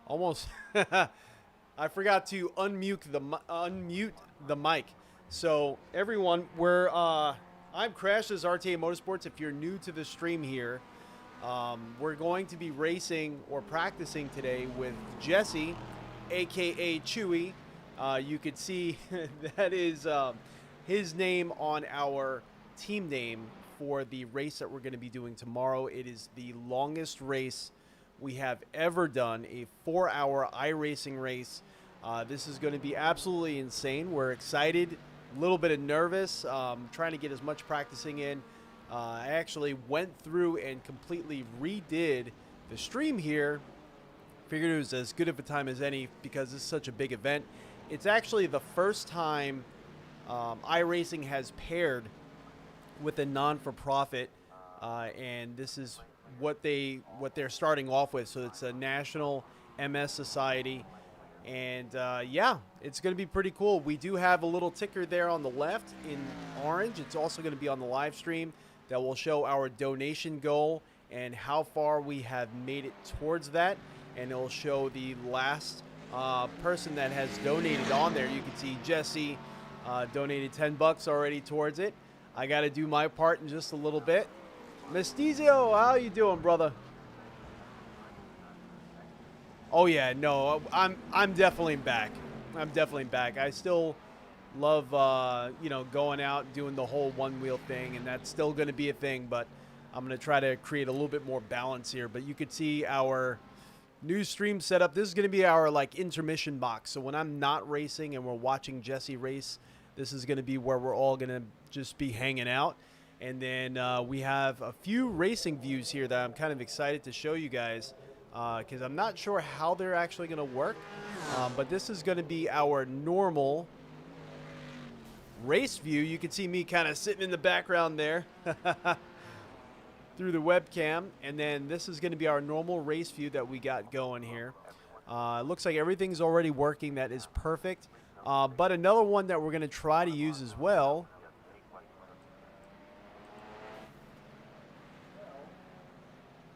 Almost. I forgot to unmute the mic. So everyone, I'm Crash's RTA Motorsports. If you're new to the stream here, we're going to be racing or practicing today with Jesse, aka Chewy. You could see that is his name on our team name for the race that we're going to be doing tomorrow. It is the longest race we have ever done, a 4-hour iRacing race. This is going to be absolutely insane. We're excited, a little bit of nervous, trying to get as much practicing in. I actually went through and completely redid the stream here. Figured it was as good of a time as any because this is such a big event. It's actually the first time iRacing has paired with a non-for-profit, and this is what they're starting off with. So it's a national MS society, and yeah, it's going to be pretty cool. We do have a little ticker there on the left in orange. It's also going to be on the live stream that will show our donation goal and how far we have made it towards that, and it will show the last person that has donated on there. You can see Jesse donated $10 already towards it. I got to do my part in just a little bit. Mestizio, how you doing, brother? Oh yeah, no, I'm definitely back. I'm definitely back. I still love going out and doing the whole one wheel thing, and that's still going to be a thing. But I'm going to try to create a little bit more balance here. But you could see our new stream setup. This is going to be our intermission box. So when I'm not racing and we're watching Jesse race, this is going to be where we're all going to just be hanging out. And then we have a few racing views here that I'm kind of excited to show you guys because I'm not sure how they're actually going to work. But this is going to be our normal race view. You can see me kind of sitting in the background there through the webcam. And then this is going to be our normal race view that we got going here. It looks like everything's already working. That is perfect. But another one that we're going to try to use as well.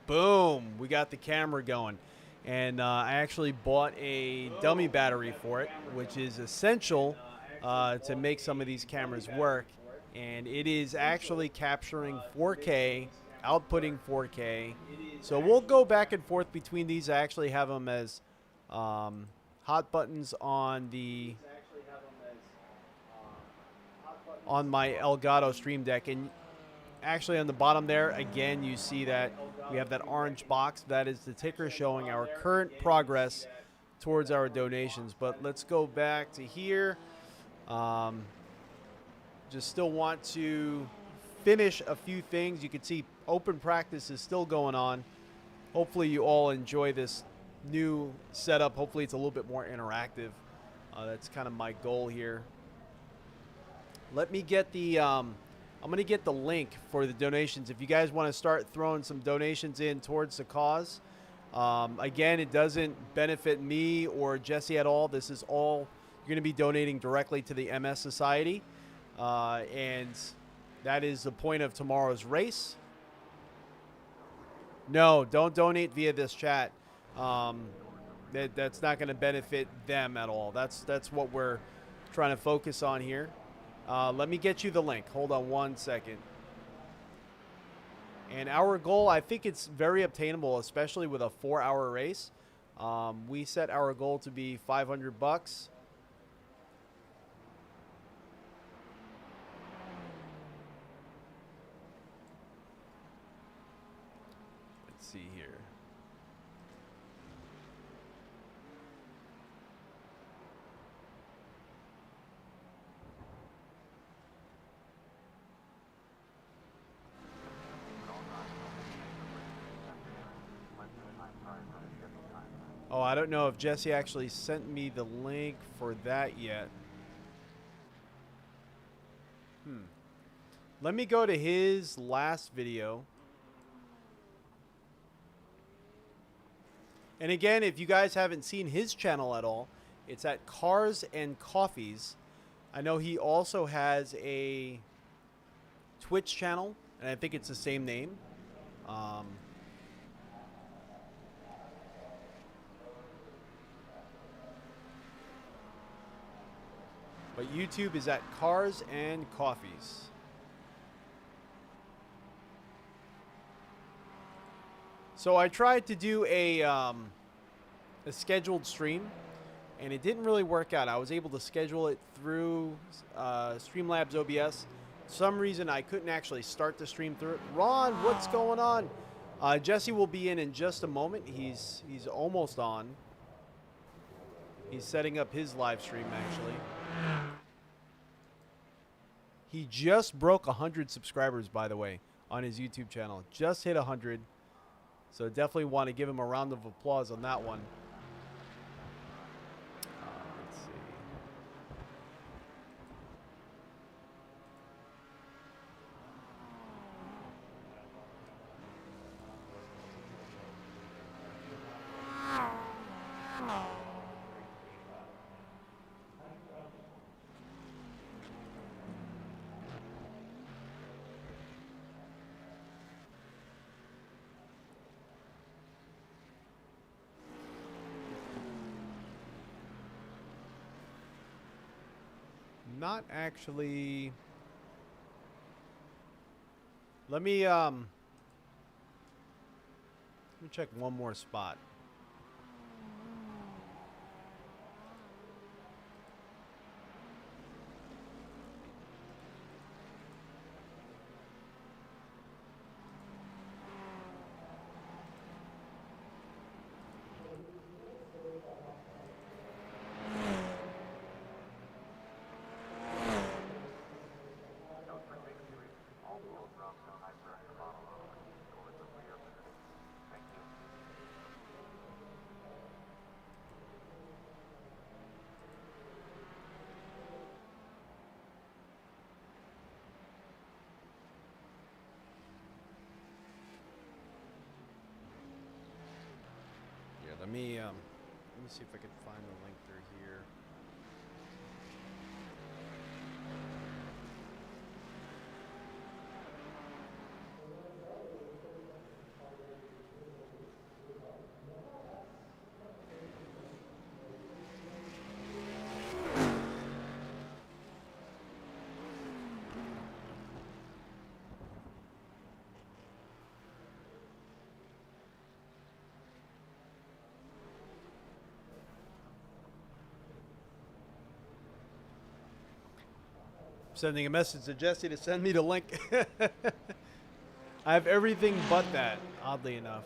Boom, we got the camera going. And I actually bought a dummy battery for it, which is essential to make some of these cameras work. And it is actually capturing 4K, outputting 4K. So we'll go back and forth between these. I actually have them as hot buttons on my Elgato Stream Deck. And actually on the bottom there, again, you see that we have that orange box. That is the ticker showing our current progress towards our donations. But let's go back to here. Just still want to finish a few things. You can see open practice is still going on. Hopefully you all enjoy this new setup. Hopefully it's a little bit more interactive. That's kind of my goal here. Let me get the I'm going to get the link for the donations. If you guys want to start throwing some donations in towards the cause. Again, it doesn't benefit me or Jesse at all. This is all you're going to be donating directly to the MS Society. And that is the point of tomorrow's race. No, don't donate via this chat. That's not going to benefit them at all. That's what we're trying to focus on here. Let me get you the link. Hold on one second. And our goal, I think it's very obtainable, especially with a 4-hour race. We set our goal to be $500. Let's see here. Oh, I don't know if Jesse actually sent me the link for that yet. Let me go to his last video. And again, if you guys haven't seen his channel at all, it's at Cars and Coffees. I know he also has a Twitch channel, and I think it's the same name. But YouTube is at Cars and Coffees. So I tried to do a scheduled stream, and it didn't really work out. I was able to schedule it through Streamlabs OBS. For some reason, I couldn't actually start the stream through it. Ron, what's going on? Jesse will be in just a moment. He's almost on. He's setting up his live stream, actually. He just broke 100 subscribers, by the way, on his YouTube channel. Just hit 100. So definitely want to give him a round of applause on that one. Let's see. Not actually. Let me check one more spot. Let me see if I can find the link through here. Sending a message to Jesse to send me the link. I have everything but that, oddly enough.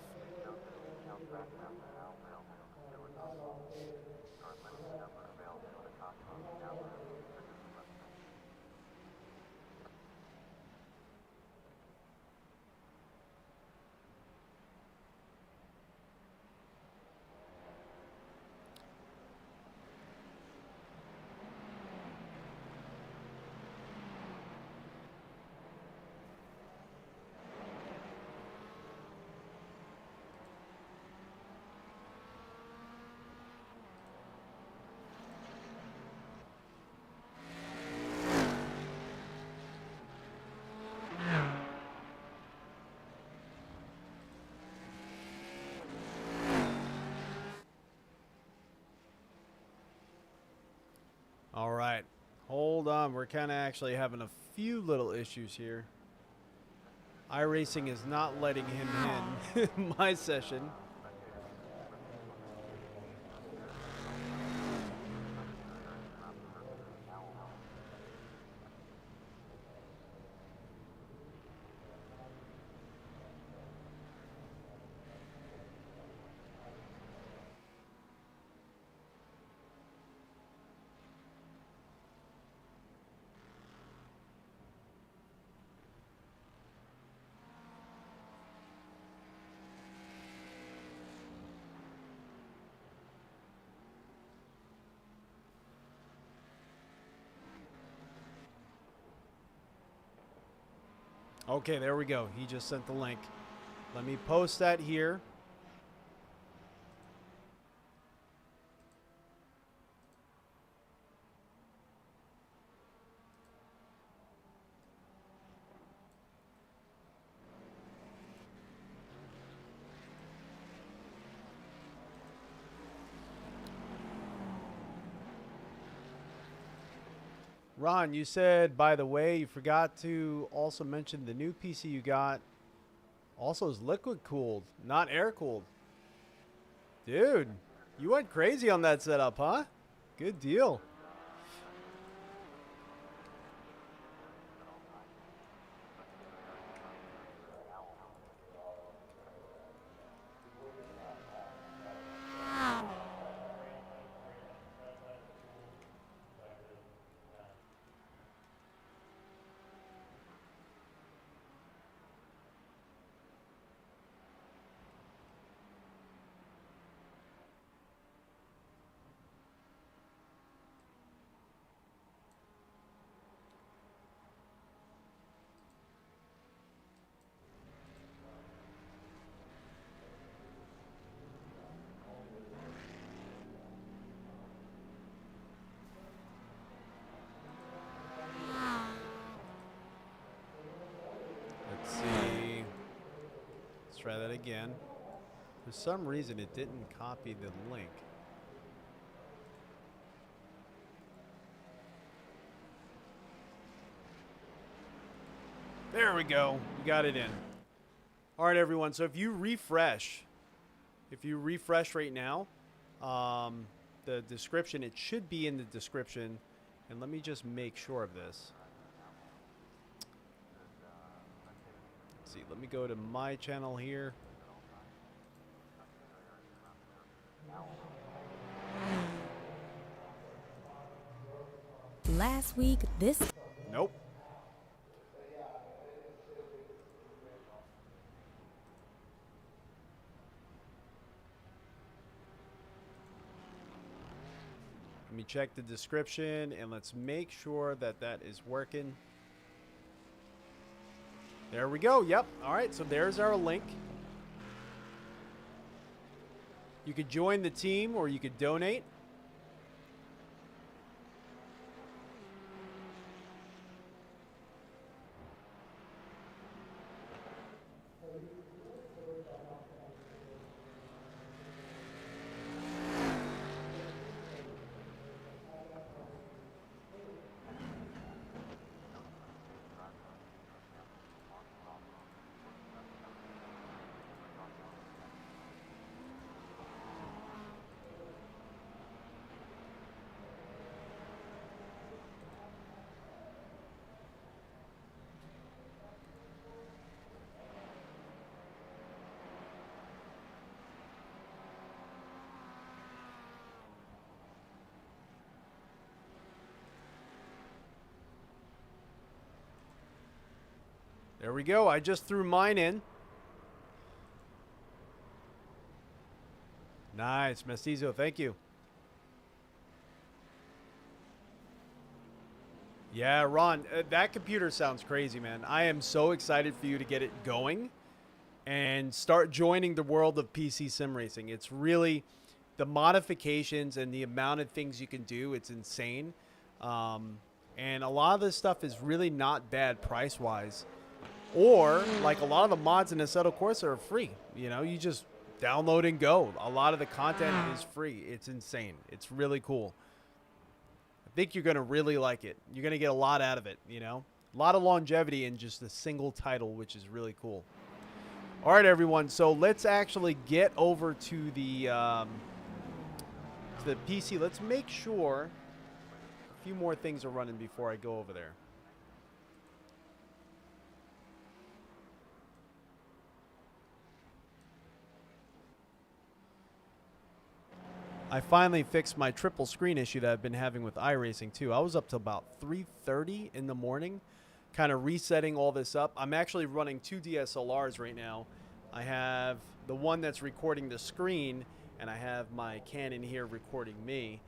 All right, hold on. We're kind of actually having a few little issues here. Iracing is not letting him in my session. Okay, there we go. He just sent the link. Let me post that here. Ron, you said, by the way, you forgot to also mention the new PC you got also is liquid cooled, not air cooled. Dude, you went crazy on that setup, huh? Good deal. Let's see. Let's try that again. For some reason, it didn't copy the link. There we go. We got it in. All right, everyone. So if you refresh right now, the description, it should be in the description. And let me just make sure of this. Let's see. Let me go to my channel here. Last week, this... Nope. Let me check the description and let's make sure that that is working. There we go. Yep. All right. So there's our link. You could join the team or you could donate. There we go. I just threw mine in. Nice. Mestizo, thank you. Yeah, Ron, that computer sounds crazy, man. I am so excited for you to get it going and start joining the world of PC sim racing. It's really the modifications and the amount of things you can do. It's insane. And a lot of this stuff is really not bad price-wise. Or, like a lot of the mods in Assetto Corsa are free. You know, you just download and go. A lot of the content is free. It's insane. It's really cool. I think you're going to really like it. You're going to get a lot out of it, you know. A lot of longevity in just a single title, which is really cool. All right, everyone. So let's actually get over to the PC. Let's make sure a few more things are running before I go over there. I finally fixed my triple screen issue that I've been having with Iracing too. I was up till about 3:30 in the morning, kind of resetting all this up. I'm actually running two DSLRs right now. I have the one that's recording the screen, and I have my Canon here recording me.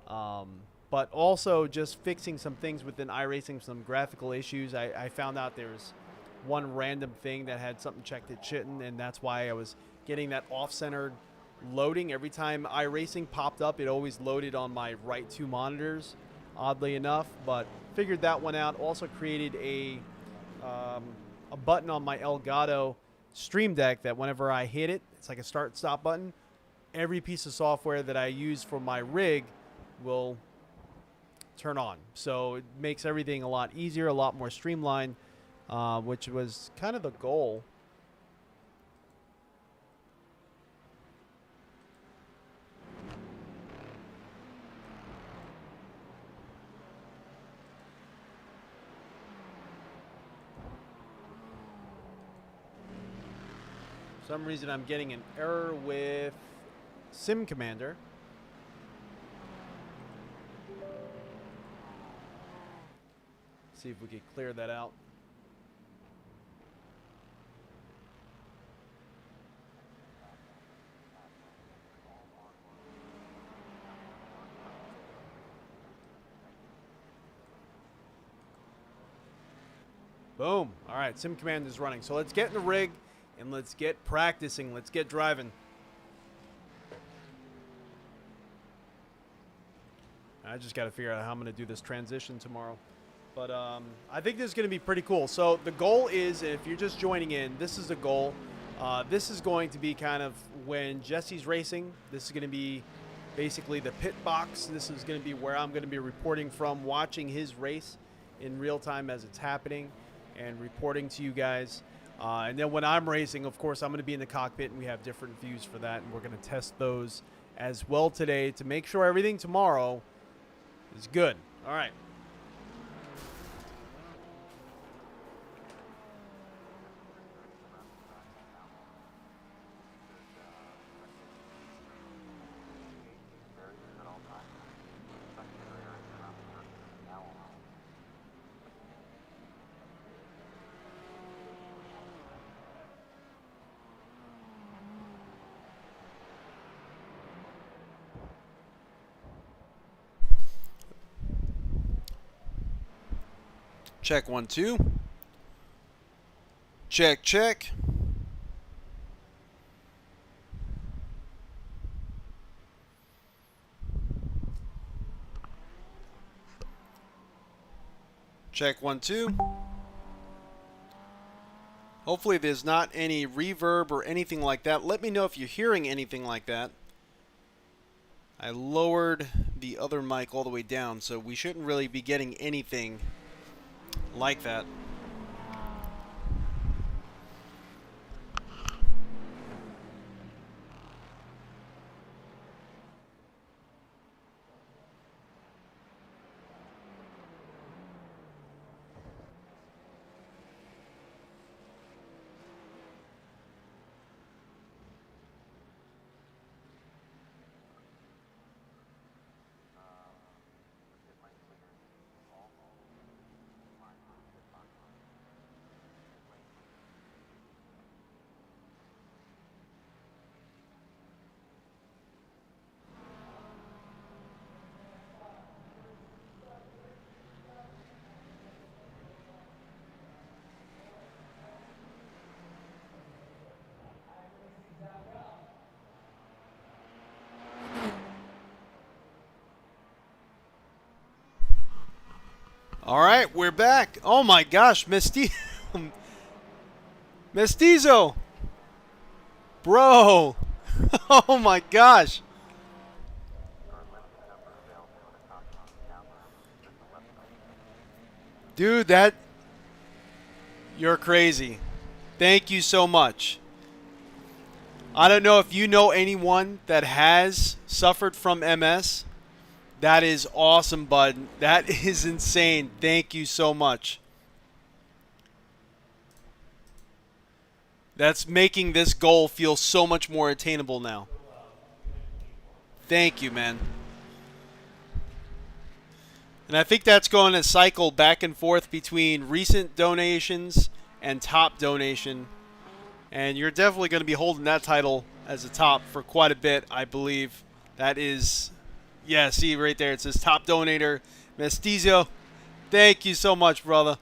But also just fixing some things within Iracing, some graphical issues. I found out there's one random thing that had something checked it shouldn't, and that's why I was getting that off-centered loading. Every time Iracing popped up, it always loaded on my right two monitors, oddly enough, but figured that one out. Also created a button on my Elgato Stream Deck that whenever I hit it, it's like a start stop button. Every piece of software that I use for my rig will turn on. So it makes everything a lot easier, a lot more streamlined, which was kind of the goal. For some reason I'm getting an error with Sim Commander. See if we can clear that out. Boom. All right, Sim Command is running. So let's get in the rig and let's get practicing. Let's get driving. I just got to figure out how I'm going to do this transition tomorrow. But I think this is going to be pretty cool. So the goal is, if you're just joining in, this is the goal. This is going to be kind of when Jesse's racing. This is going to be basically the pit box. This is going to be where I'm going to be reporting from, watching his race in real time as it's happening and reporting to you guys. And then when I'm racing, of course, I'm going to be in the cockpit, and we have different views for that. And we're going to test those as well today to make sure everything tomorrow is good. All right. Check 1 2. Check check. Check 1 2. Hopefully there's not any reverb or anything like that. Let me know if you're hearing anything like that. I lowered the other mic all the way down, so we shouldn't really be getting anything like that. All right, we're back. Oh my gosh, Mestizo. Bro. Oh my gosh. Dude, you're crazy. Thank you so much. I don't know if you know anyone that has suffered from MS. That is awesome, bud. That is insane. Thank you so much. That's making this goal feel so much more attainable now. Thank you, man. And I think that's going to cycle back and forth between recent donations and top donation. And you're definitely going to be holding that title as a top for quite a bit, I believe. That is... Yeah, see right there. It says top donator, Mestizo. Thank you so much, brother.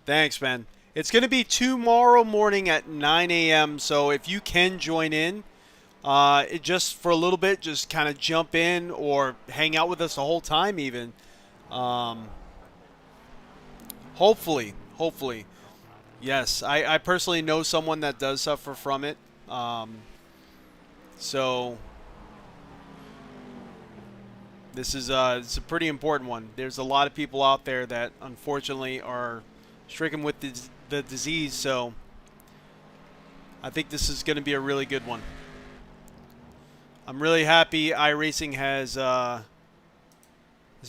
Thanks, man. It's going to be tomorrow morning at 9 a.m. So if you can join in, Just for a little bit, just kind of jump in or hang out with us the whole time even. Hopefully. Yes, I personally know someone that does suffer from it. So this is it's a pretty important one. There's a lot of people out there that unfortunately are stricken with the disease, so I think this is going to be a really good one. I'm really happy Iracing has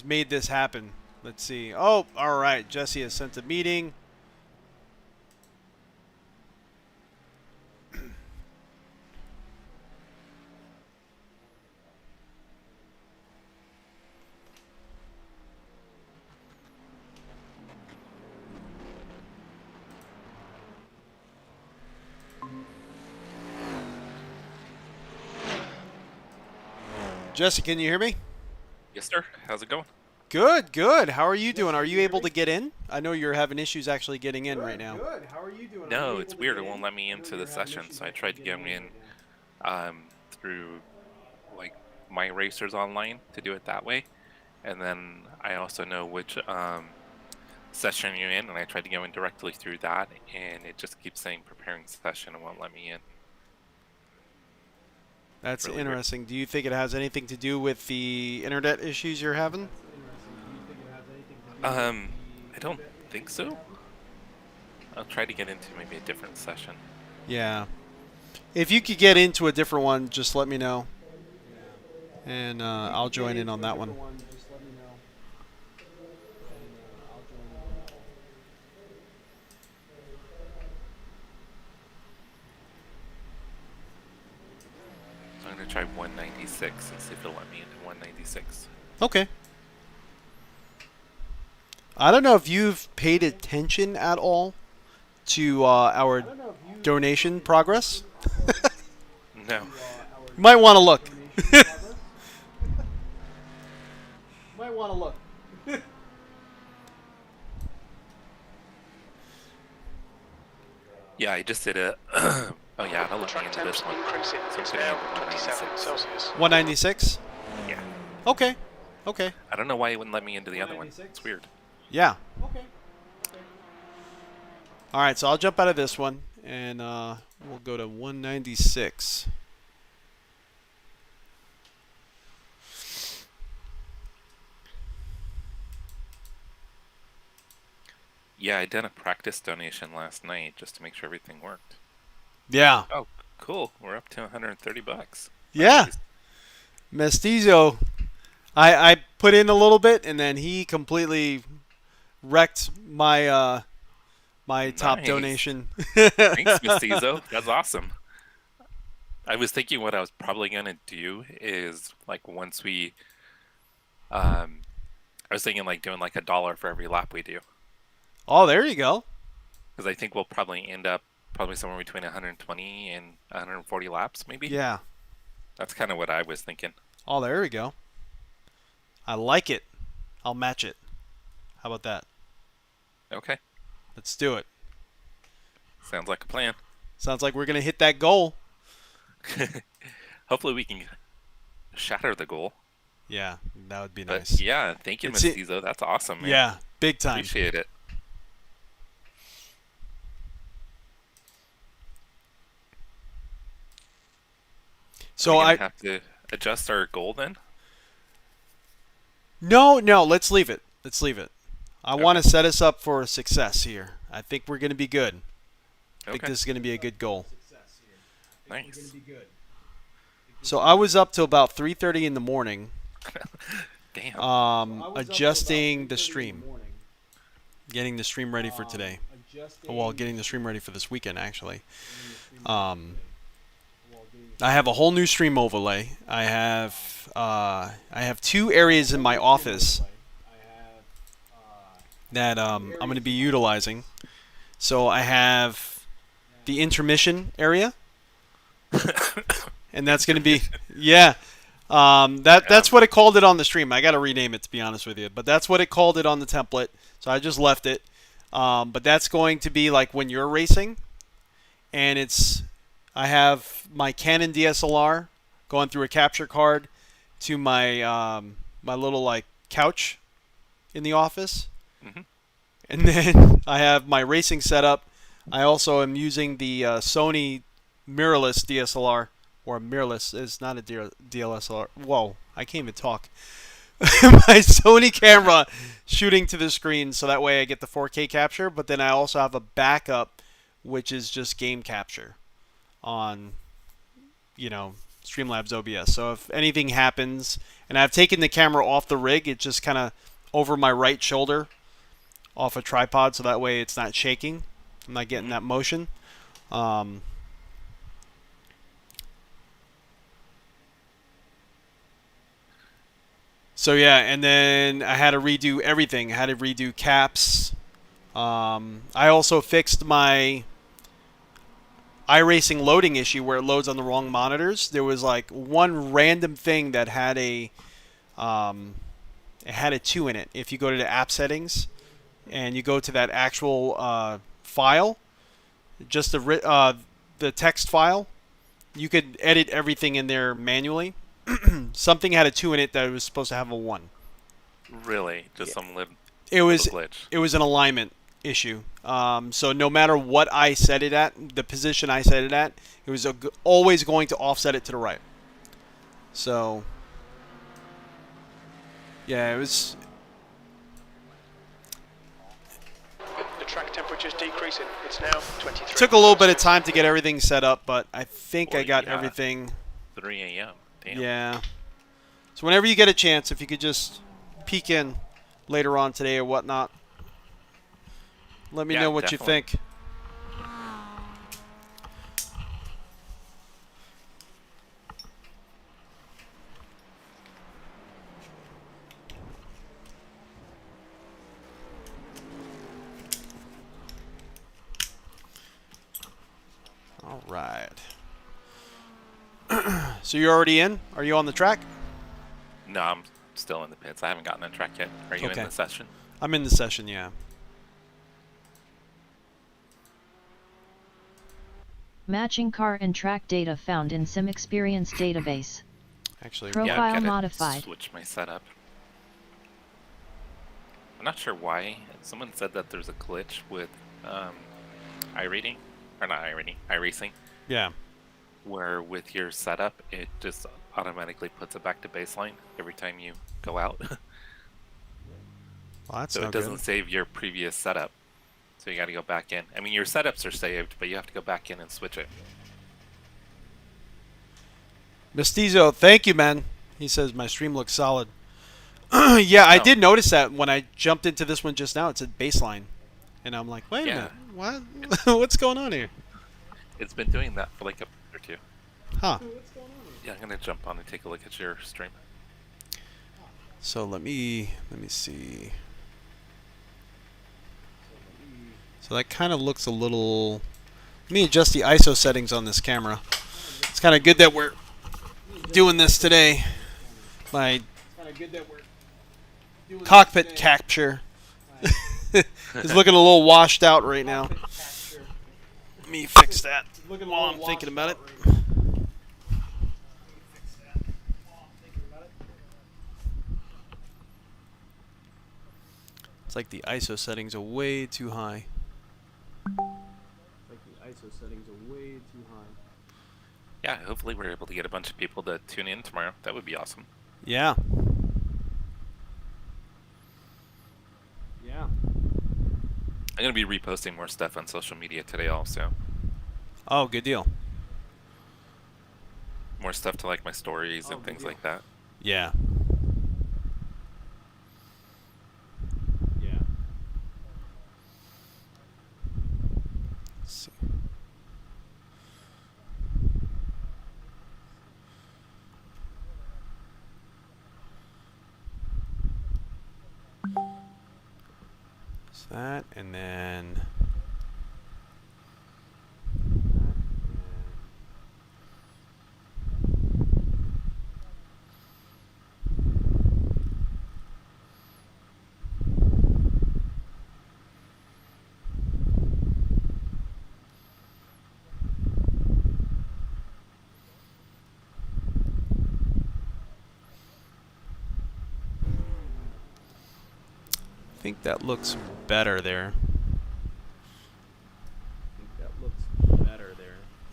made this happen. Let's see. Oh, all right. Jesse has sent a meeting. Jesse, can you hear me? Yes, sir. How's it going? Good. How are you doing? Are you able to get in? I know you're having issues actually getting in right now. Good. How are you doing? No, it's weird. It won't let me into the session, so I tried to get me in through like my racers online to do it that way, and then I also know which session you're in, and I tried to go in directly through that, and it just keeps saying preparing session and won't let me in. That's Really interesting. Do you think it has anything to do with the internet issues you're having? I don't think so. I'll try to get into maybe a different session. Yeah. If you could get into a different one, just let me know. And I'll join in on that one. So I'm going to try 196 and see if it'll let me into 196. Okay. I don't know if you've paid attention at all to our donation progress. No. You might want to look. Might want to look. Yeah, I just did a. Oh yeah, I'll let me into this one. So it's gonna be 196. 196? Yeah. Okay. I don't know why it wouldn't let me into the other one. It's weird. Yeah. Okay. All right, so I'll jump out of this one, and we'll go to 196. Yeah, I did a practice donation last night just to make sure everything worked. Yeah. Oh, cool. We're up to 130 bucks. Yeah. Nice. Mestizo. I put in a little bit, and then he completely wrecked my my top Nice. donation. Thanks, Mestizo. That's awesome. I was thinking what I was probably gonna do is like once we, I was thinking like doing like $1 for every lap we do, Oh, there you go. because I think we'll probably end up probably somewhere between 120 and 140 laps, maybe. Yeah. That's kind of what I was thinking. Oh, there we go. I like it. I'll match it. How about that? Okay, Let's do it. sounds like a plan. Sounds like we're going to hit that goal. Hopefully we can shatter the goal. Yeah, that would be But nice. yeah, thank you, It's it- Mestizo. That's awesome, man. Yeah, big time. Appreciate it. So Are we I gonna have to adjust our goal then? no, let's leave it. Let's leave it. I want to set us up for success here. I think we're going to be good. I think Okay. this is going to be a good goal. Nice. So I was up till about 3:30 in the morning, Damn. adjusting the stream, getting the stream ready for today. Well, getting the stream ready for this weekend actually. I have a whole new stream overlay. I have two areas in my office that I'm going to be utilizing. So I have the intermission area, and that's going to be that's what it called it on the stream. I got to rename it to be honest with you, but that's what it called it on the template. So I just left it. But that's going to be like when you're racing, and it's I have my Canon DSLR going through a capture card to my my little like couch in the office, Hmm. and then I have my racing setup. I also am using the Sony mirrorless DSLR, or mirrorless is not a DSLR. Whoa, I can't even talk. My Sony camera shooting to the screen, so that way I get the 4K capture. But then I also have a backup, which is just game capture on, Streamlabs OBS. So if anything happens, and I've taken the camera off the rig, it's just kind of over my right shoulder, off a tripod, so that way it's not shaking. I'm not getting that motion. So yeah, and then I had to redo everything. I had to redo caps. I also fixed my Iracing loading issue where it loads on the wrong monitors. There was like one random thing that had it had a 2 in it. If you go to the app settings and you go to that actual file, just the text file, you could edit everything in there manually. Something had a 2 in it that was supposed to have a 1. Really, just some It was glitch. it was an alignment issue. So no matter what I set it at, the position I set it at, it was always going to offset it to the right. So yeah, it was. The track temperature is decreasing. It's now 23. Took a little bit of time to get everything set up, but I think I Well, got yeah. everything. 3 a.m. Damn. Yeah. So whenever you get a chance, if you could just peek in later on today or whatnot, let me Yeah, know what definitely. you think. All right. So you're already in? Are you on the track? No, I'm still in the pits. I haven't gotten on track yet. Are you Okay. in the session? I'm in the session, yeah. Matching car and track data found in Sim Experience database. Actually, Pro- Yeah, Profile I've got to modified. switch my setup. I'm not sure why. Someone said that there's a glitch with iReading, or not iReading, iRacing, yeah. where with your setup, it just automatically puts it back to baseline every time you go out. Well, that's So no it doesn't good. save your previous setup. So you got to go back in. I mean, your setups are saved, but you have to go back in and switch it. Mestizo, thank you, man. He says my stream looks solid. Yeah, I Oh. did notice that when I jumped into this one just now. It said baseline, and I'm like, wait a Yeah. minute, what? What's going on here? It's been doing that for like a month or two. Huh? Yeah, I'm gonna jump on and take a look at your stream. So let me see. So that kind of looks a little. Let me adjust the ISO settings on this camera. It's kind of good that we're doing this today. My cockpit capture is looking a little washed out right now. Let me fix that while I'm thinking about it. It's like the ISO settings are way too high. Yeah, hopefully we're able to get a bunch of people to tune in tomorrow. That would be awesome. Yeah. Yeah. I'm gonna be reposting more stuff on social media today also. Oh, good deal. More stuff to like my stories and things like that. Yeah. Yeah. Let's see. So that, and then. think that looks better there.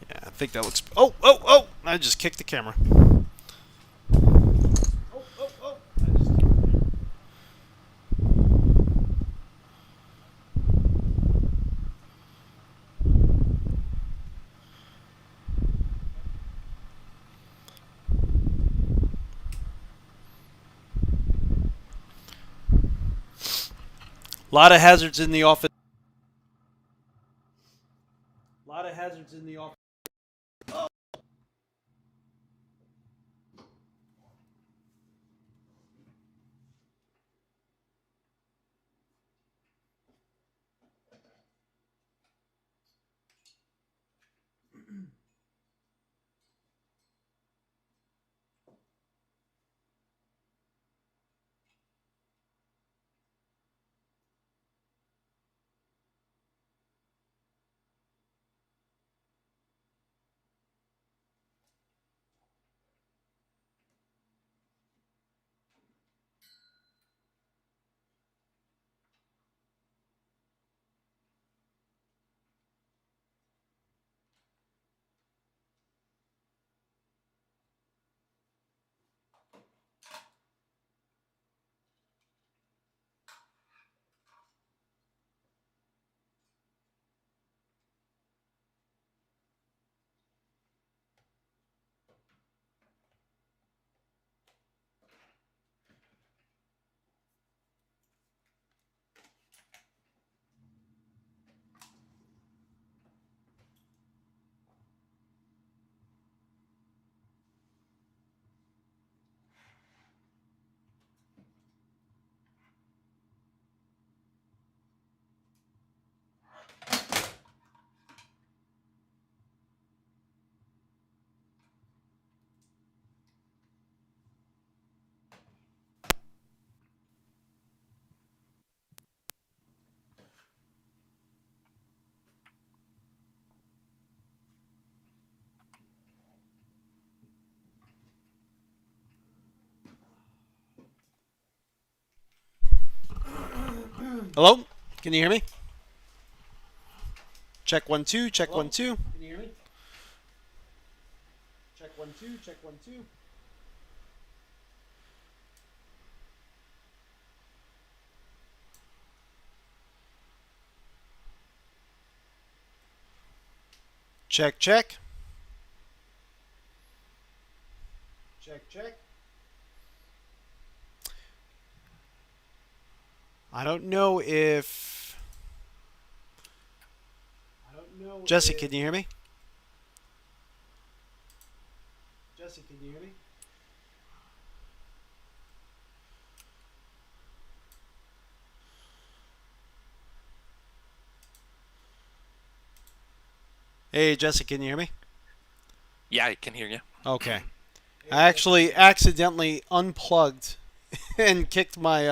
Yeah, I think that looks... Oh, oh, oh! I just kicked the camera. Oh, oh, oh! I just kicked the camera. A lot of hazards in the office. A lot of hazards in the office. Oh. Hello? Can you hear me? Check 1 2, check Hello? 1 2. Can you hear me? Check 1 2, check 1 2. Check, check. Check, check. I don't know if... Jesse, can you hear me? Jesse, can you hear me? Hey, Jesse, can you hear me? Yeah, I can hear you. Okay. I actually accidentally unplugged and kicked my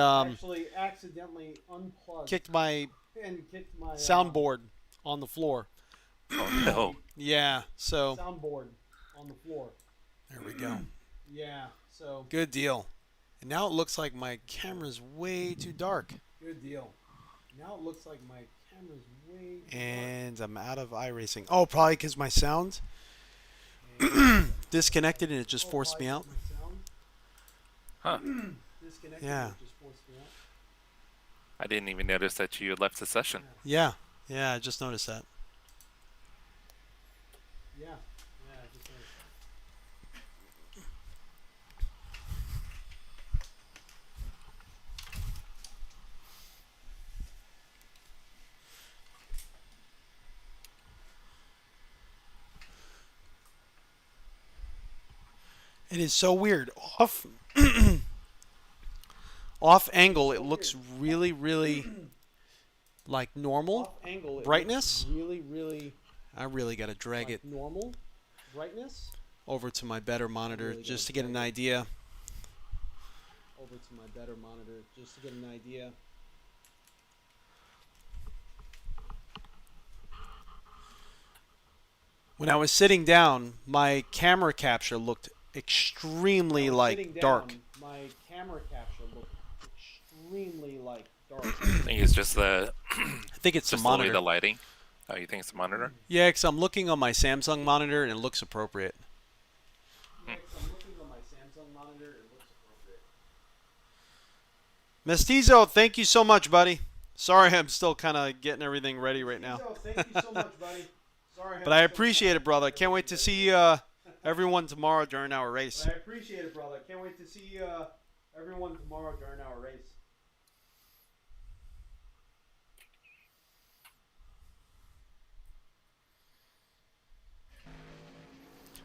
soundboard on the floor. Oh no. Yeah, so Soundboard on the floor. there we go. Yeah, so Good deal. And now it looks like my camera's way too dark. good deal. Now it looks like my camera's way too And I'm out of Iracing. Oh, probably because my sound disconnected and it just forced me out. Huh. disconnected. Yeah. It just forced me out. I didn't even notice that you had left the session. Yeah, I just noticed that. Yeah. Yeah, I just noticed It is so weird. Off angle, it looks really, really like normal Off angle, it brightness. looks really, really I really got to drag like it normal brightness. over to my better monitor Really just to gotta get an drag it. idea. Over to my better monitor just to get an idea. When I was sitting down, my camera capture looked extremely Sitting like down, dark. My camera capture looked extremely like dark. I think it's just the I think it's the just the way monitor. the lighting. Oh, you think it's the monitor? Yeah, because I'm looking on my Samsung monitor and it looks appropriate. I'm looking on my Samsung monitor. It looks appropriate. Mestizo, thank you so much, buddy. Sorry, I'm still kind of getting everything ready right now. Thank you so much, buddy. Sorry, But I appreciate it, brother. Can't wait to see everyone tomorrow during our race. I appreciate it, brother. Can't wait to see everyone tomorrow during our race.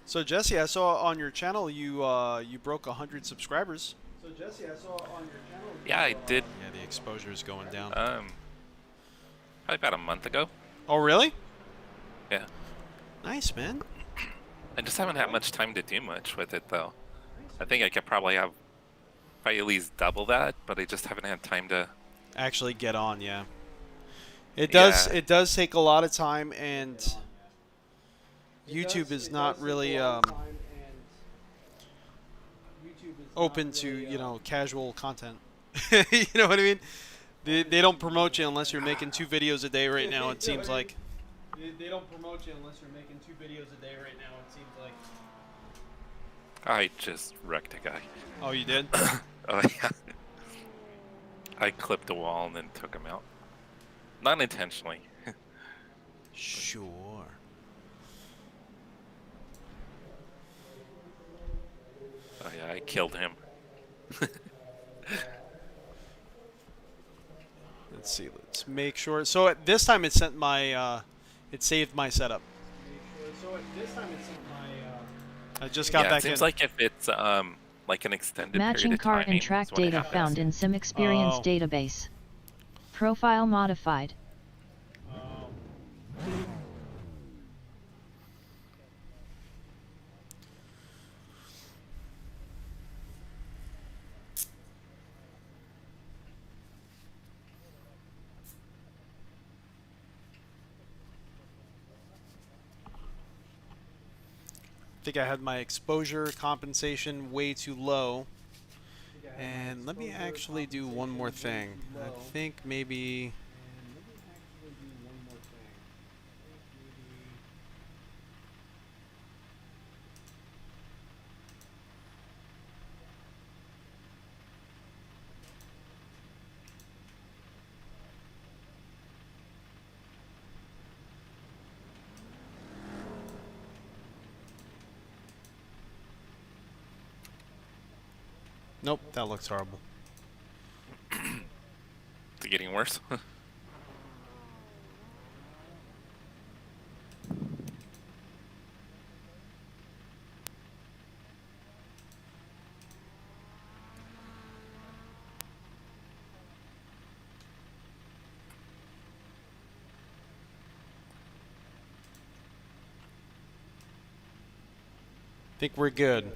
So Jesse, I saw on your channel you you broke 100 subscribers. So Jesse, I saw on your channel. Yeah, I did. Yeah, the exposure is going down. Probably about a month ago. Oh, really? Yeah. Nice, man. I just haven't had much time to do much with it though. I think I could probably at least double that, but I just haven't had time to. Actually get on, yeah. It does. Yeah. It does take a lot of time, and YouTube is not really open to, you know, casual content. You know what I mean? They don't promote you unless you're making 2 videos a day right now, it seems like. They don't promote you unless you're making 2 videos a day right now. It seems like. I just wrecked a guy. Oh, you did? Oh yeah. I clipped a wall and then took him out. Not intentionally. Sure. Oh yeah, I killed him. Let's see. Let's make sure. So at this time it sent my it saved my setup. So at this time it's my. I just got Yeah, back it seems in. like if it's like an extended Matching period of car timing, and track is when it data happens. found in Sim Experience Oh. database. Profile modified. I think I had my exposure compensation way too low. And let me actually do one more thing. I think maybe. Nope, that looks horrible. Is it getting worse? Think we're good.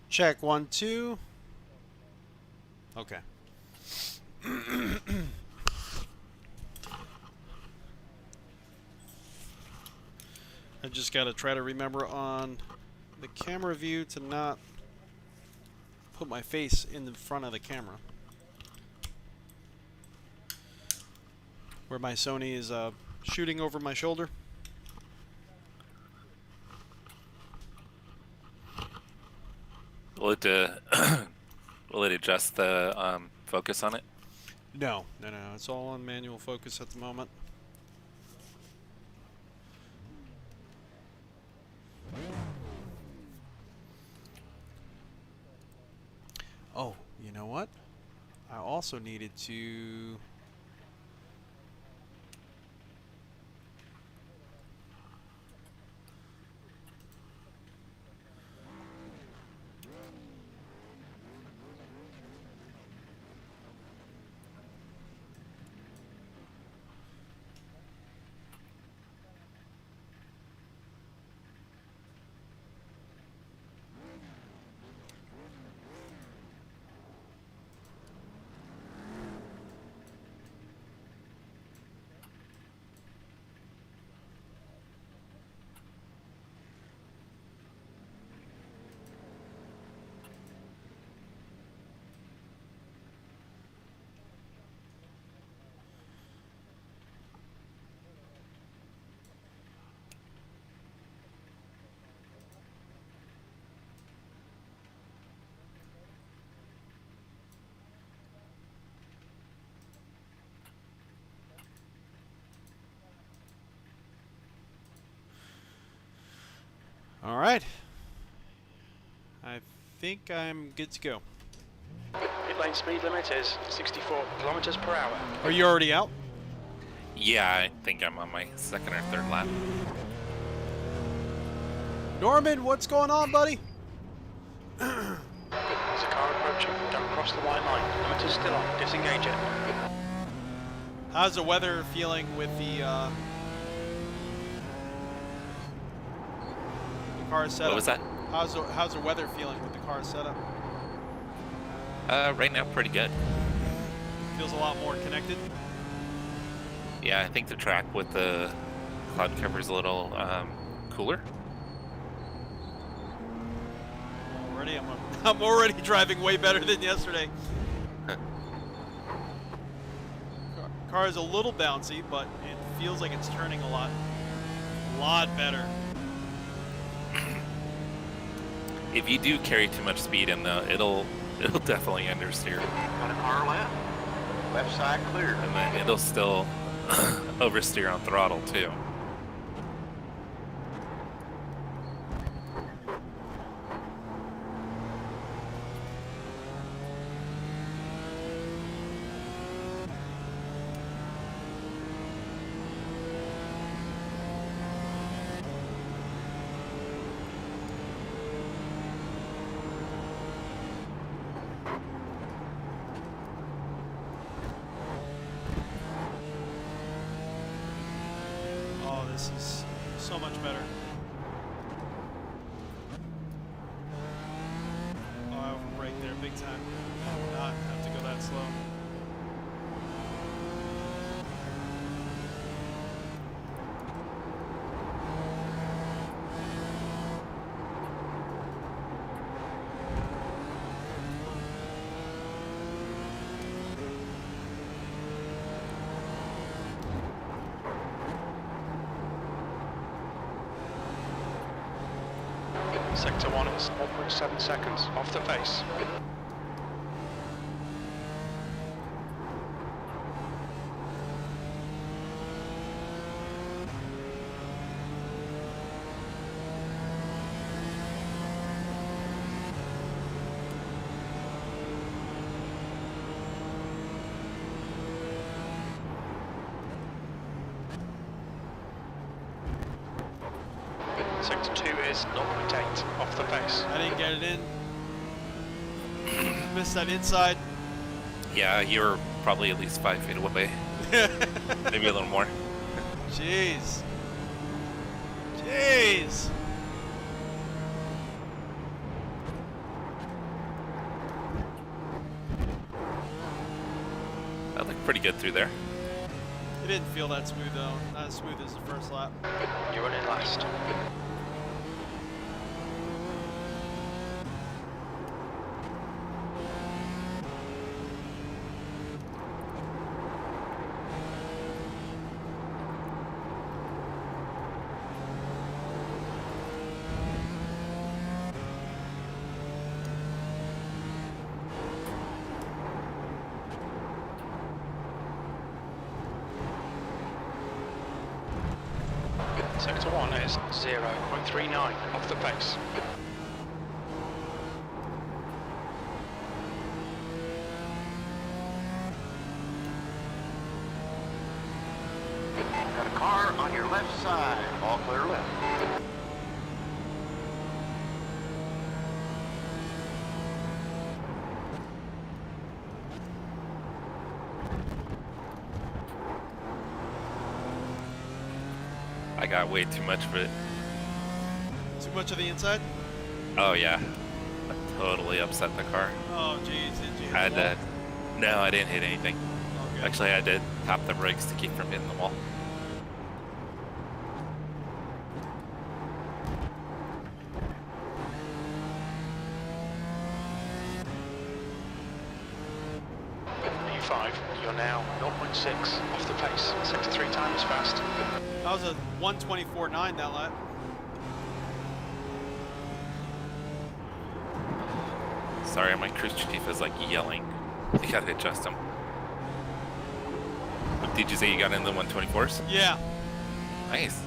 Check 1, 2. Okay. I just gotta try to remember on the camera view to not put my face in the front of the camera. Where my Sony is shooting over my shoulder. Will it will it adjust the focus on it? No, no, no. It's all on manual focus at the moment. Oh, you know what? I also needed to... All right. I think I'm good to go. Pit lane speed limit is 64 kilometers per hour. Are you already out? Yeah, I think I'm on my second or third lap. Norman, what's going on, buddy? There's a car approaching. Don't cross the white line. Limiter still on. Disengage it. How's the weather feeling with the car setup? What was that? How's the weather feeling with the car setup? Right now, pretty good. Feels a lot more connected. Yeah, I think the track with the cloud cover is a little cooler. I'm already driving way better than yesterday. Car is a little bouncy, but it feels like it's turning a lot better. If you do carry too much speed in though, it'll definitely understeer. Got a car left. Left side clear. And then it'll still oversteer on throttle too. This is so much better. Oh, I overbrake there big time. Did not have to go that slow. Sector 1 is 0.7 seconds off the pace. Sector 2 is 0.8 off the pace. I didn't get it in. Missed that inside. Yeah, you're probably at least 5 feet away. Maybe a little more. Jeez. Jeez. That looked pretty good through there. It didn't feel that smooth though. Not as smooth as the first lap. You're running last. Sector 1 is 0.39 off the pace. Got a car on your left side. All clear left. I got way too much of it. Too much of the inside? Oh yeah, I totally upset the car. Oh jeez, did you hit I had the wall? to. No, I didn't hit anything. Okay. Actually, I had to tap the brakes to keep from hitting the wall. E5, you're now 0.6 off the pace. Sector 3 time is fast. That was a 124.9 that lap. Sorry, my cruise chief is like yelling. You gotta adjust him. Did you say you got in the 124s? Yeah. Nice.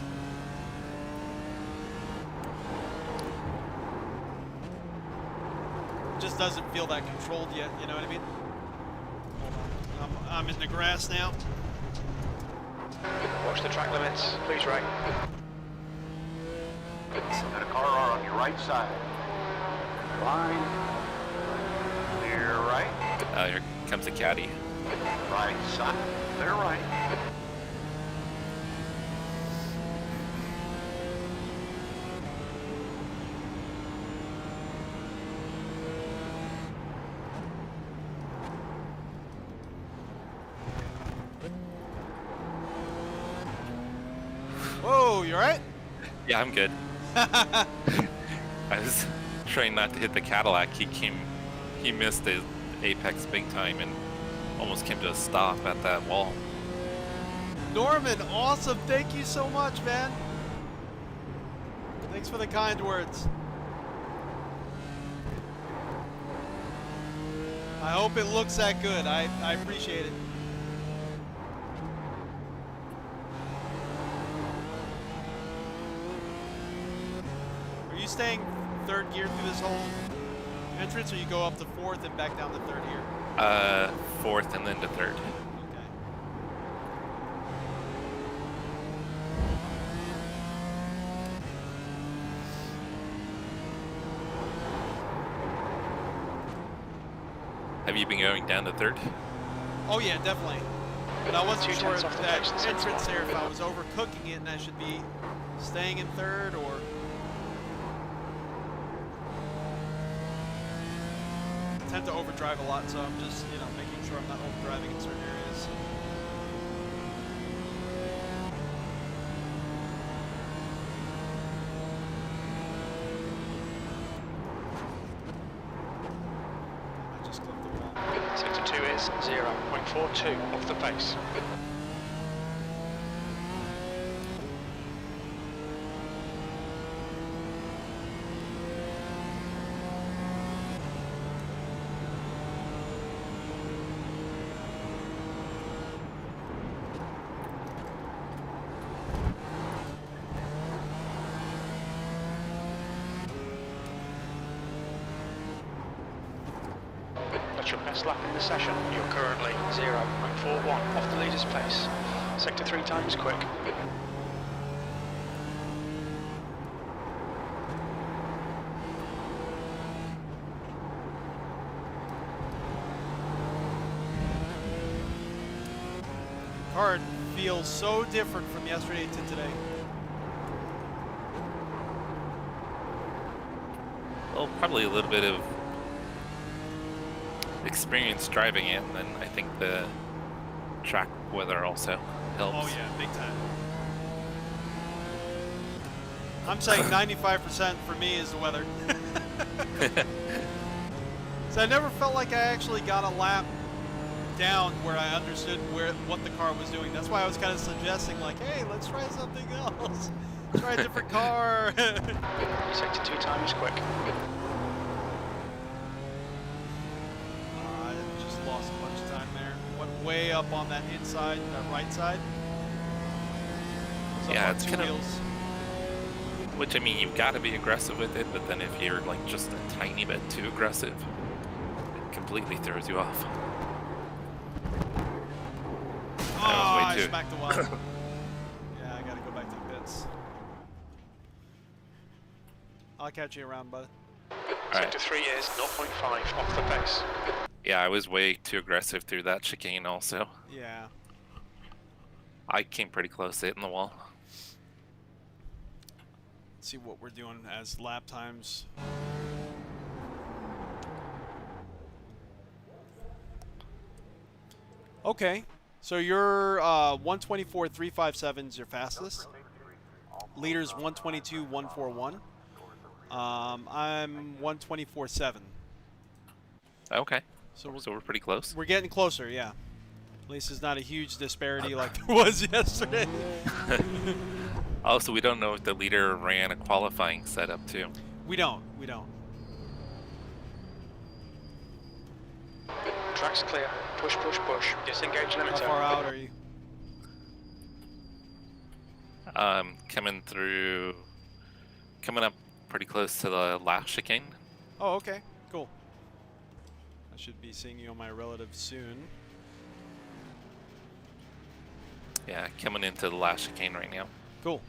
just doesn't feel that controlled yet. You know what I mean? Hold on. I'm in the grass now. Watch the track limits, please, Ray. Got a car on your right side. Line. Clear right. Here comes a caddy. Right side. Clear right. Whoa, you alright? Yeah, I'm good. I was trying not to hit the Cadillac. He missed his apex big time and almost came to a stop at that wall. Norman, awesome. Thank you so much, man. Thanks for the kind words. I hope it looks that good. I appreciate it. Are you staying third gear through this whole entrance, or you go up to fourth and back down to third gear? Fourth and then to third. Okay. Have you been going down to third? Oh yeah, definitely. But I wasn't Two sure tenths if off the that pace, the sixth entrance one. there, if I was overcooking it and I should be staying in third, or... I tend to overdrive a lot, so I'm just, you know, making sure I'm not overdriving in certain areas. I just clipped the wall. Sector 2 is 0.42 off the pace. That's your best lap in the session. You're currently 0.41 off the leader's pace. Sector 3 times quick. Car feels so different from yesterday to today. Well, probably a little bit of experience driving it, and then I think the track weather also helps. Oh yeah, big time. I'm saying 95% for me is the weather. So I never felt like I actually got a lap down where I understood what the car was doing. That's why I was kind of suggesting, like, hey, let's try something else. Try a different car. Sector 2 times quick. I just lost a bunch of time there. Went way up on that inside, that right side. Was up Yeah, on it's two kind of- wheels. Which, I mean, you've got to be aggressive with it, but then if you're like just a tiny bit too aggressive, it completely throws you off. Oh, way I too- smacked the wall. Yeah, I gotta go back to the pits. I'll catch you around, bud. Sector 3 is 0.5 off the pace. Yeah, I was way too aggressive through that chicane also. Yeah. I came pretty close to hitting the wall. Let's see what we're doing as lap times. Okay, so you're 124.357 is your fastest. Leader's 122.141. I'm 124.7. Okay, So so we're pretty close. we're getting closer, yeah. At least it's not a huge disparity like there was yesterday. Also, we don't know if the leader ran a qualifying setup too. We don't. Track's clear. Push, push, push. Disengage How limiter. far out are you? Coming up pretty close to the last chicane. Oh, okay, cool. I should be seeing you on my relative soon. Yeah, coming into the last chicane right now. Cool.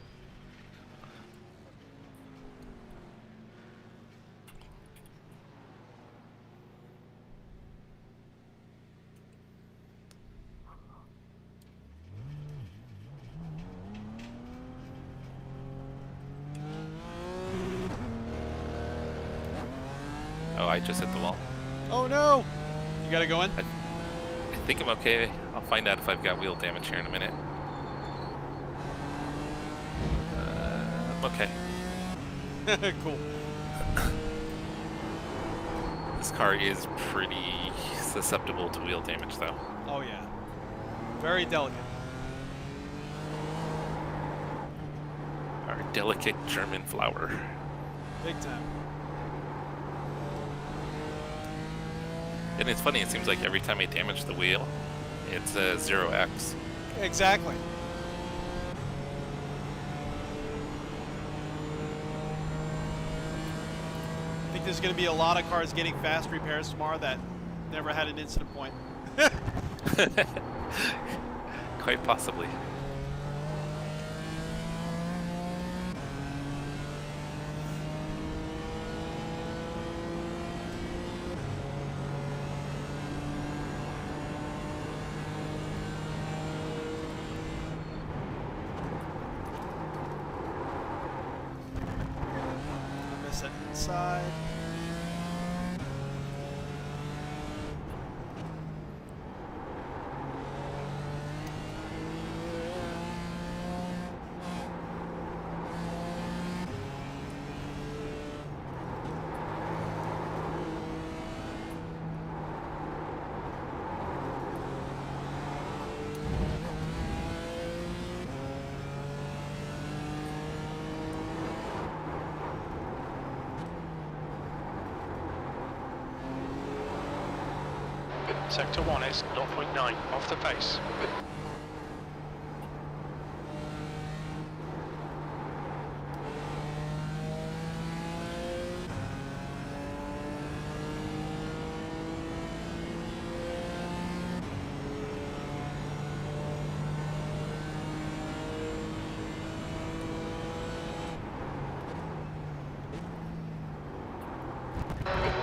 Oh, I just hit the wall. Oh no! You gotta go in? I think I'm okay. I'll find out if I've got wheel damage here in a minute. I'm okay. Cool. This car is pretty susceptible to wheel damage, though. Oh yeah. Very delicate. Our delicate German flower. Big time. And it's funny, it seems like every time I damage the wheel, it's a 0x. Exactly. I think there's going to be a lot of cars getting fast repairs tomorrow that never had an incident point. Quite possibly. Set inside. Sector 1 is 0.9 off the pace.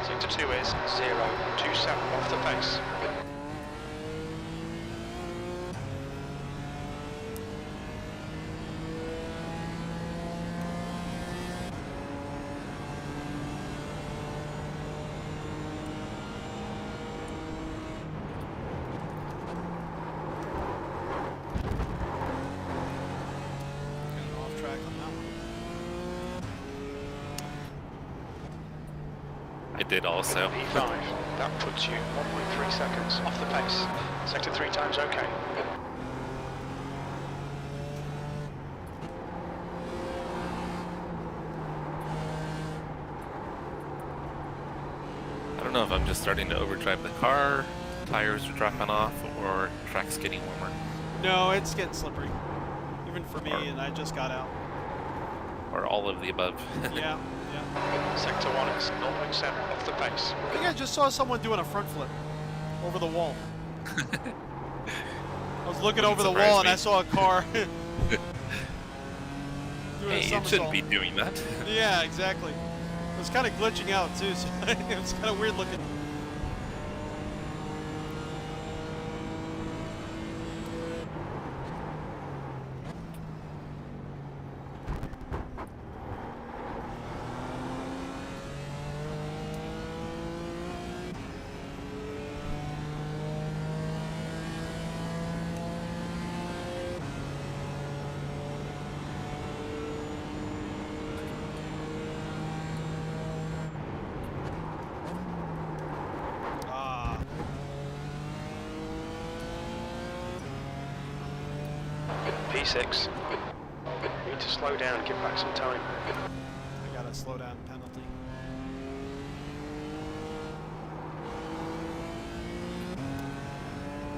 Sector 2 is 0.27 off the pace. I did also. E5, that puts you 1.3 seconds off the pace. Sector 3 times okay. I don't know if I'm just starting to overdrive the car, tires are dropping off, or track's getting warmer. No, it's getting slippery. Even for me, and I just got out. Or all of the above. Yeah, yeah. Sector 1 is 0.7 off the pace. I think I just saw someone doing a front flip over the wall. I was looking over the wall and I saw a car doing a Hey, it somersault. shouldn't be doing that. Yeah, exactly. It was kind of glitching out too, so it was kind of weird looking. P6. Need to slow down, give back some time. I got a slow down penalty.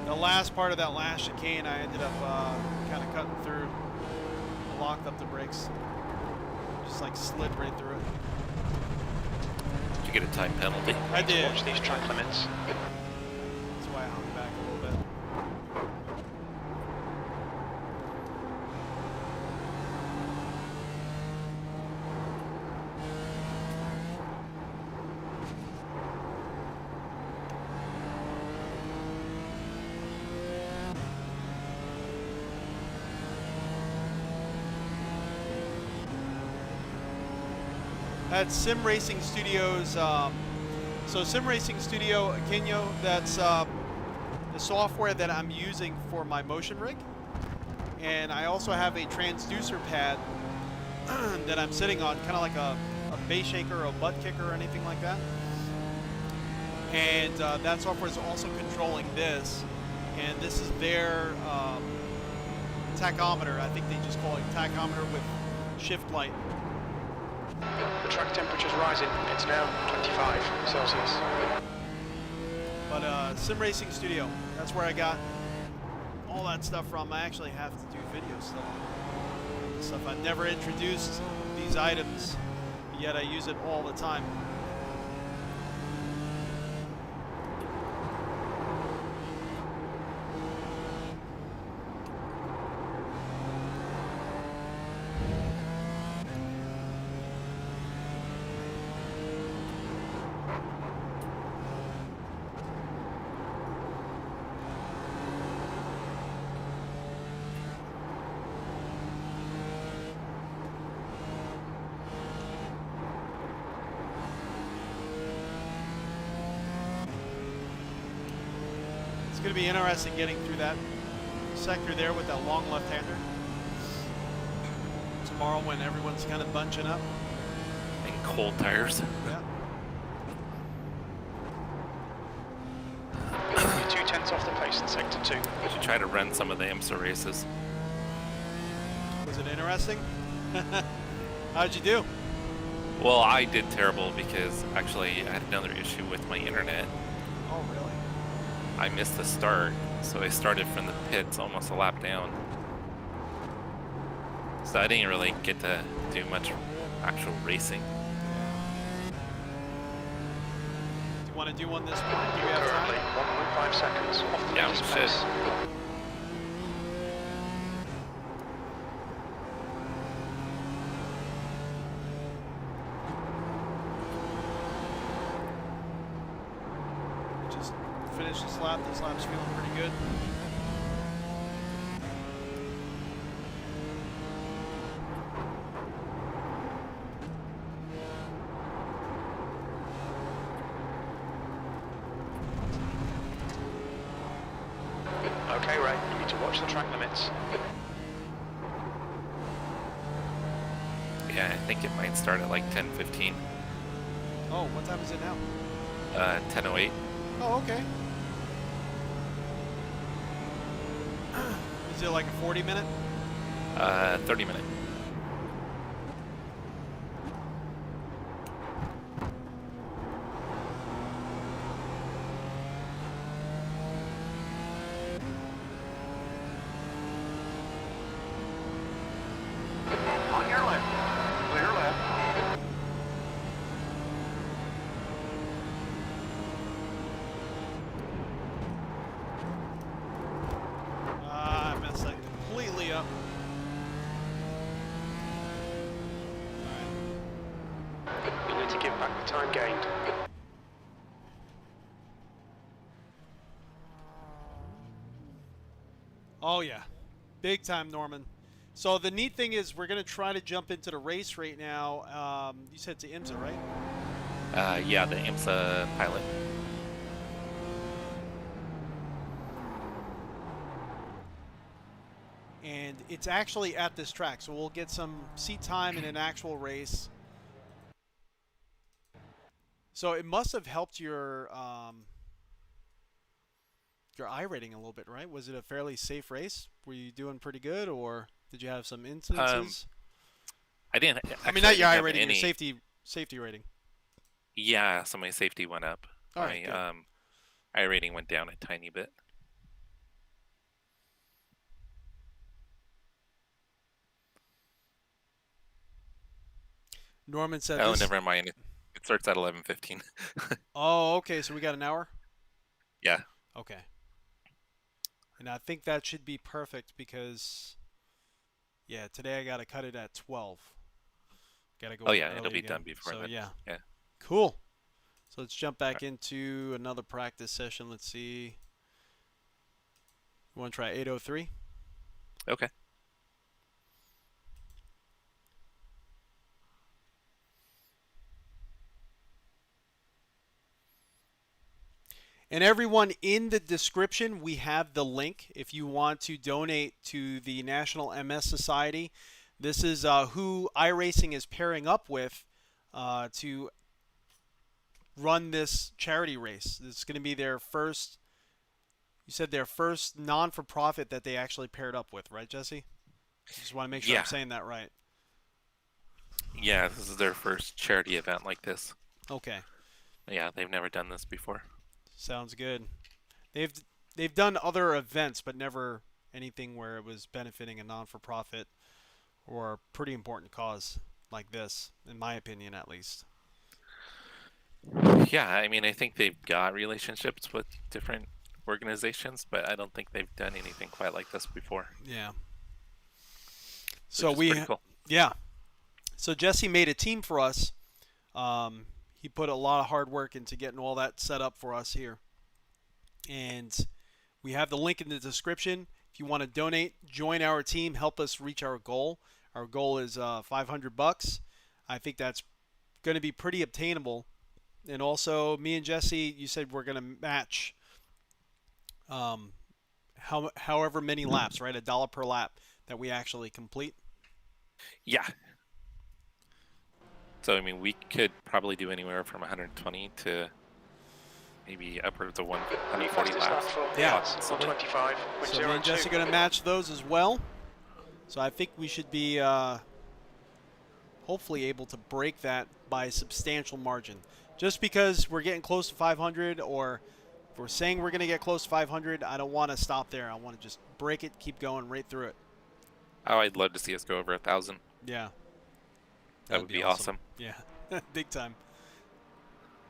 The last part of that last chicane, I ended up kind of cutting through. I locked up the brakes. Just like slid right through it. you get a time penalty? I did. Watch these track limits. That's why I hung back a little bit. At Sim Racing Studios, so Sim Racing Studio Kenyo, that's the software that I'm using for my motion rig. And I also have a transducer pad that I'm sitting on, kind of like a base shaker or a butt kicker or anything like that. And that software is also controlling this. And this is their tachometer. I think they just call it tachometer with shift light. The track temperature's rising. It's now 25 Celsius. But Sim Racing Studio, that's where I got all that stuff from. I actually have to do video stuff. I've never introduced these items, yet I use it all the time. It's going to be interesting getting through that sector there with that long left-hander. Tomorrow when everyone's kind of bunching up. And cold tires. Yeah. You're 2/10 off the pace in sector 2. We should try to run some of the IMSA races. Was it interesting? How'd you do? Well, I did terrible because actually I had another issue with my internet. Oh, really? I missed the start, so I started from the pits almost a lap down. So I didn't really get to do much actual racing. Do you want to do one this morning? Do we have Currently time? 1.5 seconds off the Yeah, latest we should. pace. Just finish this lap. This lap's feeling pretty good. Okay, Ray, you need to watch the track limits. Yeah, I think it might start at like 10:15, Oh, what time is it now? 10:08. Oh, okay. Is it like a 40-minute? 30-minute. On your left. Clear left. I messed that completely up. You need to give back the time gained. Oh yeah, big time, Norman. So the neat thing is we're going to try to jump into the race right now. You said to IMSA, right? Yeah, the IMSA pilot. And it's actually at this track, so we'll get some seat time in an actual race. So it must have helped your iRating a little bit, right? Was it a fairly safe race? Were you doing pretty good, or did you have some incidences? I didn't. I mean, actually, not your I didn't have iRating, your any- safety rating. Yeah, so my safety went up. All right, good. My I rating went down a tiny bit. Norman said Oh, this. never mind. It's Starts at 11:15. Oh, okay. So we got an hour. Yeah. Okay. And I think that should be perfect because, yeah, today I got to cut it at 12. Got to go. Oh yeah, early it'll be again. done before So then. yeah, Yeah. cool. So let's jump back into another practice session. Let's see. You want to try 803? Okay. And everyone, in the description, we have the link if you want to donate to the National MS Society. This is who Iracing is pairing up with to run this charity race. This is going to be their first, you said their first non-for-profit that they actually paired up with, right, Jesse? Just want to make sure Yeah. I'm saying that right. Yeah, this is their first charity event like this. Okay. Yeah, they've never done this before. Sounds good. They've done other events, but never anything where it was benefiting a non-for-profit or a pretty important cause like this, in my opinion, at least. Yeah, I mean, I think they've got relationships with different organizations, but I don't think they've done anything quite like this before. Yeah. Which So is pretty cool. yeah. So Jesse made a team for us. He put a lot of hard work into getting all that set up for us here. And we have the link in the description. If you want to donate, join our team, help us reach our goal. Our goal is $500. I think that's going to be pretty obtainable. And also, me and Jesse, you said we're going to match however many laps, right? $1 per lap that we actually complete. Yeah. So, I mean, we could probably do anywhere from 120 to maybe upwards of 140 laps. Yeah. So, 125. So me and Jesse are going to match those as well. So I think we should be hopefully able to break that by a substantial margin. Just because we're getting close to 500, or if we're saying we're going to get close to 500, I don't want to stop there. I want to just break it, keep going right through it. Oh, I'd love to see us go over 1,000. Yeah. That would be awesome. Yeah, big time.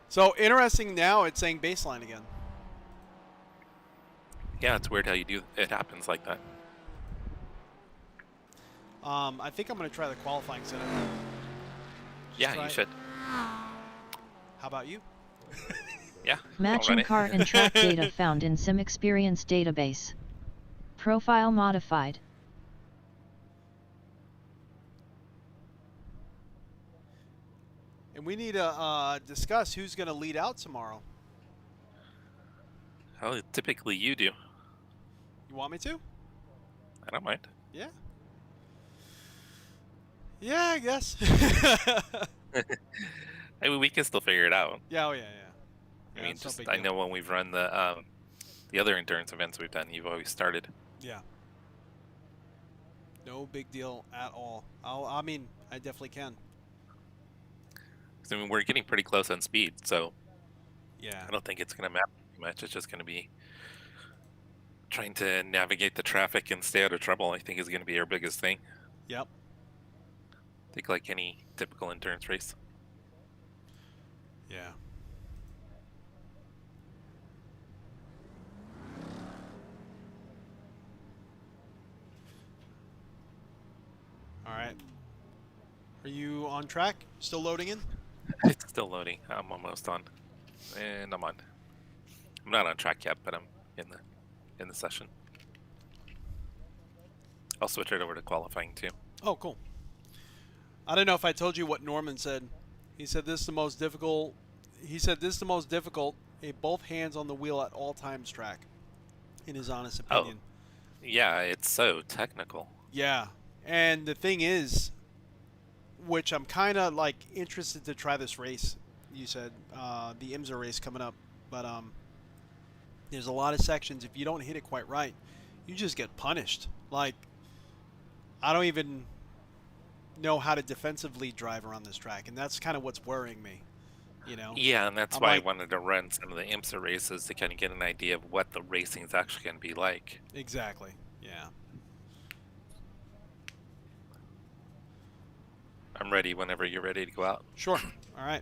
So interesting now, it's saying baseline again. Yeah, it's weird how it happens like that. I think I'm going to try the qualifying setup. Yeah, try you it. should. How about you? Yeah. Matching car and track data found in Sim Experience database. Profile modified. And we need to discuss who's going to lead out tomorrow. Oh, typically you do. You want me to? I don't mind. Yeah. Yeah, I guess. I mean, we can still figure it out. Yeah, oh yeah. I mean, it's no just big I deal. know when we've run the other endurance events we've done, you've always started. Yeah. No big deal at all. I mean, I definitely can. 'Cause, I mean, we're getting pretty close on speed, so Yeah. I don't think it's going to matter too much. It's just going to be trying to navigate the traffic and stay out of trouble. I think is going to be our biggest thing. Yep. I think like any typical endurance race. Yeah. All right. Are you on track? Still loading in? It's still loading. I'm almost on, and I'm on. I'm not on track yet, but I'm in the session. I'll switch it over to qualifying too. Oh, cool. I don't know if I told you what Norman said. He said this is the most difficult. He said this is the most difficult. A both hands on the wheel at all times track. In his honest opinion. Yeah, it's so technical. Yeah, and the thing is, which I'm kind of like interested to try this race. You said the IMSA race coming up, but there's a lot of sections. If you don't hit it quite right, you just get punished. Like, I don't even know how to defensively drive around this track, and that's kind of what's worrying me. You know? Yeah, and that's I'm why like- I wanted to run some of the IMSA races to kind of get an idea of what the racing is actually going to be like. Exactly. Yeah. I'm ready whenever you're ready to go out. Sure. All right.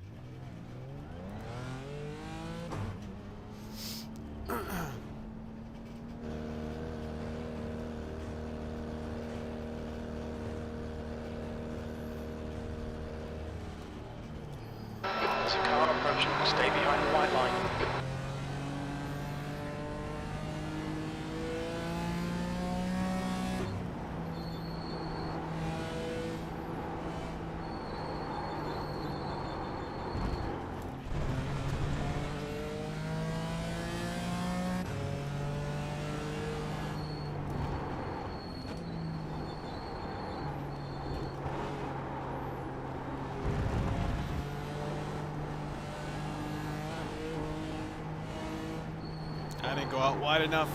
There's a car approaching. Stay behind the white line. I didn't go out wide enough.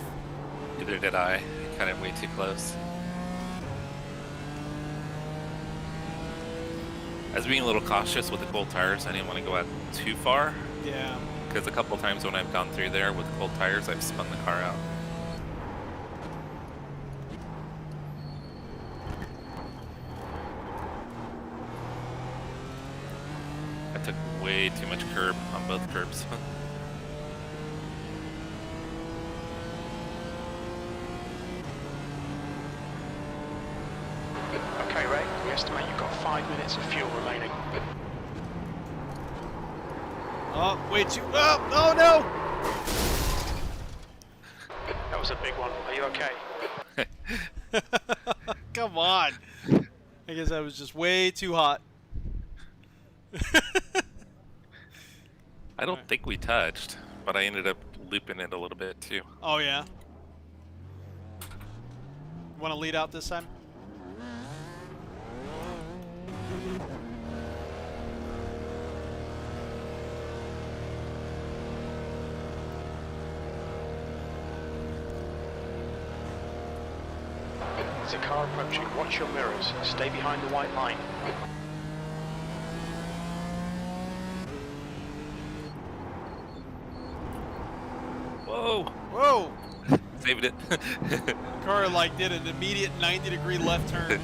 Neither did I. Kind of way too close. I was being a little cautious with the cold tires. I didn't want to go out too far. Yeah. Because a couple times when I've gone through there with cold tires, I've spun the car out. I took way too much curb on both curbs. Okay, Ray, we estimate you've got 5 minutes of fuel remaining. Oh, way too. Oh no! That was a big one. Are you okay? Come on. I guess I was just way too hot. I don't think we touched, but I ended up looping it a little bit too. Oh yeah. Want to lead out this time? There's a car approaching. Watch your mirrors. Stay behind the white line. Whoa! Whoa! Saved it. Car like did an immediate 90-degree left turn.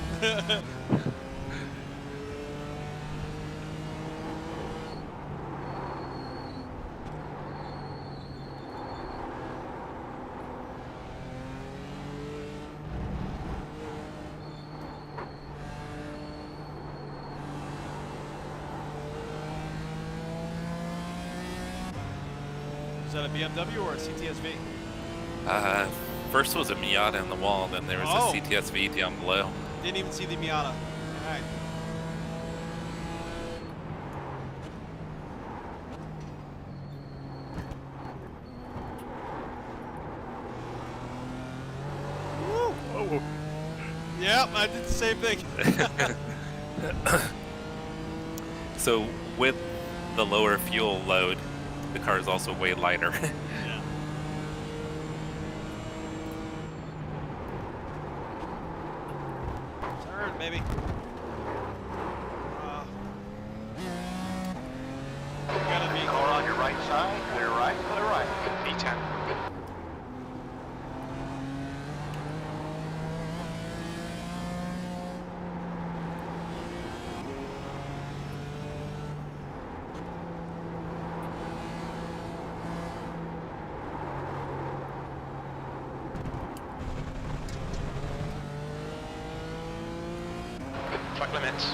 Is that a BMW or a CTSV? First was a Miata in the wall, then there was Oh. a CTSV down below. Didn't even see the Miata. Alright. Woo! Oh. Yep, I did the same thing. So with the lower fuel load, the car is also way lighter. Yeah. Turn, baby. Gotta be. Car on your right side, clear right, clear right. E10. Track limits.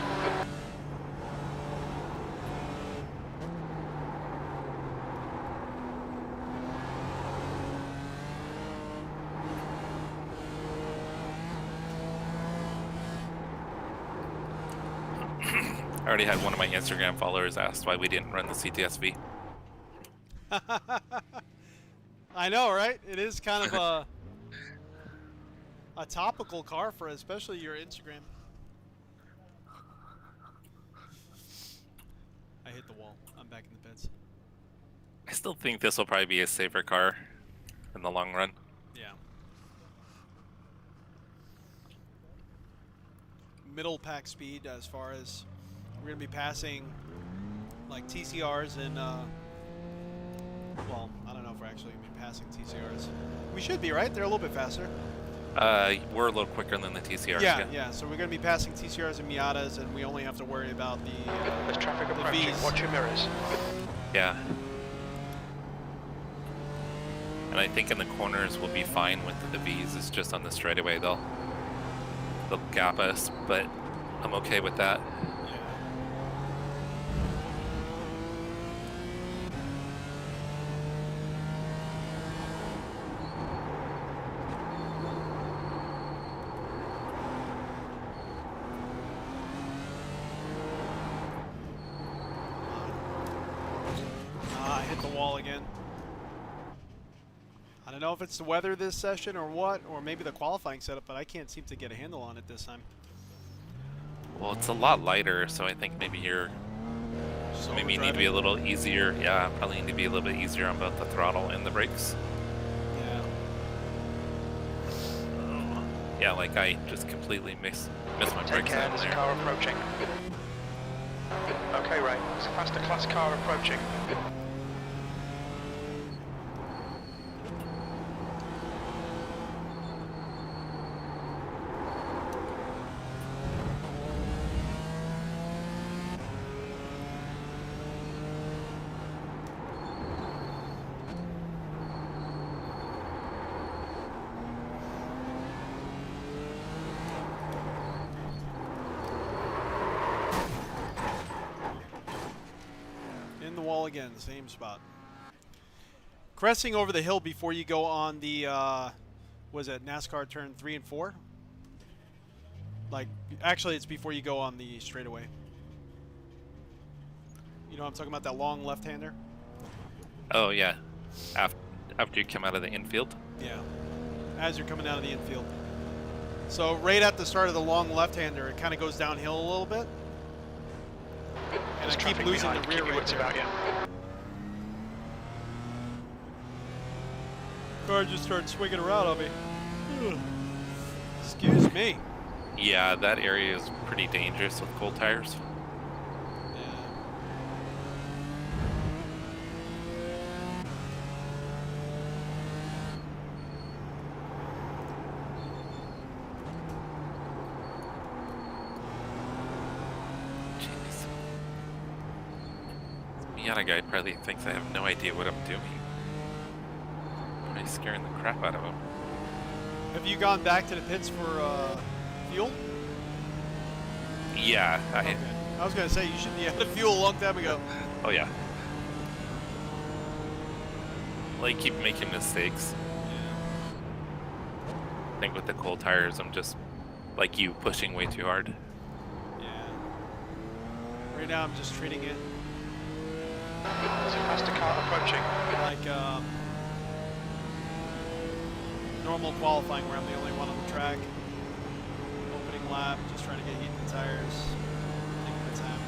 I already had one of my Instagram followers asked why we didn't run the CTSV. I know, right? It is kind of a topical car for especially your Instagram. I hit the wall. I'm back in the pits. I still think this will probably be a safer car in the long run. Yeah. Middle pack speed as far as we're going to be passing like TCRs and well, I don't know if we're actually going to be passing TCRs. We should be, right? They're a little bit faster. We're a little quicker than the TCRs. Yeah. So we're going to be passing TCRs and Miatas, and we only have to worry about the There's traffic the approaching. Vs. Watch your mirrors. Yeah. And I think in the corners we'll be fine with the Vs. It's just on the straightaway they'll gap us, but I'm okay with that. again. I don't know if it's the weather this session or what, or maybe the qualifying setup, but I can't seem to get a handle on it this time. Well, it's a lot lighter, so I think maybe you're Just maybe you need to be a little easier. Yeah, probably need to be a little bit easier on both the throttle and the brakes. Yeah. Yeah, like I just completely missed my Take brakes care, down there's a there. car approaching. Okay, Ray, it's a faster class car approaching. In the wall again, same spot. Cresting over the hill before you go on the, was it NASCAR turn 3 and 4? Like, actually it's before you go on the straightaway. You know what I'm talking about, that long left-hander? Oh yeah, after you come out of the infield. Yeah, as you're coming out of the infield. So right at the start of the long left-hander, it kind of goes downhill a little bit. And I keep losing the rear right there. About you. Car just started swinging around on me. Excuse me. Yeah, that area is pretty dangerous with cold tires. Miata guy probably thinks I have no idea what I'm doing. Probably scaring the crap out of him. Have you gone back to the pits for fuel? Yeah, Okay. I was gonna say you should be out of fuel a long time ago. Oh yeah. Like keep making mistakes. I think with the cold tires, I'm just like you pushing way too hard. Yeah. Right now I'm just treating it There's a faster car approaching. like normal qualifying where I'm the only one on the track. Opening lap, just trying to get heat in the tires. Taking my time.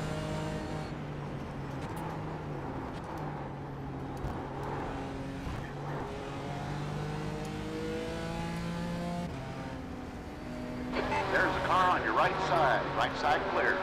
There's a car on your right side. Right side clear.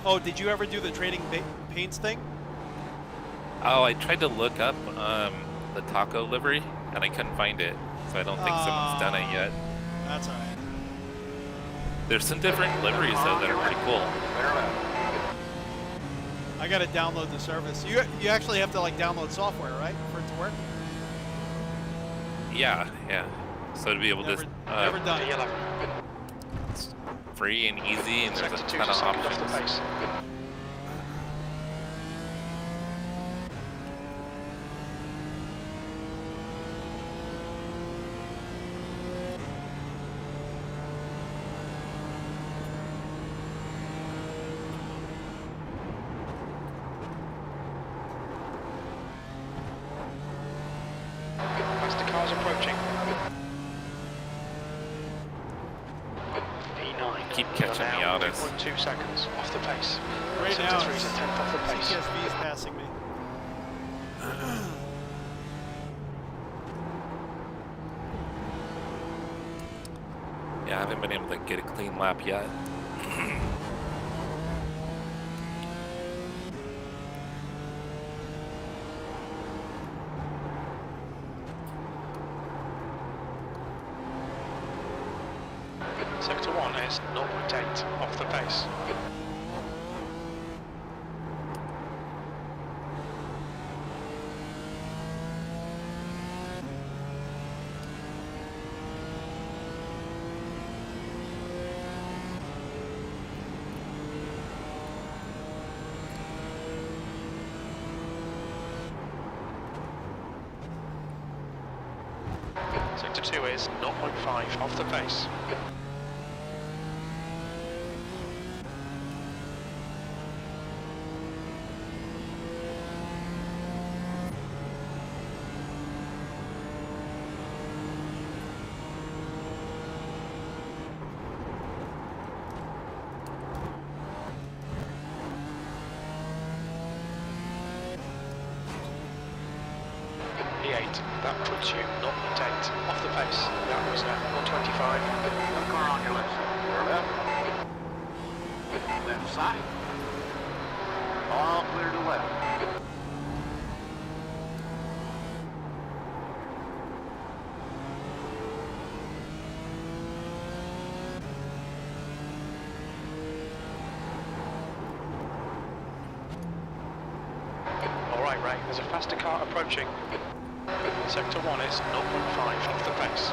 Oh, did you ever do the trading paints thing? Oh, I tried to look up the taco livery and I couldn't find it, so I don't think someone's done it yet. That's alright. There's some different liveries though that are pretty cool. I gotta download the service. You actually have to like download software, right, for it to work? Yeah, yeah. So to be able Never, to never done it. Yellow. it's free and easy, and there's a Sector 2 ton is a of second off the options. pace. Faster cars approaching. E9. Keep catching me out as 2 seconds off the pace. Right Sector now, 3 is a tenth off the pace. CSV is passing me. yeah, I haven't been able to get a clean lap yet. Sector 1 is 0.8 off the pace. Sector 2 is 0.5 off the pace. E8, that puts you 0.8 off the pace. That was 125. No car on your left side. Your left. Left side. All clear to left. Alright, Ray, there's a faster car approaching. Sector 1 is 0.5 off the pace.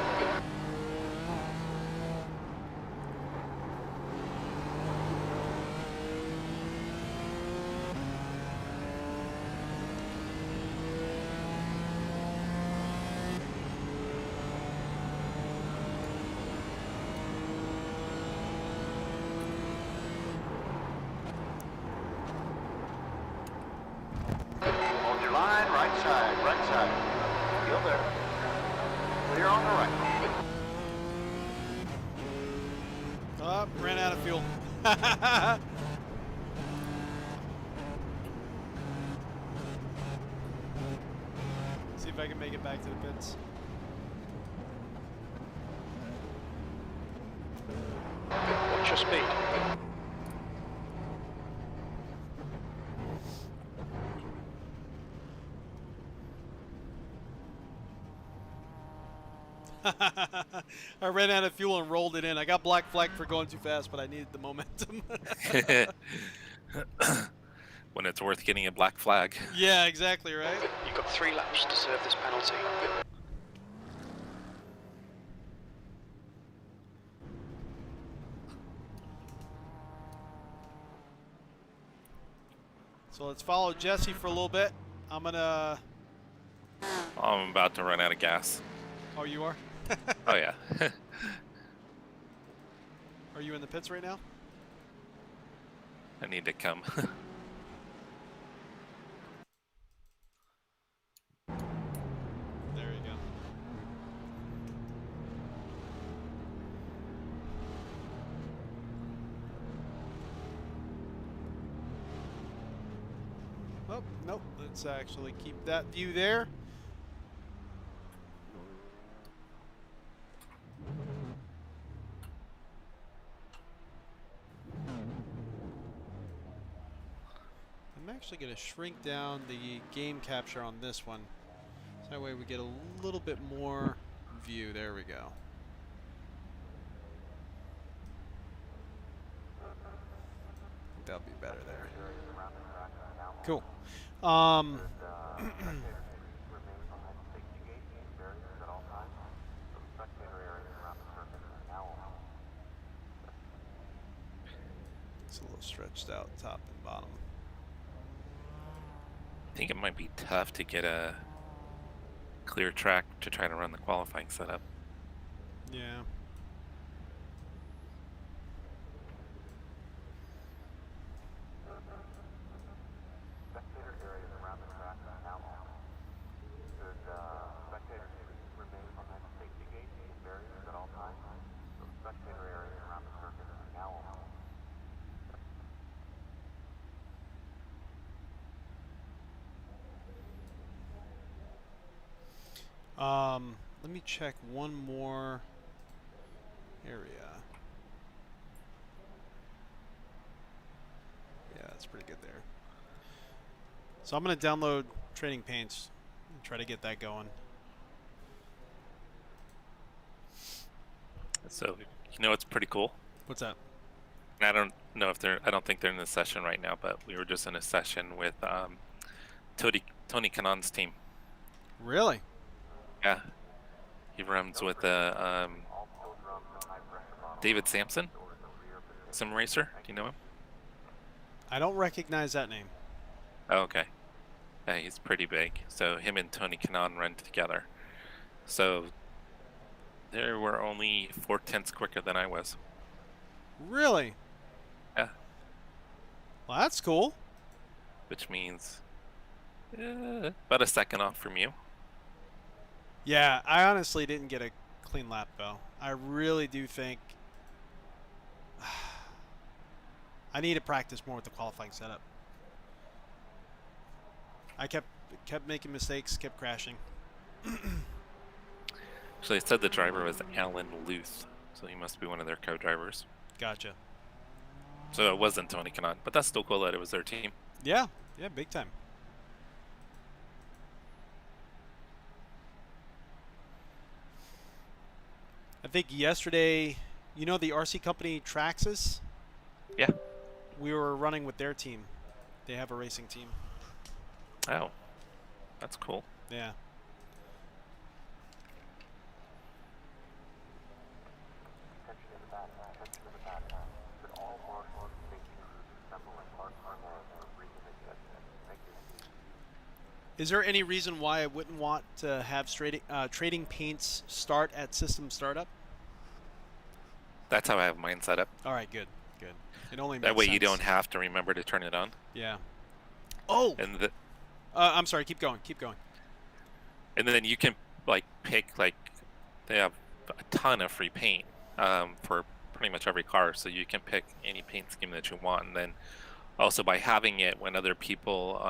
Hold your line, right side, right side. Still there. Clear on the right. Oh, ran out of fuel. See if I can make it back to the pits. What's your speed? I ran out of fuel and rolled it in. I got black flag for going too fast, but I needed the momentum. When it's worth getting a black flag. Yeah, exactly, right? You've got 3 laps to serve this penalty. So let's follow Jesse for a little bit. I'm gonna... I'm about to run out of gas. Oh, you are? Oh yeah. Are you in the pits right now? I need to come. There you go. Oh, nope. Let's actually keep that view there. I'm actually going to shrink down the game capture on this one. So that way we get a little bit more view. There we go. I think that'll be better there. Cool. It's a little stretched out top and bottom. I think it might be tough to get a clear track to try to run the qualifying setup. Yeah. Let me check one more area. Yeah, that's pretty good there. So I'm going to download Training Paints and try to get that going. So, you know, it's pretty cool. What's that? And I don't know if they're, I don't think they're in the session right now, but we were just in a session with Tony Kanon's team. Really? Yeah. He runs with David Sampson, sim racer. Do you know him? I don't recognize that name. Oh, okay. Yeah, he's pretty big. So him and Tony Kanon run together. So They were only 4/10 quicker than I was. Really? Yeah. Well, that's cool. Which means about a second off from you. Yeah, I honestly didn't get a clean lap though. I really do think I need to practice more with the qualifying setup. I kept making mistakes, kept crashing. So they said the driver was Alan Luth, so he must be one of their co-drivers. Gotcha. So it wasn't Tony Kanaan, but that's still cool that it was their team. Yeah, yeah, big time. I think yesterday, you know the RC company Traxxas? Yeah. We were running with their team. They have a racing team. Oh, that's cool. Yeah. Is there any reason why I wouldn't want to have trading paints start at system startup? That's how I have mine set up. All right, good, good. It only That makes way sense. you don't have to remember to turn it on. Yeah. Oh. And I'm sorry. Keep going. Keep going. and then you can like pick like they have a ton of free paint for pretty much every car, so you can pick any paint scheme that you want. And then also by having it when other people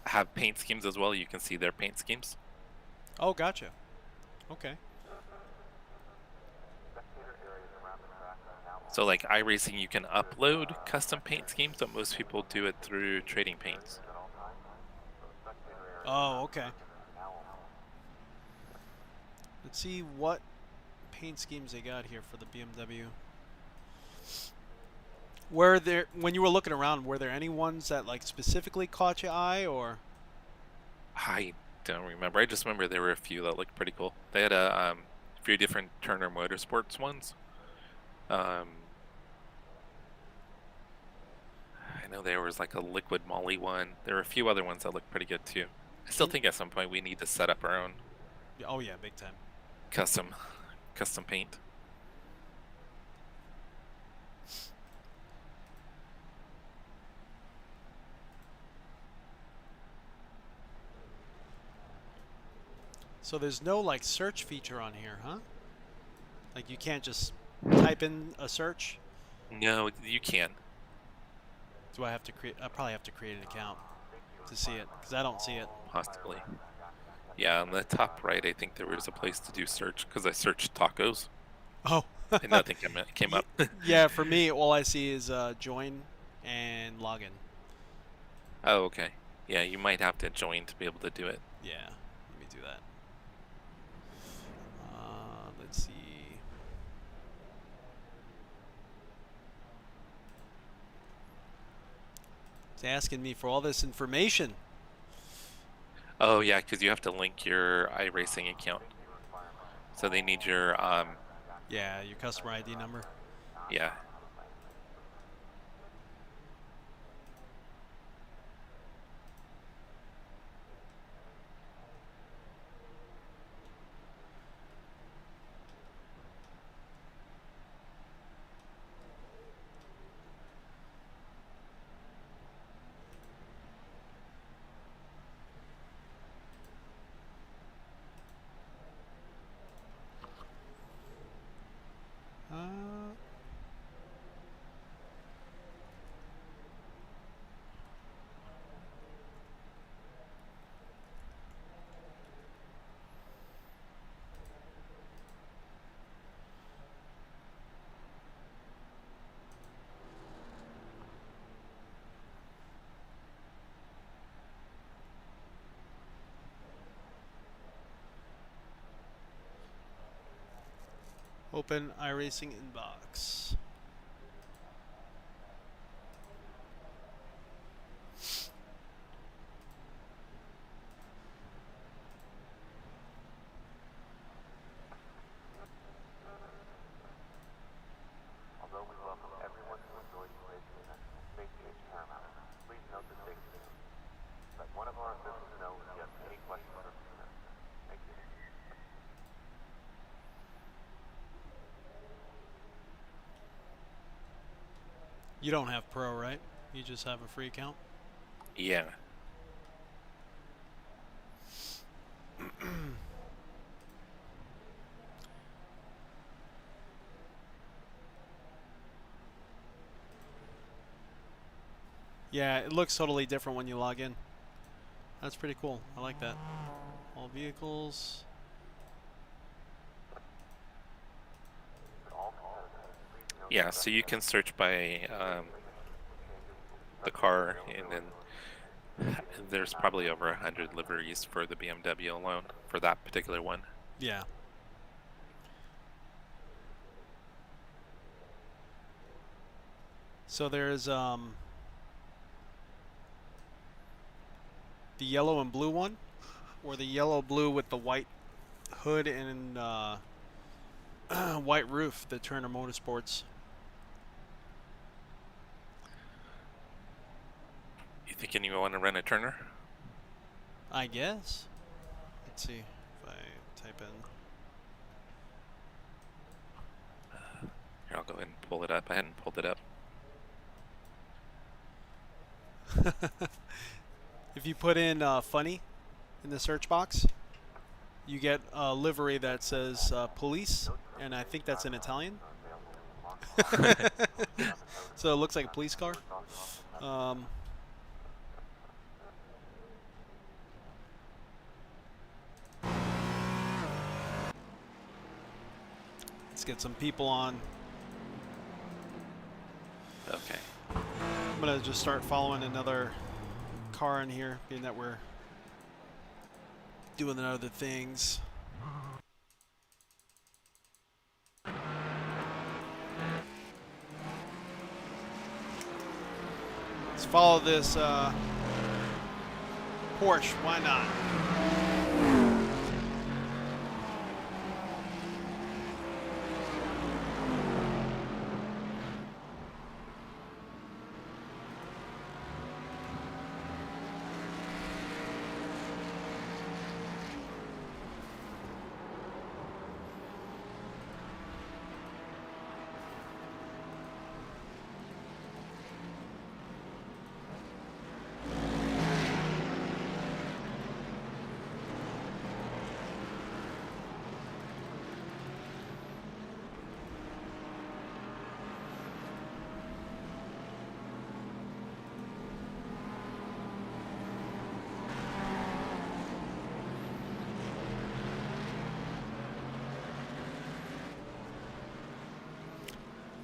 have paint schemes as well, you can see their paint schemes. Oh, gotcha. Okay. So like iRacing, you can upload custom paint schemes, but most people do it through trading paints. Oh, okay. Let's see what paint schemes they got here for the BMW. Were there, when you were looking around, were there any ones that like specifically caught your eye, or? I don't remember. I just remember there were a few that looked pretty cool. They had a few different Turner Motorsports ones. I know there was like a liquid moly one. There were a few other ones that looked pretty good too. I still think at some point we need to set up our own Oh yeah, big time. custom paint. So there's no like search feature on here, huh? Like you can't just type in a search? No, you can. Do I have to create? I probably have to create an account to see it, because I don't see it. Possibly. Yeah, on the top right, I think there was a place to do search because I searched tacos Oh. and nothing came up. Yeah, for me, all I see is join and login. Oh, okay. Yeah, you might have to join to be able to do it. Yeah, let me do that. Let's see. It's asking me for all this information. Oh, yeah, because you have to link your iRacing account. So they need your, Yeah, your customer ID number. yeah. Open iRacing inbox. Although we welcome everyone to enjoy today's event, safety is paramount. Please note the safety. Let one of our officials know if you have any questions or concerns. Thank you. You don't have Pro, right? You just have a free account? Yeah. Yeah, it looks totally different when you log in. That's pretty cool. I like that. All vehicles. Yeah, so you can search by the car, and then there's probably over 100 liveries for the BMW alone for that particular one. Yeah. So there's the yellow and blue one, or the yellow blue with the white hood and white roof, the Turner Motorsports. You thinking you want to rent a Turner? I guess. Let's see if I type in. Here, I'll go ahead and pull it up. I hadn't pulled it up. If you put in funny in the search box, you get a livery that says police, and I think that's in Italian. So it looks like a police car. Let's get some people on. Okay. I'm gonna just start following another car in here, being that we're doing other things. Let's follow this Porsche. Why not?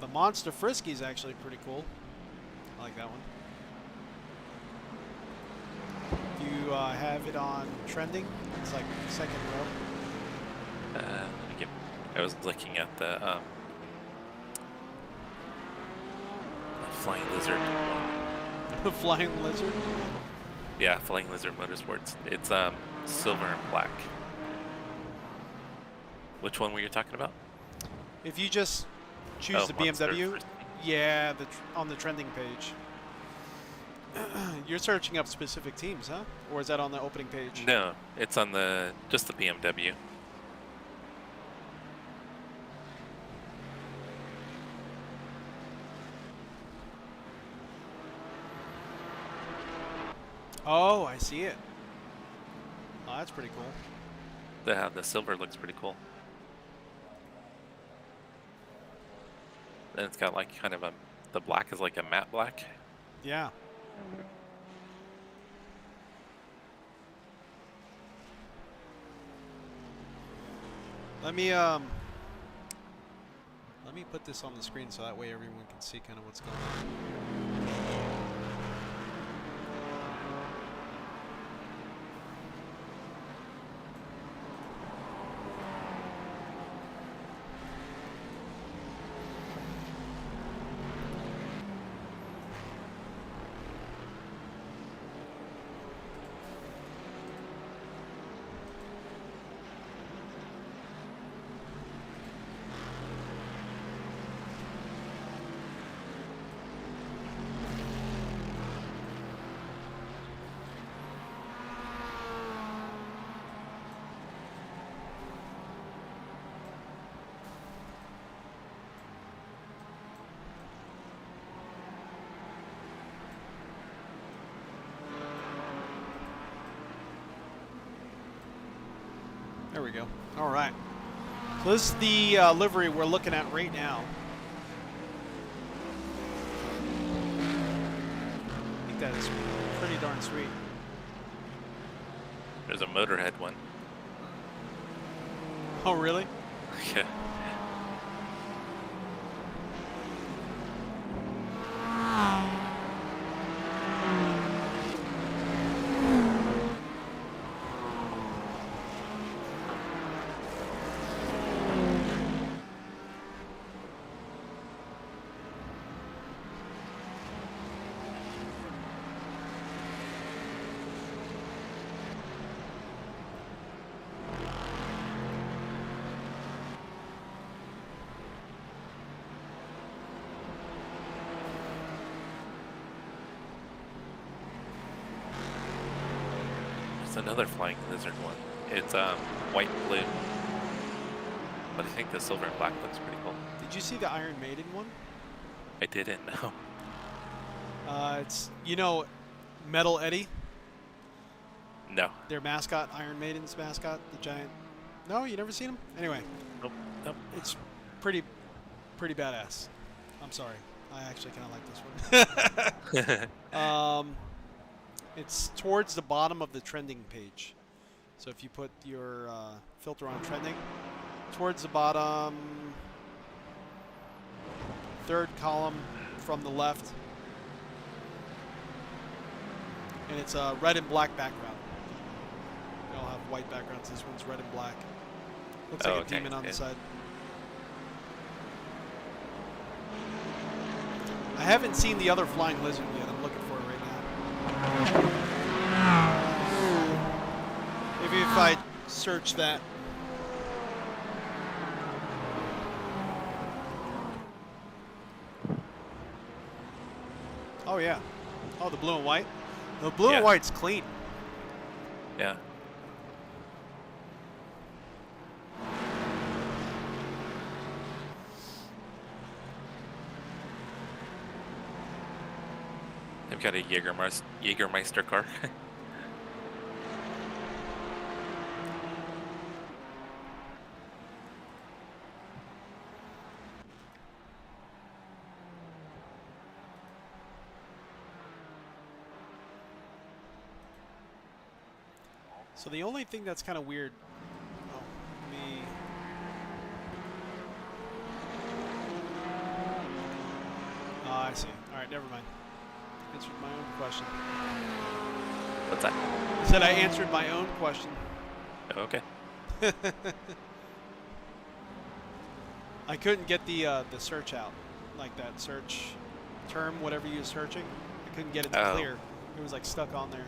The Monster Frisky is actually pretty cool. I like that one. If you have it on trending, it's like second row. I was looking at the Flying Lizard one. The Flying Lizard. Yeah, Flying Lizard Motorsports. It's silver and black. Which one were you talking about? If you just choose the Monster BMW, Frisky. yeah, on the trending page. You're searching up specific teams, huh? Or is that on the opening page? No, it's on just the BMW. Oh, I see it. Oh, that's pretty cool. The silver looks pretty cool. Then it's got like kind of the black is like a matte black. Yeah. Let me put this on the screen so that way everyone can see kind of what's going on. There we go. All right. So this is the livery we're looking at right now. I think that is pretty darn sweet. There's a Motorhead one. Oh, really? Yeah. There's another flying lizard one. It's white and blue. But I think the silver and black looks pretty cool. Did you see the Iron Maiden one? I didn't know. It's, you know, Metal Eddie, No. their mascot, Iron Maiden's mascot, the giant. No, you never seen him? Anyway, Nope. Nope. it's pretty badass. I'm sorry. I actually kind of like this one. It's towards the bottom of the trending page. So if you put your filter on trending, towards the bottom, third column from the left, and it's a red and black background. They all have white backgrounds. This one's red and black. Looks like a okay, demon on the yeah. side. I haven't seen the other flying lizard yet. I'm looking for it right now. Maybe if I search that. Oh yeah. Oh, the blue and white. The blue Yeah. and white's clean. Yeah. I've got a Jägermeister car. So the only thing that's kind of weird. Oh, me. I see. All right, never mind. Answered my own question. What's that? I said I answered my own question. Okay. I couldn't get the search out, like that search term, whatever you're searching. I couldn't get it to Oh. clear. It was like stuck on there.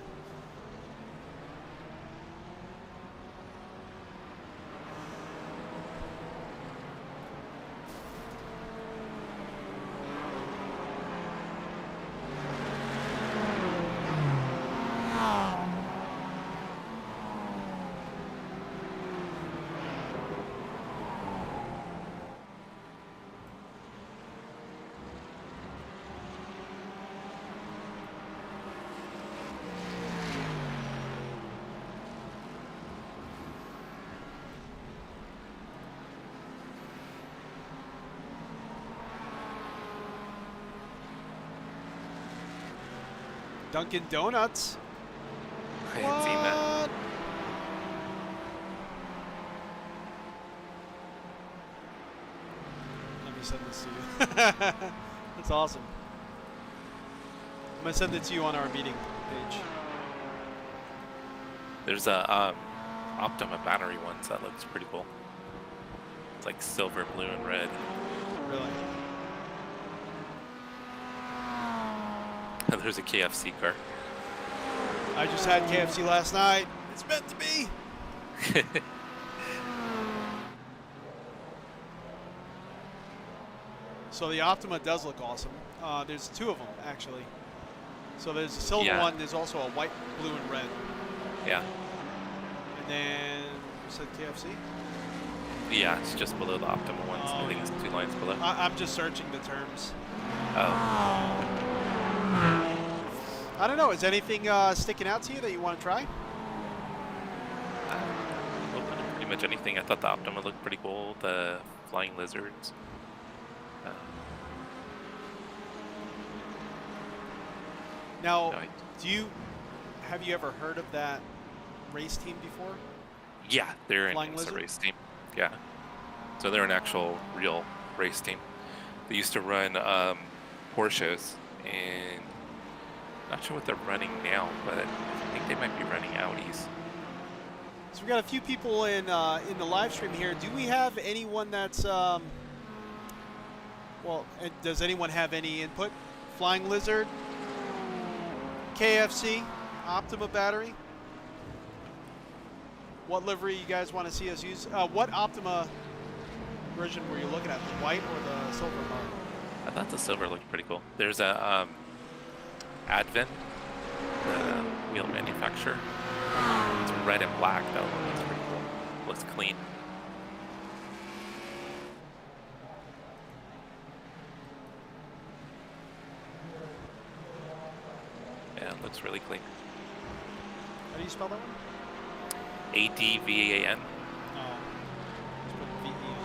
Dunkin' Donuts. I had seen that. What? Let me send this to you. That's awesome. I'm gonna send it to you on our meeting page. There's a Optima battery ones that looks pretty cool. It's like silver, blue, and red. Really? There's a KFC car. I just had KFC last night. It's meant to be. So the Optima does look awesome. There's two of them actually. So there's a silver Yeah. one. There's also a white, blue, and red. Yeah. And then you said KFC. Yeah, it's just below the Optima ones. Oh, I think yeah. it's 2 lines below. I'm just searching the terms. Oh. I don't know. Is anything sticking out to you that you want to try? Open it pretty much anything. I thought the Optima looked pretty cool. The flying lizards. Now, No, have you ever heard of that race team before? yeah, they're Flying a Lizard? race team. Yeah. So they're an actual, real race team. They used to run Porsches, and not sure what they're running now, but I think they might be running Audis. So we got a few people in the live stream here. Do we have anyone that's does anyone have any input? Flying Lizard, KFC, Optima battery. What livery you guys want to see us use? What Optima version were you looking at? The white or the silver bar? I thought the silver looked pretty cool. There's a Advent, the wheel manufacturer. It's red and black. That one looks pretty cool. Looks clean. Yeah, it looks really clean. How do you spell that one? ADVAN. Oh, just put VE on.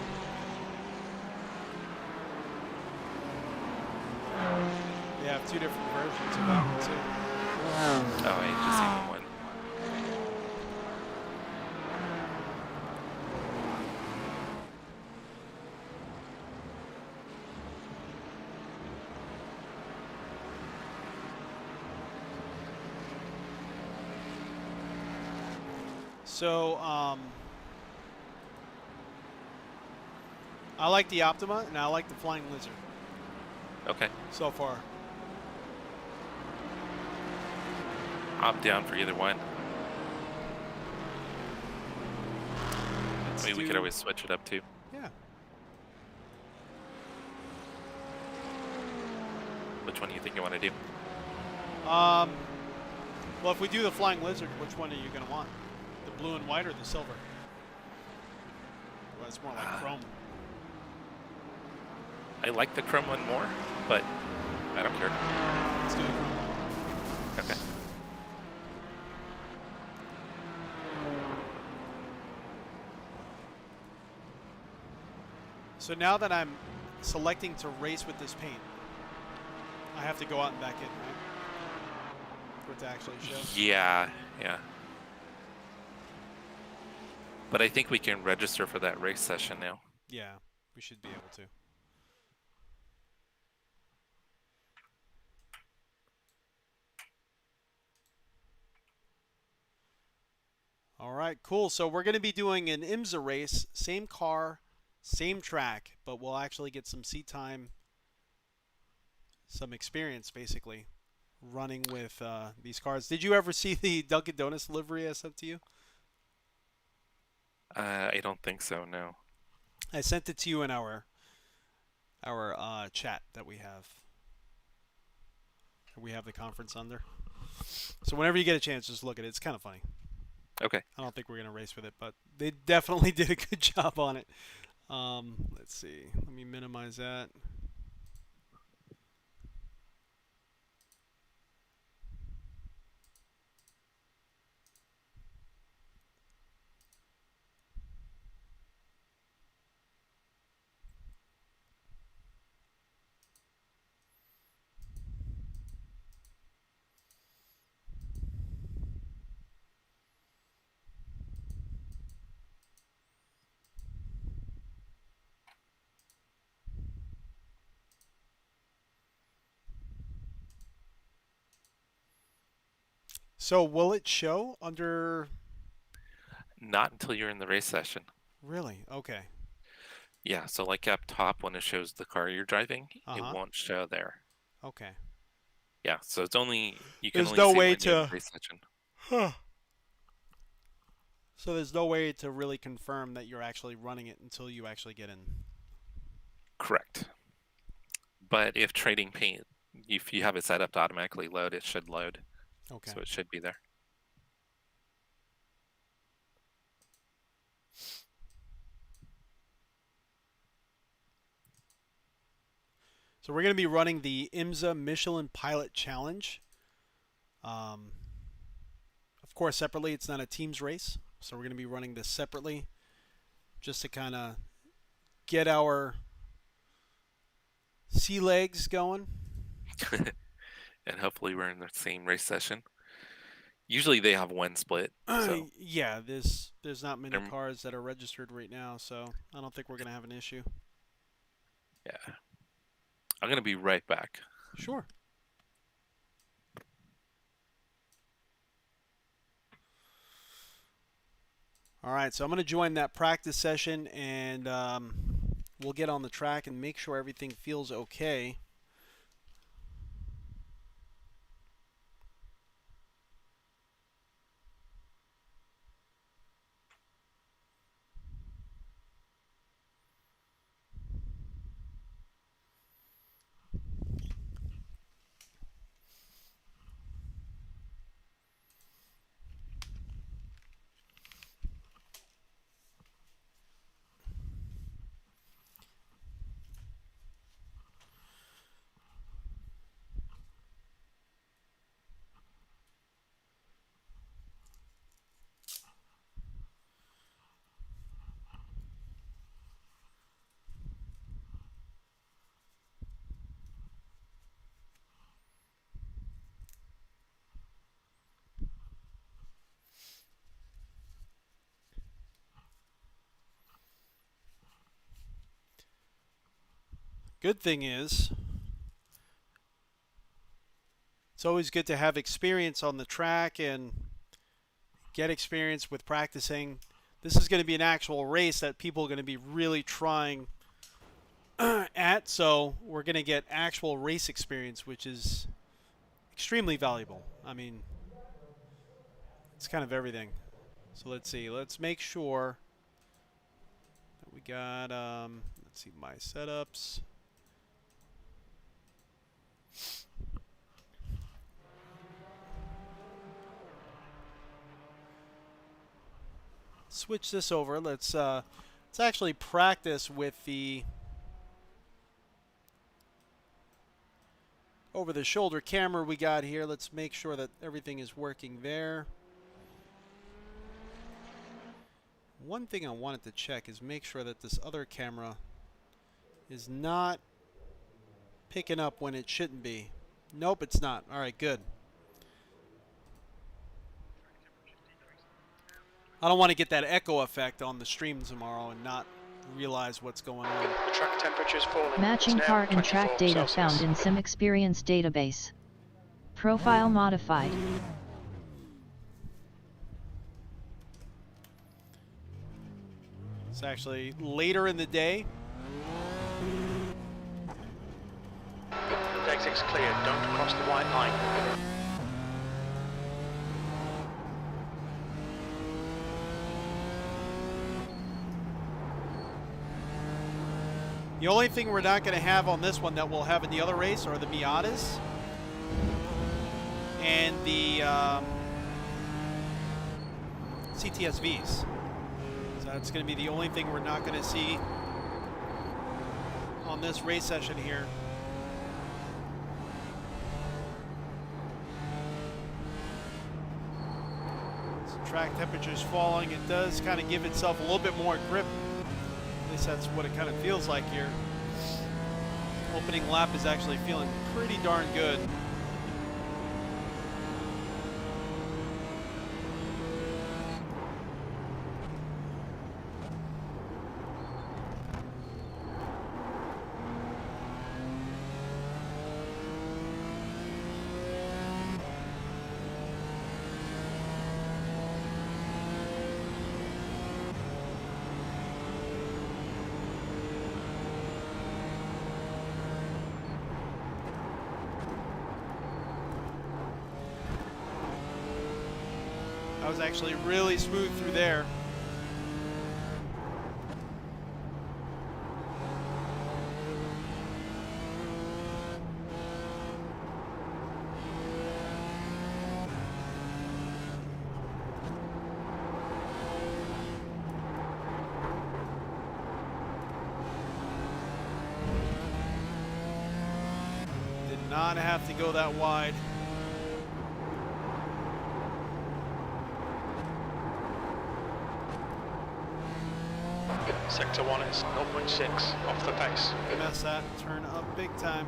They have two different versions of that one too. Oh, I just seen one. So, I like the Optima and I like the Flying Lizard Okay. so far. I'm down for either one. Let's I mean, we could always switch it up too. Yeah. Which one do you think you want to do? Well, if we do the Flying Lizard, which one are you going to want? The blue and white or the silver? Well, it's more like chrome. I like the chrome one more, but I don't care. Let's do the chrome. Okay. So now that I'm selecting to race with this paint, I have to go out and back in, right? For it to actually show. Yeah, yeah. But I think we can register for that race session now. Yeah, we should be able to. All right, cool. So we're going to be doing an IMSA race, same car, same track, but we'll actually get some seat time, some experience, basically, running with these cars. Did you ever see the Dunkin' Donuts livery I sent to you? I don't think so, no. I sent it to you in our chat that we have. We have the conference under. So whenever you get a chance, just look at it. It's kind of funny. Okay. I don't think we're going to race with it, but they definitely did a good job on it. Let's see. Let me minimize that. So will it show under? Not until you're in the race session. Really? Okay. Yeah, so like up top when it shows the car you're driving, it Uh-huh. won't show there. Okay. Yeah, so it's only you can There's only no see way when you're in to- the race session. Huh. So there's no way to really confirm that you're actually running it until you actually get in. Correct. But if trading paint, if you have it set up to automatically load, it should load. Okay. So it should be there. So we're going to be running the IMSA Michelin Pilot Challenge. Of course, separately. It's not a teams race, so we're going to be running this separately. just to kind of get our sea legs going. And hopefully we're in the same race session. Usually they have one split. So Yeah, there's not many They're- cars that are registered right now, so I don't think we're gonna have an issue. yeah. I'm gonna be right back. Sure. All right, so I'm going to join that practice session, and we'll get on the track and make sure everything feels okay. Good thing is, it's always good to have experience on the track and get experience with practicing. This is going to be an actual race that people are going to be really trying at, so we're going to get actual race experience, which is extremely valuable. I mean, it's kind of everything. So let's see. Let's make sure that we got, let's see, my setups. Switch this over. Let's actually practice with the over-the-shoulder camera we got here. Let's make sure that everything is working there. One thing I wanted to check is make sure that this other camera is not picking up when it shouldn't be. Nope, it's not. All right, good. I don't want to get that echo effect on the stream tomorrow and not realize what's going on. The track temperature's falling. Matching It's now car and track 24 data Celsius. found in Sim Experience database. Profile modified. It's actually later in the day. The exit's clear. Don't cross the white line. The only thing we're not going to have on this one that we'll have in the other race are the Miatas and the CTSVs. So that's going to be the only thing we're not going to see on this race session here. So track temperature's falling. It does kind of give itself a little bit more grip. At least that's what it kind of feels like here. Opening lap is actually feeling pretty darn good. That was actually really smooth through there. Did not have to go that wide. Sector 1 is 0.6 off the pace. Mess that, turn up big time.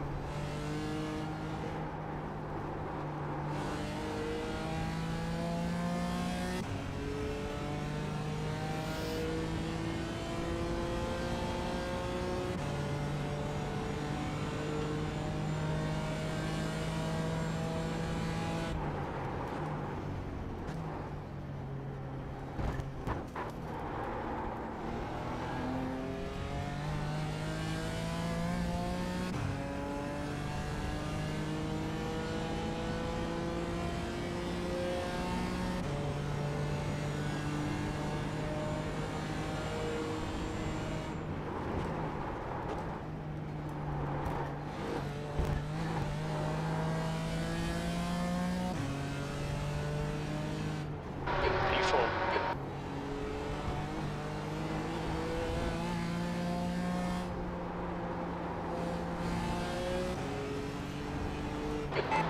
P4.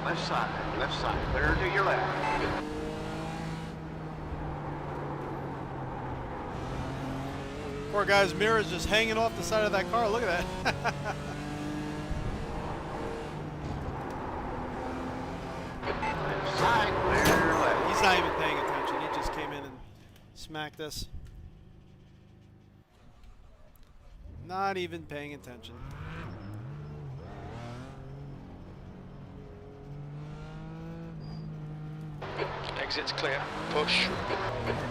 Left side, clear to your left. Poor guy's mirror's just hanging off the side of that car. Look at that. Left side, clear left. He's not even paying attention. He just came in and smacked us. Not even paying attention. Exit's clear. Push.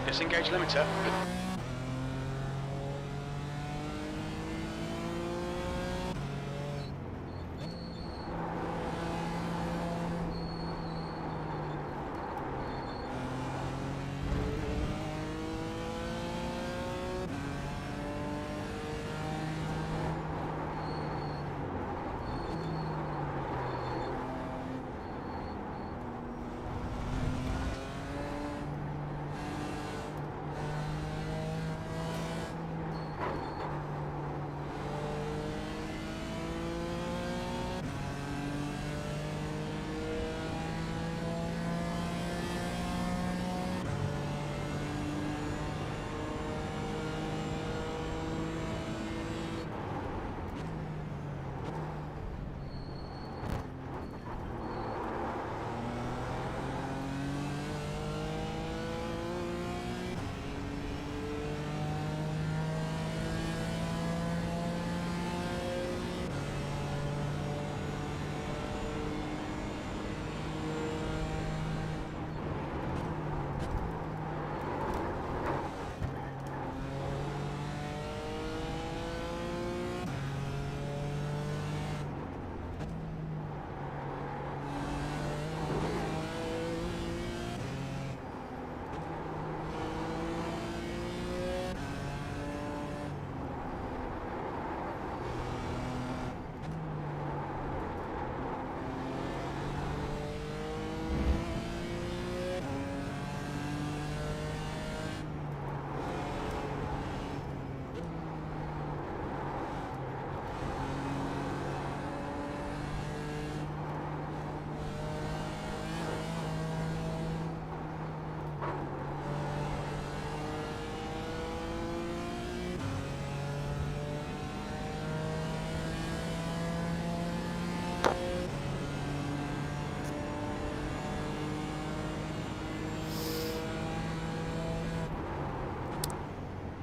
Disengage limiter.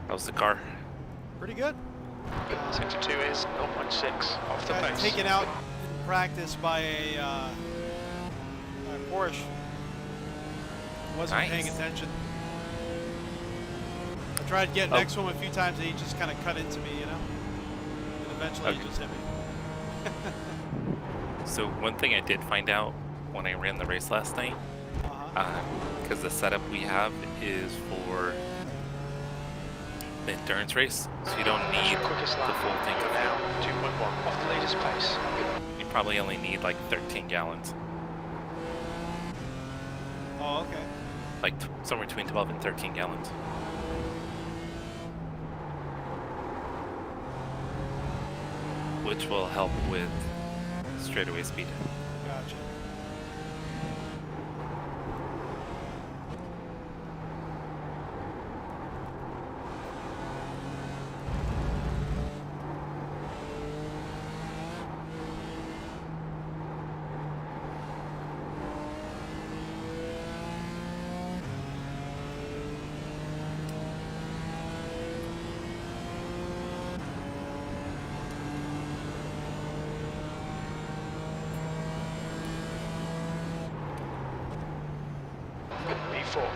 How's the car? Pretty good. Sector 2 is 0.6 off the Got pace. taken out in practice by a Porsche. Wasn't Nice. paying attention. I tried getting next to him a few times and he just kind of cut into me, you know? And eventually he Okay. just hit me. So one thing I did find out when I ran the race last night, Uh-huh. because the setup we have is for the endurance race, so you don't need the Quickest full lap. tank of Now, fuel. 2.1 off the leader's pace. You probably only need like 13 gallons, Oh, okay. like somewhere between 12 and 13 gallons. Which will help with straightaway speed. Gotcha. 1.4.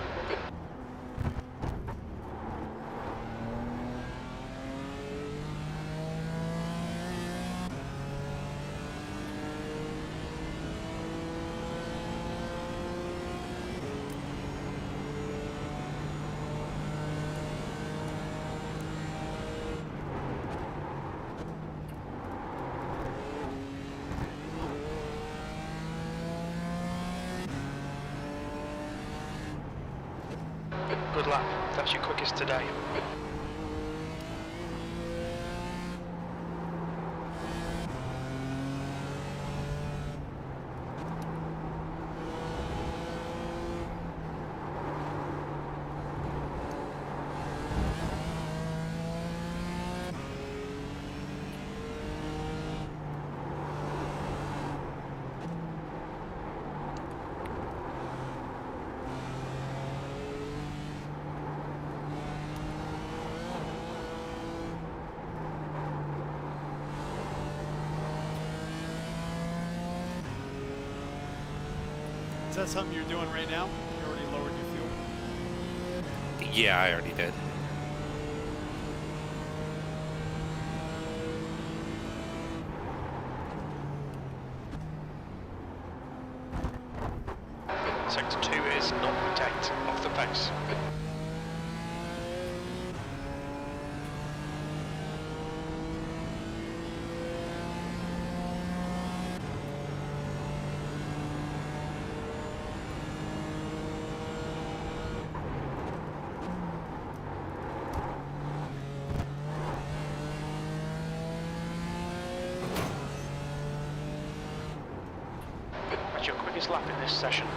Good lap. That's your quickest today. Is that something you're doing right now? You already lowered your fuel. Yeah, I already did. Sector 2 is 0.8 off the pace. That's your quickest lap in this session.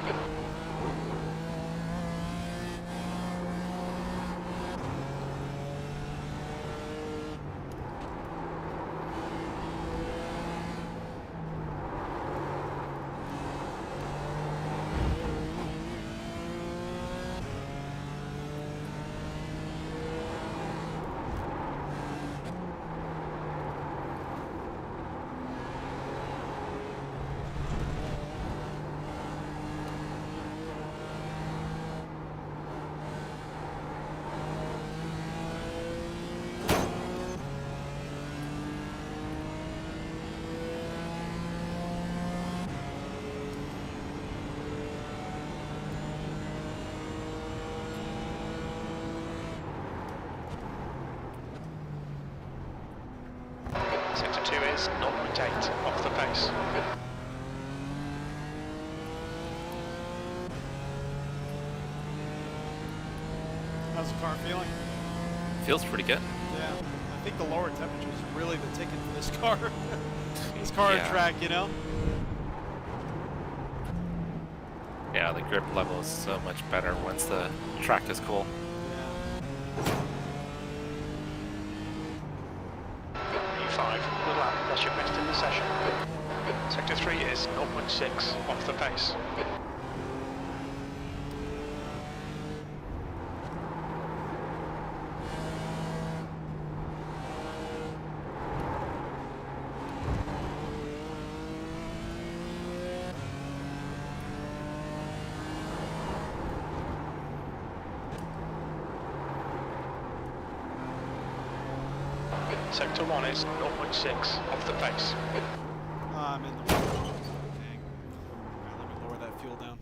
Sector 2 is 0.8 off the pace. How's the car feeling? Feels pretty good. Yeah, I think the lower temperature is really the ticket for this car. This car and Yeah. track, you know? Yeah, the grip level is so much better once the track is cool. E5, good lap. That's your best in the session. Sector 3 is 0.6 off the pace. Sector 1 is 0.6 off the pace. I'm in the wrong. Dang. Alright, let me lower that fuel down.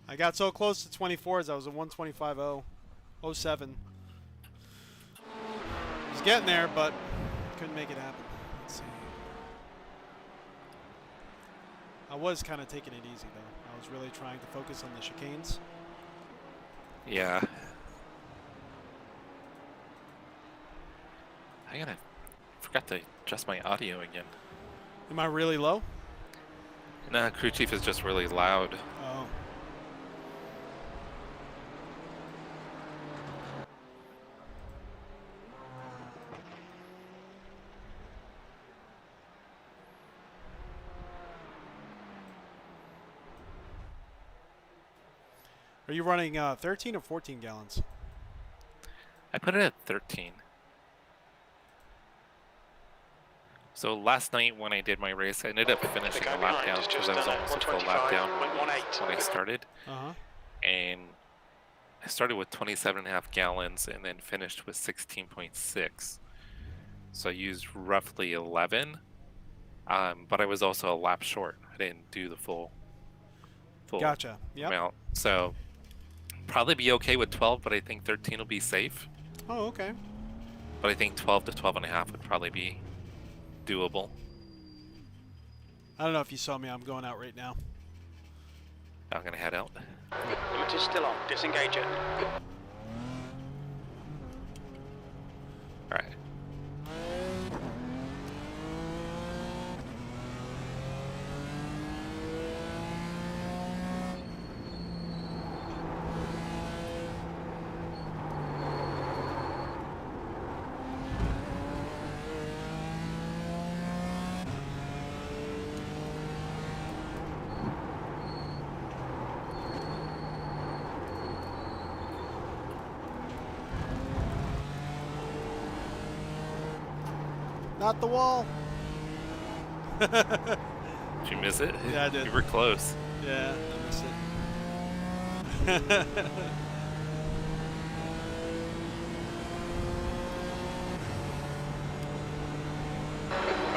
I got so close to 24s, I was at 125.07. I was getting there, but couldn't make it happen. Let's see. I was kind of taking it easy, though. I was really trying to focus on the chicanes. Yeah. I forgot to adjust my audio again. Am I really low? Nah, crew chief is just really loud. Oh. Are you running 13 or 14 gallons? I put it at 13. So last night when I did my race, I ended up finishing a lap down because I was almost a full lap down when I started. Uh-huh. And I started with 27.5 gallons and then finished with 16.6. So I used roughly 11, but I was also a lap short. I didn't do the full Gotcha. Yep. amount. So probably be okay with 12, but I think 13 will be safe. Oh, okay. But I think 12 to 12.5 would probably be doable. I don't know if you saw me. I'm going out right now. I'm gonna head out. Limiter still on. Disengage it. All right. Not the wall. Did you miss it? Yeah, I did. You were close. Yeah, I missed it.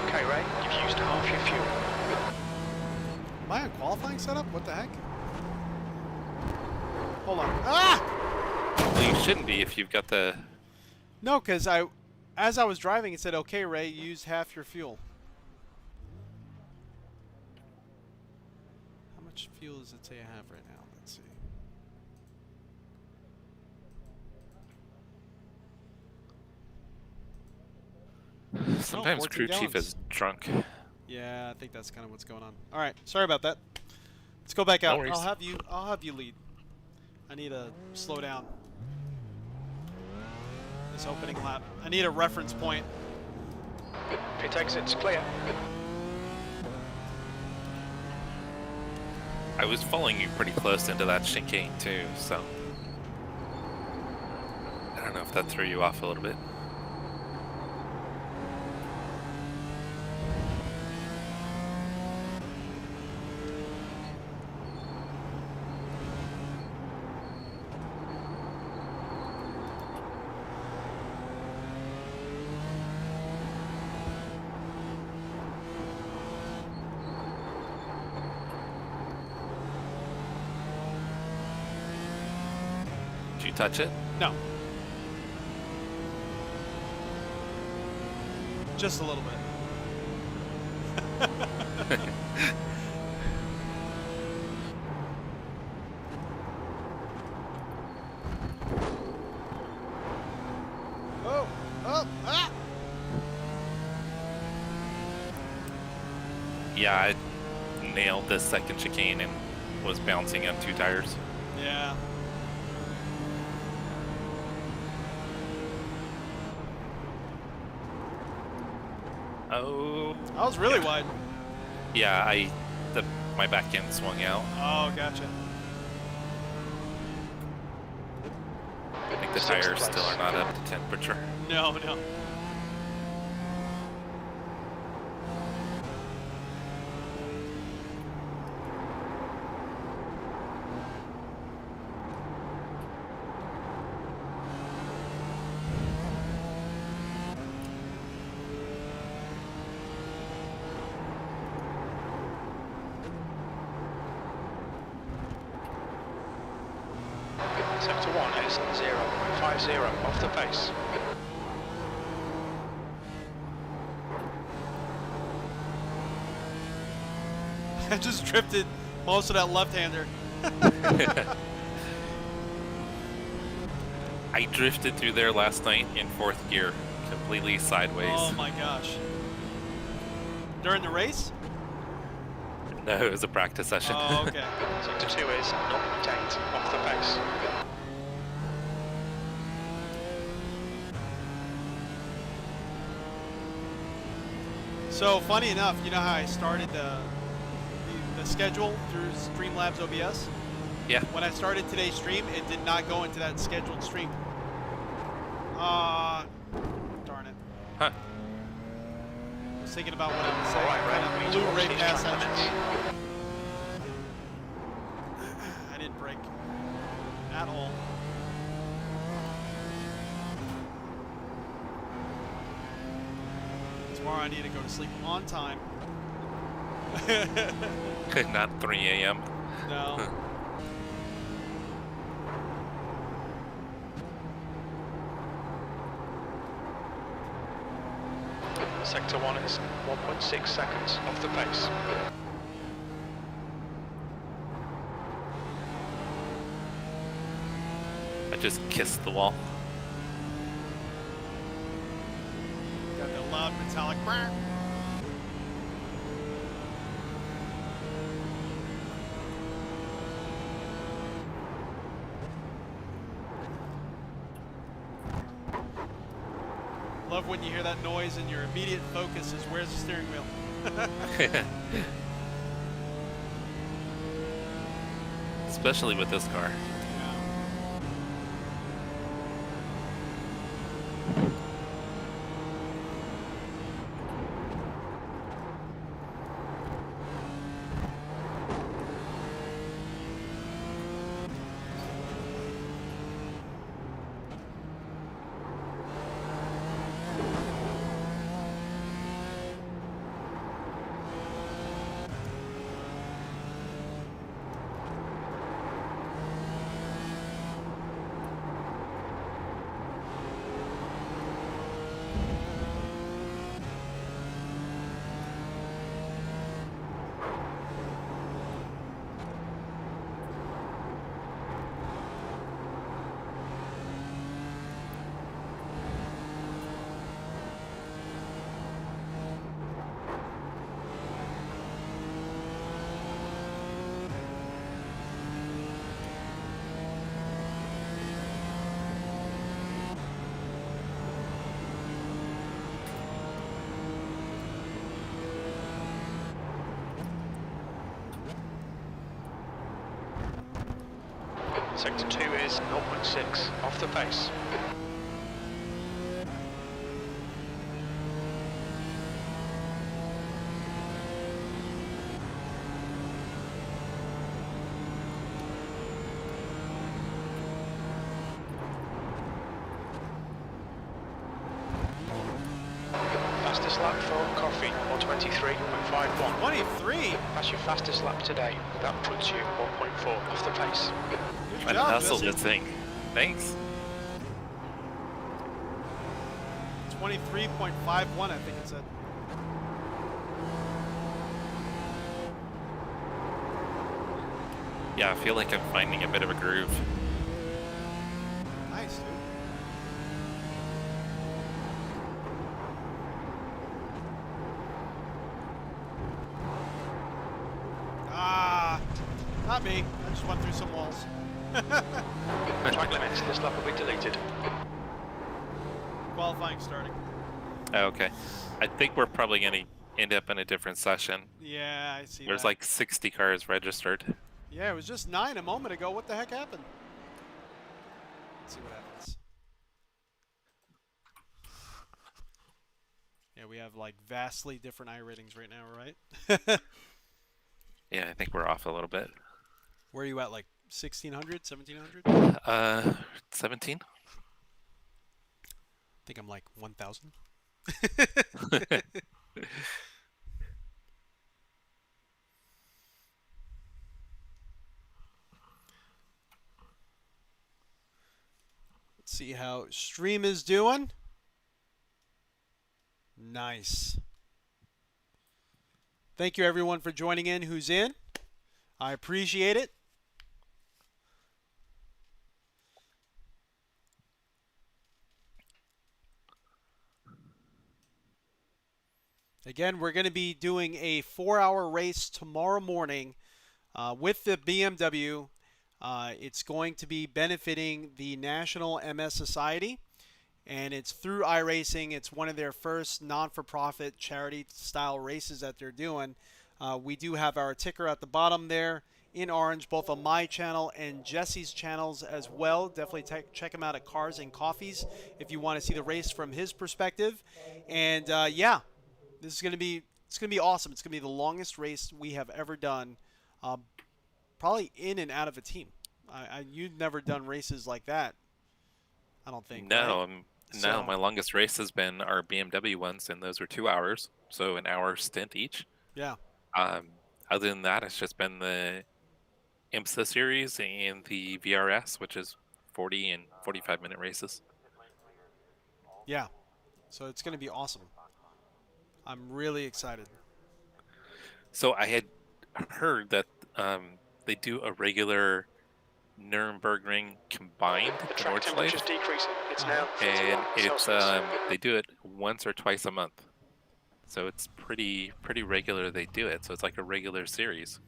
Okay, Ray, you've used half your fuel. Am I on qualifying setup? What the heck? Hold on. Ah! Well, you shouldn't be if you've got the. No, because as I was driving, it said, okay, Ray, use half your fuel. How much fuel does it say I have right now? Let's see. Sometimes 14 crew chief gallons. is drunk. Yeah, I think that's kind of what's going on. All right, sorry about that. Let's go back out. worries. I'll have you lead. I need to slow down. This opening lap. I need a reference point. Pit exit's clear. I was following you pretty close into that chicane too, so I don't know if that threw you off a little bit. Did you touch it? No. Just a little bit. Oh! Oh! Ah! Yeah, I nailed the second chicane and was bouncing on two tires. Yeah. Oh. I was really wide. Yeah, my back end swung out. Oh, gotcha. I think the Sixth tires place. still are not up to temperature. No, no. Sector 1 is 0.50 off the pace. I just drifted most of that left-hander. I drifted through there last night in fourth gear, completely sideways. Oh my gosh. During the race? No, it was a practice session. Oh, okay. Sector 2 is 0.8 off the pace. So funny enough, you know how I started the schedule through Streamlabs OBS? Yeah. When I started today's stream, it did not go into that scheduled stream. Darn it. Huh. I was thinking about what I was saying. Alright, I right, kind we of need to blew watch right these past track that. limits. I didn't brake at all. Tomorrow I need to go to sleep on time. Not 3 a.m. No. Sector 1 is 1.6 seconds off the pace. I just kissed the wall. Got the loud metallic. Brr. Love when you hear that noise and your immediate focus is where's the steering wheel. Especially with this car. Sector 2 is 0.6 off the pace. Fastest lap for coffee, 1:23.51. 23. That's your fastest lap today. That puts you 1.4 off the pace. Good I job, hustled Jesse. this thing. Thanks. 23.51, I think it said. Yeah, I feel like I'm finding a bit of a groove. Nice, dude. Ah, not me. I just went through some walls. Track limits, this lap will be deleted. Qualifying starting. Oh, okay. I think we're probably going to end up in a different session. Yeah, I see There's that. like 60 cars registered. Yeah, it was just 9 a moment ago. What the heck happened? Let's see what happens. Yeah, we have like vastly different I ratings right now, right? Yeah, I think we're off a little bit. Where are you at? Like 1600, 1700? 17? I think I'm like 1000. Let's see how stream is doing. Nice. Thank you everyone for joining in who's in. I appreciate it. Again, we're going to be doing a 4-hour race tomorrow morning with the BMW. It's going to be benefiting the National MS Society, and it's through Iracing. It's one of their first non-for-profit charity-style races that they're doing. We do have our ticker at the bottom there in orange, both on my channel and Jesse's channels as well. Definitely check him out at Cars and Coffees if you want to see the race from his perspective. And yeah. This is gonna be awesome. It's gonna be the longest race we have ever done, probably in and out of a team. You've never done races like that, I don't think. No, right? No, my longest race has been our BMW ones, and those were 2 hours, so an hour stint each. Yeah. Other than that, it's just been the IMSA series and the VRS, which is 40 and 45-minute races. Yeah. So it's going to be awesome. I'm really excited. So I had heard that they do a regular Nürburgring combined The track Nordschleife, temperature's decreasing. It's now and 51 it's Celsius. they do it once or twice a month. So it's pretty regular they do it. So it's like a regular series.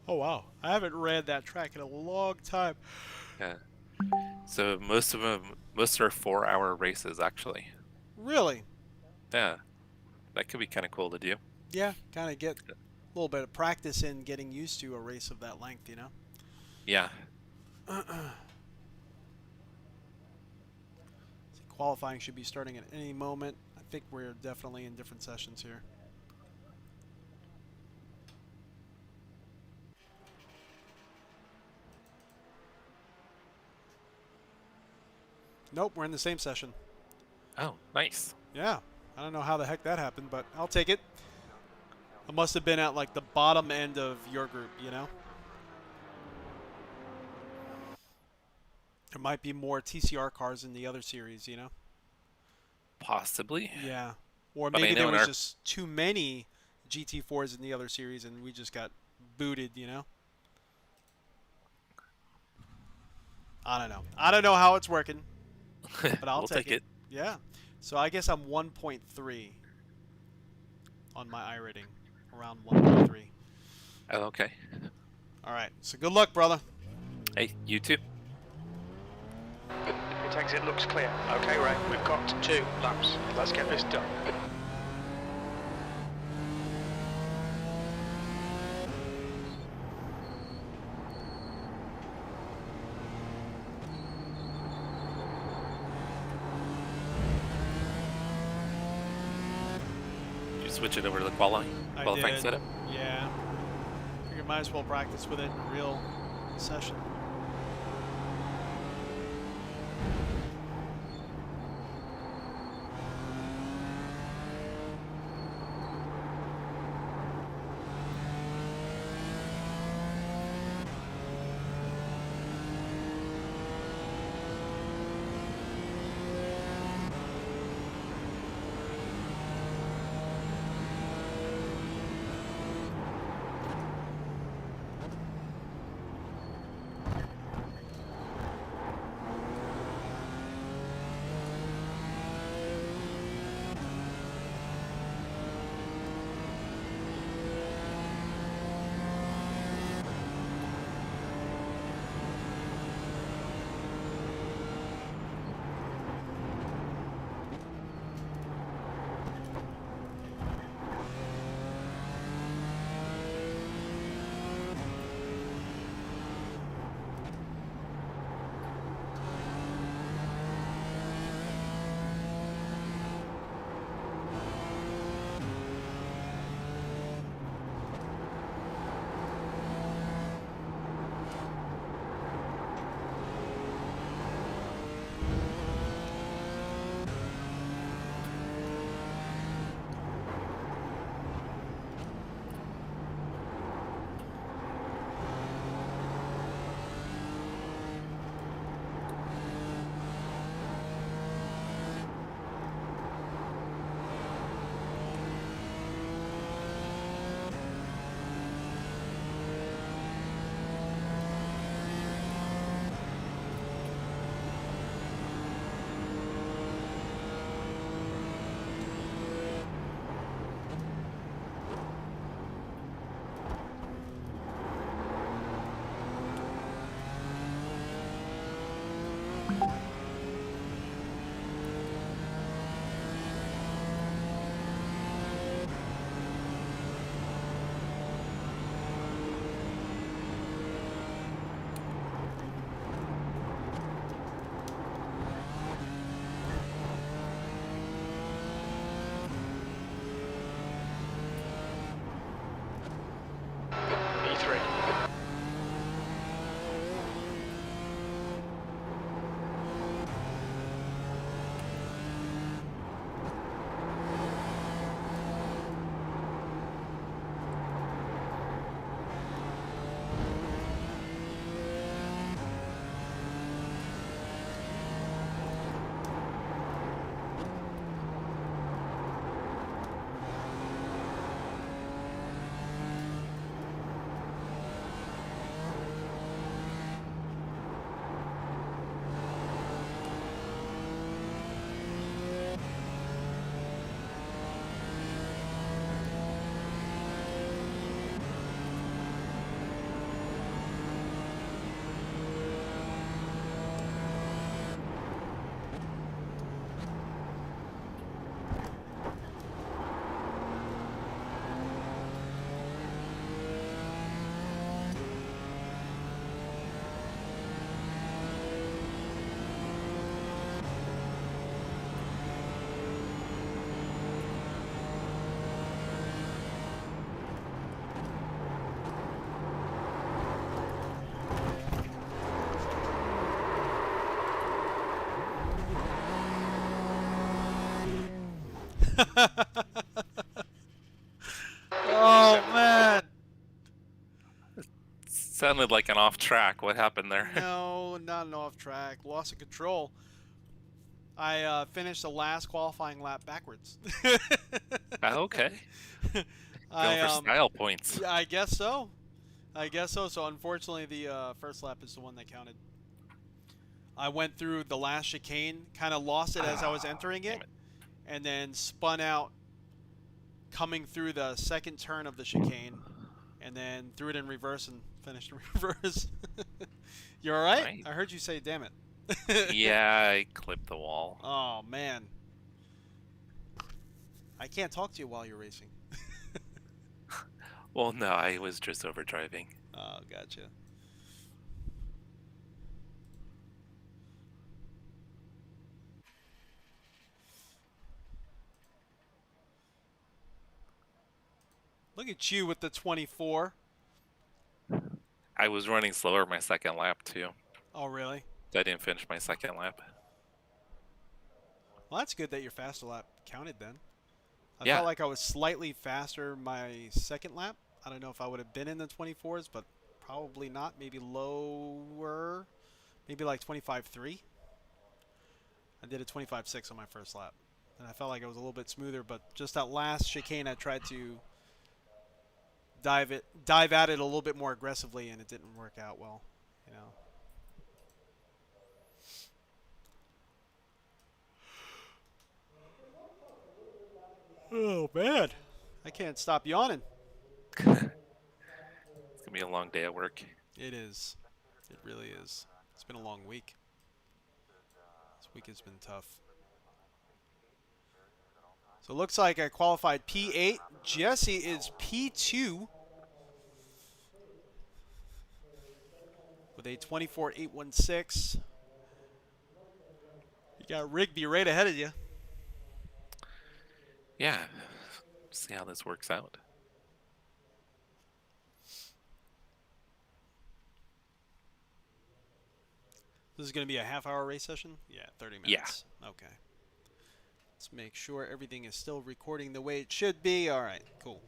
Oh, wow. I haven't read that track in a long time. Yeah. So most are 4-hour races actually. Really? Yeah. That could be kind of cool to do. Yeah, kind of get a little bit of practice in getting used to a race of that length, you know? Yeah. Qualifying should be starting at any moment. I think we're definitely in different sessions here. Nope, we're in the same session. Oh, nice. Yeah, I don't know how the heck that happened, but I'll take it. I must have been at like the bottom end of your group, you know? There might be more TCR cars in the other series, you know? Possibly. Yeah. Or But I maybe know there in was our- just too many GT4s in the other series and we just got booted, you know? I don't know. I don't know how it's working, but I'll We'll take take it. Yeah. So I guess I'm 1.3 on my iRating. Around 1.3. Oh, okay. All right. So good luck, brother. Hey, you too. Pit exit looks clear. Okay, Ray, we've got 2 laps. Let's get this done. Did you switch it over to the qualifying I did. setup? Yeah. Figured might as well practice with it in real session. Oh man. Sounded like an off track. What happened there? No, not an off track. Loss of control. I finished the last qualifying lap backwards. Okay. Going for style points. Yeah, I guess so. I guess so. So unfortunately, the first lap is the one that counted. I went through the last chicane, kind of lost it as I was entering it, and then spun out coming through the second turn of the chicane, and then threw it in reverse and finished in reverse. You all right? Right. I heard you say, "Damn it." Yeah, I clipped the wall. Oh man. I can't talk to you while you're racing. Well, no, I was just overdriving. Oh, gotcha. Look at you with the 24. I was running slower my second lap too. Oh, really? I didn't finish my second lap. Well, that's good that your faster lap counted then. I Yeah. felt like I was slightly faster my second lap. I don't know if I would have been in the 24s, but probably not. Maybe lower. Maybe like 25.3. I did a 25.6 on my first lap. And I felt like it was a little bit smoother, but just that last chicane I tried to dive at it a little bit more aggressively, and it didn't work out well, you know. Oh man, I can't stop yawning. It's gonna be a long day at work. It is. It really is. It's been a long week. This week has been tough. So it looks like I qualified P8. Jesse is P2 with a 24.816. You got Rigby right ahead of you. Yeah. See how this works out. This is going to be a half-hour race session? Yeah, 30 minutes. Yeah. Okay. Let's make sure everything is still recording the way it should be. All right, cool.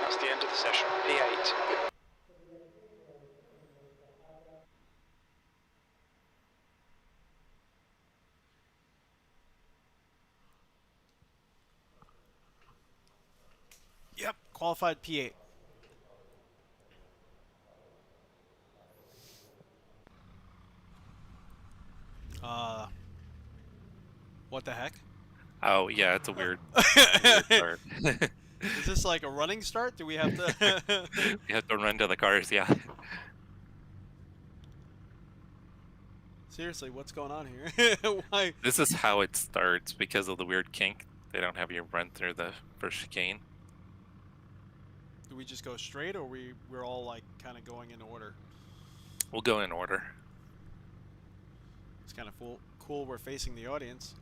That's the end of the session. P8. Yep, qualified P8. What the heck? Oh yeah, it's a weird, weird start. Is this like a running start? Do we have to? You have to run to the cars, yeah. Seriously, what's going on here? Why? This is how it starts because of the weird kink. They don't have you run through the first chicane. Do we just go straight, or we're all like kind of going in order? We'll go in order. It's kind of cool. We're facing the audience.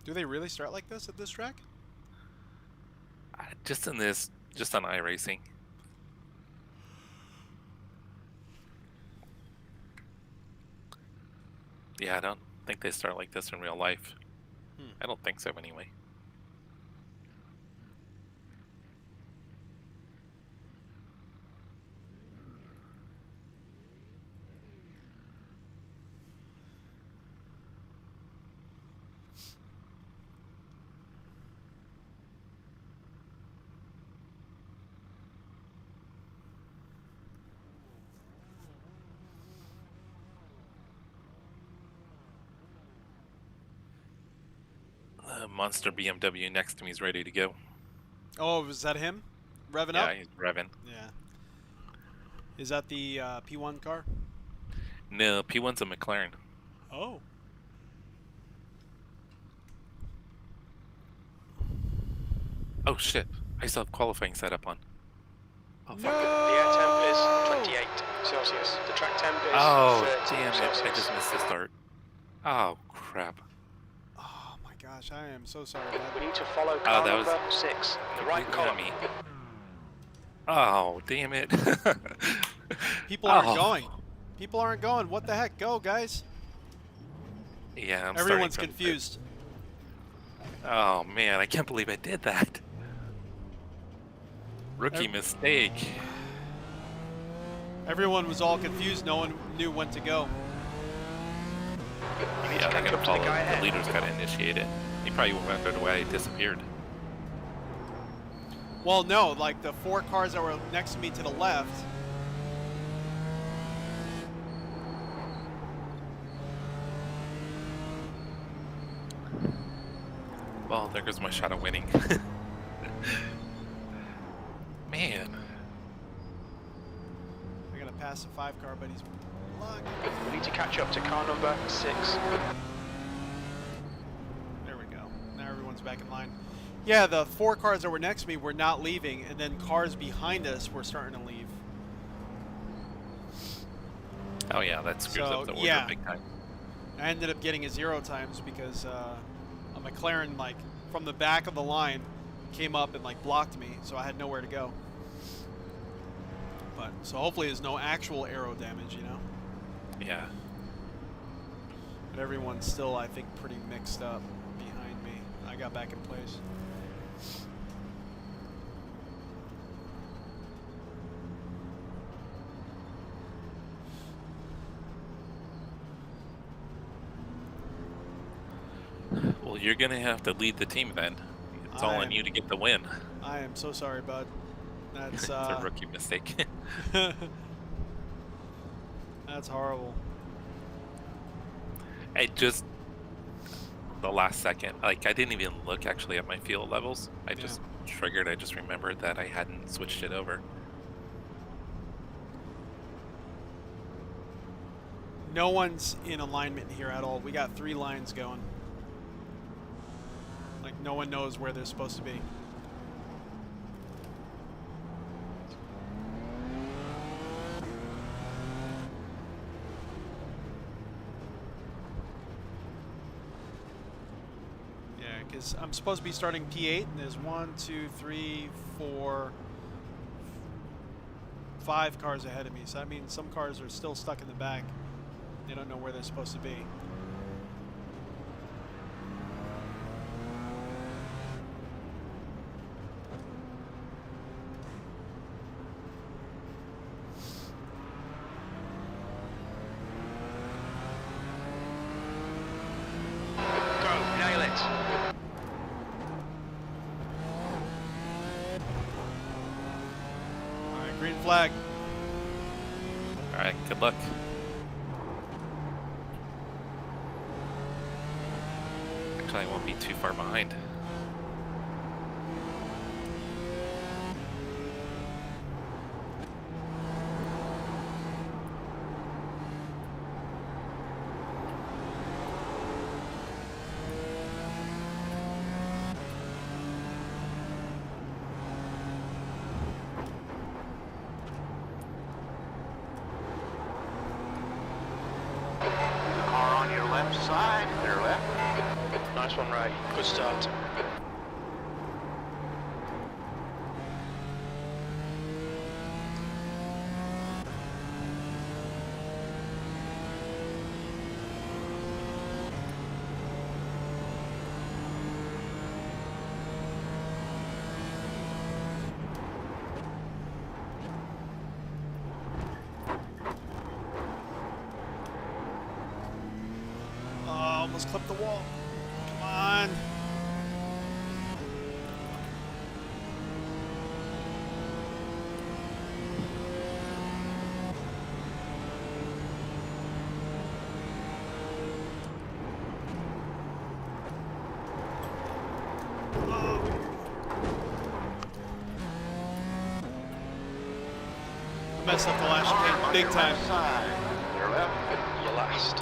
Do they really start like this at this track? Just on iRacing. Yeah, I don't think they start like this in real life. I don't think so anyway. Monster BMW next to me is ready to go. Oh, was that him? revving Yeah, up? he's revving. Yeah. Is that the P1 car? No, P1's a McLaren. Oh. Oh shit! I still have qualifying set up on. Oh fuck. The air temp is 28 Celsius. The track temp is Oh 30 damn it! Celsius. I just missed the start. Oh crap! Oh my gosh, I am so sorry, bud. We need to follow car that was number 6 in the right column. Me. Oh damn it! People aren't Oh. going. People aren't going. What the heck? Go, guys. Yeah, I'm Everyone's starting from the confused. pit. Oh man, I can't believe I did that. Rookie mistake. Everyone was all confused. No one knew when to go. Yeah, I catch gotta up to the follow. guy The ahead. leader's gotta initiate it. He probably wondered why I disappeared. Well, no, like the 4 cars that were next to me to the left. Well, there goes my shot at winning. Man. I gotta pass the 5 car, but he's blocking. We need to catch up to car number 6. There we go. Now everyone's back in line. Yeah, the 4 cars that were next to me were not leaving, and then cars behind us were starting to leave. Oh yeah, that screws So, up the order yeah. big time. I ended up getting a 0 times because a McLaren, like, from the back of the line came up and, like, blocked me, so I had nowhere to go. But, so hopefully there's no actual aero damage, you know? Yeah. But everyone's still, I think, pretty mixed up behind me. I got back in place. Well, you're gonna have to lead the team then. It's all on you to get the win. I am so sorry, bud. That's It's a rookie mistake. that's horrible. I just the last second, like I didn't even look actually at my fuel levels. I just triggered. I just remembered that I hadn't switched it over. No one's in alignment here at all. We got 3 lines going. Like, no one knows where they're supposed to be. Yeah, because I'm supposed to be starting P8, and there's 1, 2, 3, 4, 5 cars ahead of me. So that means some cars are still stuck in the back. They don't know where they're supposed to be. Go, nail it. All right, green flag. All right, good luck. Actually, I won't be too far behind. The car on your left side, clear left. Nice one, Ray. Good start. Oh, almost clipped the wall. Come on. Messed up the last chicane big time. Your left. Your last.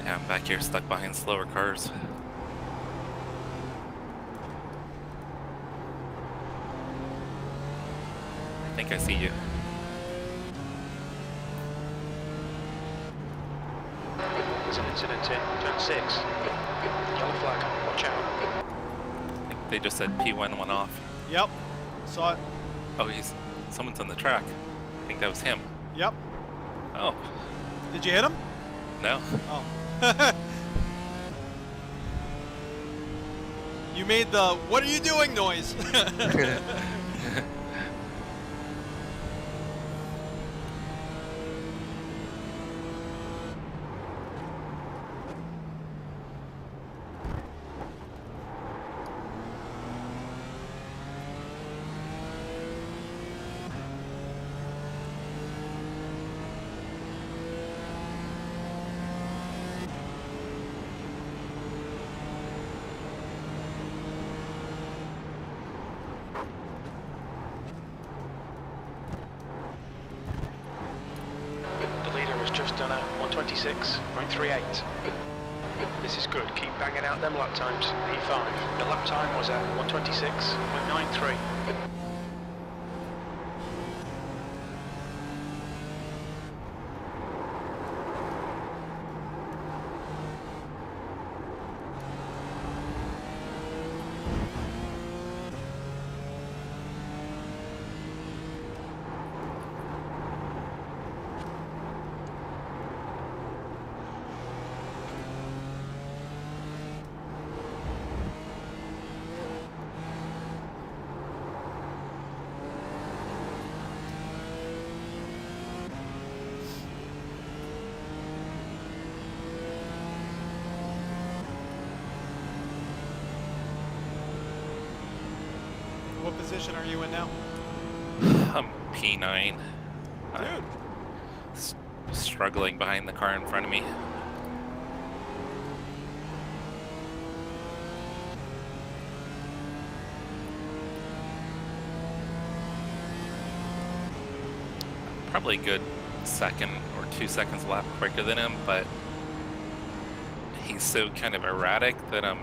Yeah, I'm back here stuck behind slower cars. I think I see you. There's an incident in turn 6. Yellow flag, watch out. I think they just said P1 went off. Yep. Saw it. Oh, someone's on the track. I think that was him. Yep. Oh, Did you hit him? no. Oh. You made the "what are you doing" noise. The leader has just done a 126.38. This is good. Keep banging out them lap times. P5. The lap time was at 126.93. What position are you in now? I'm P9. I'm Dude. struggling behind the car in front of me. Probably a good second or 2 seconds lap quicker than him, but he's so kind of erratic that I'm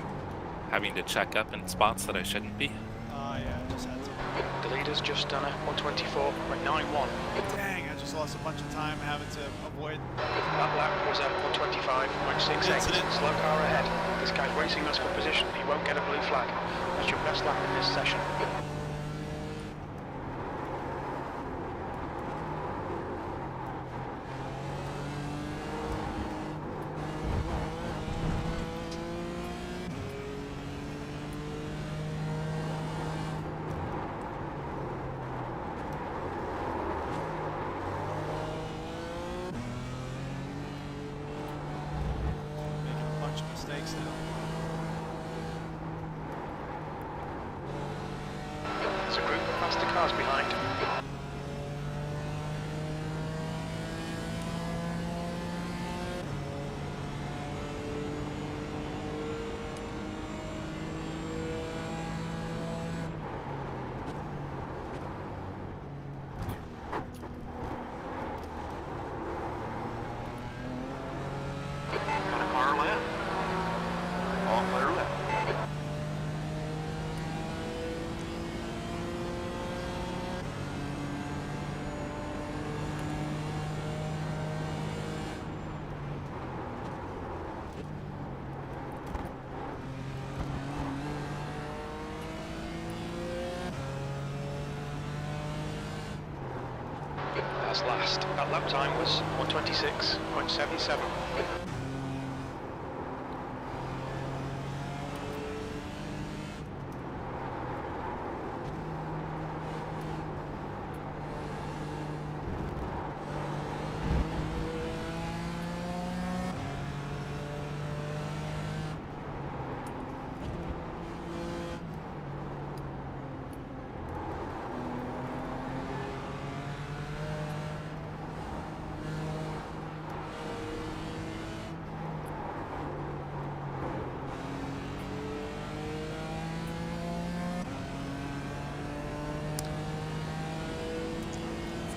having to check up in spots that I shouldn't be. Yeah, I just had to. The leader's just done a 124.91. Dang, I just lost a bunch of time having to avoid. That lap was at 125.68. Incident. Slow car ahead. This guy's racing us for position. He won't get a blue flag. That's your best lap in this session. Making a bunch of mistakes now. There's a group of faster cars behind. Got a car left. All clear left. That's last. That lap time was 126.77.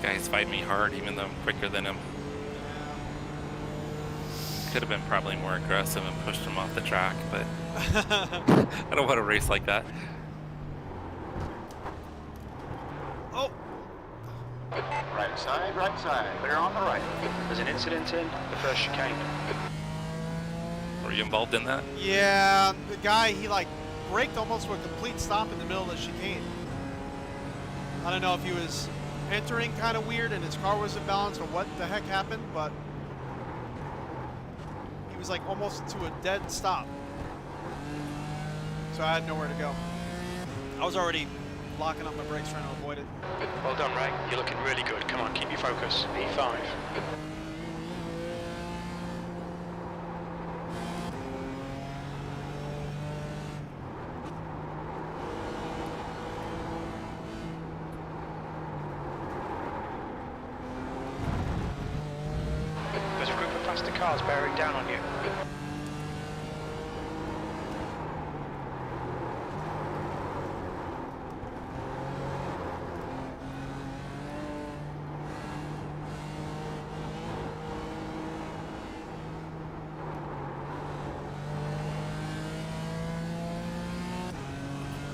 Guys fight me hard even though I'm quicker than him. Could have been probably more aggressive and pushed him off the track, but I don't want to race like that. Oh, Right side. Clear on the right. There's an incident in the first chicane. Were you involved in that? yeah, the guy, he like braked almost to a complete stop in the middle of the chicane. I don't know if he was entering kind of weird and his car was in balance or what the heck happened, but he was like almost to a dead stop. So I had nowhere to go. I was already locking up my brakes trying to avoid it. Well done, Ray. You're looking really good. Come on, keep your focus. E5. There's a group of faster cars bearing down on you.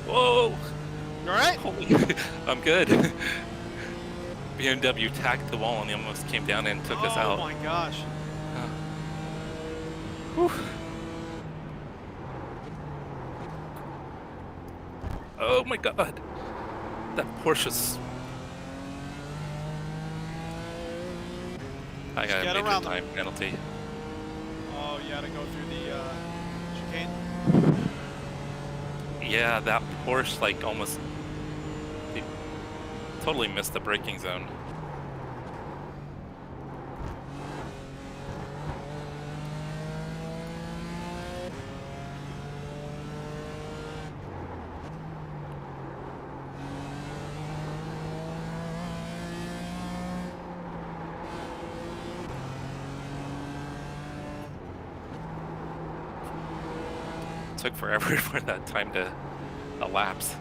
Whoa! You alright? Holy, I'm good. BMW tacked the wall and he almost came down and took us out. Oh my gosh. Whew. Oh my god. That Porsche's... I got a get major around them. time penalty. Oh, you had to go through the chicane? Yeah, that Porsche like almost... He totally missed the braking zone. Took forever for that time to elapse.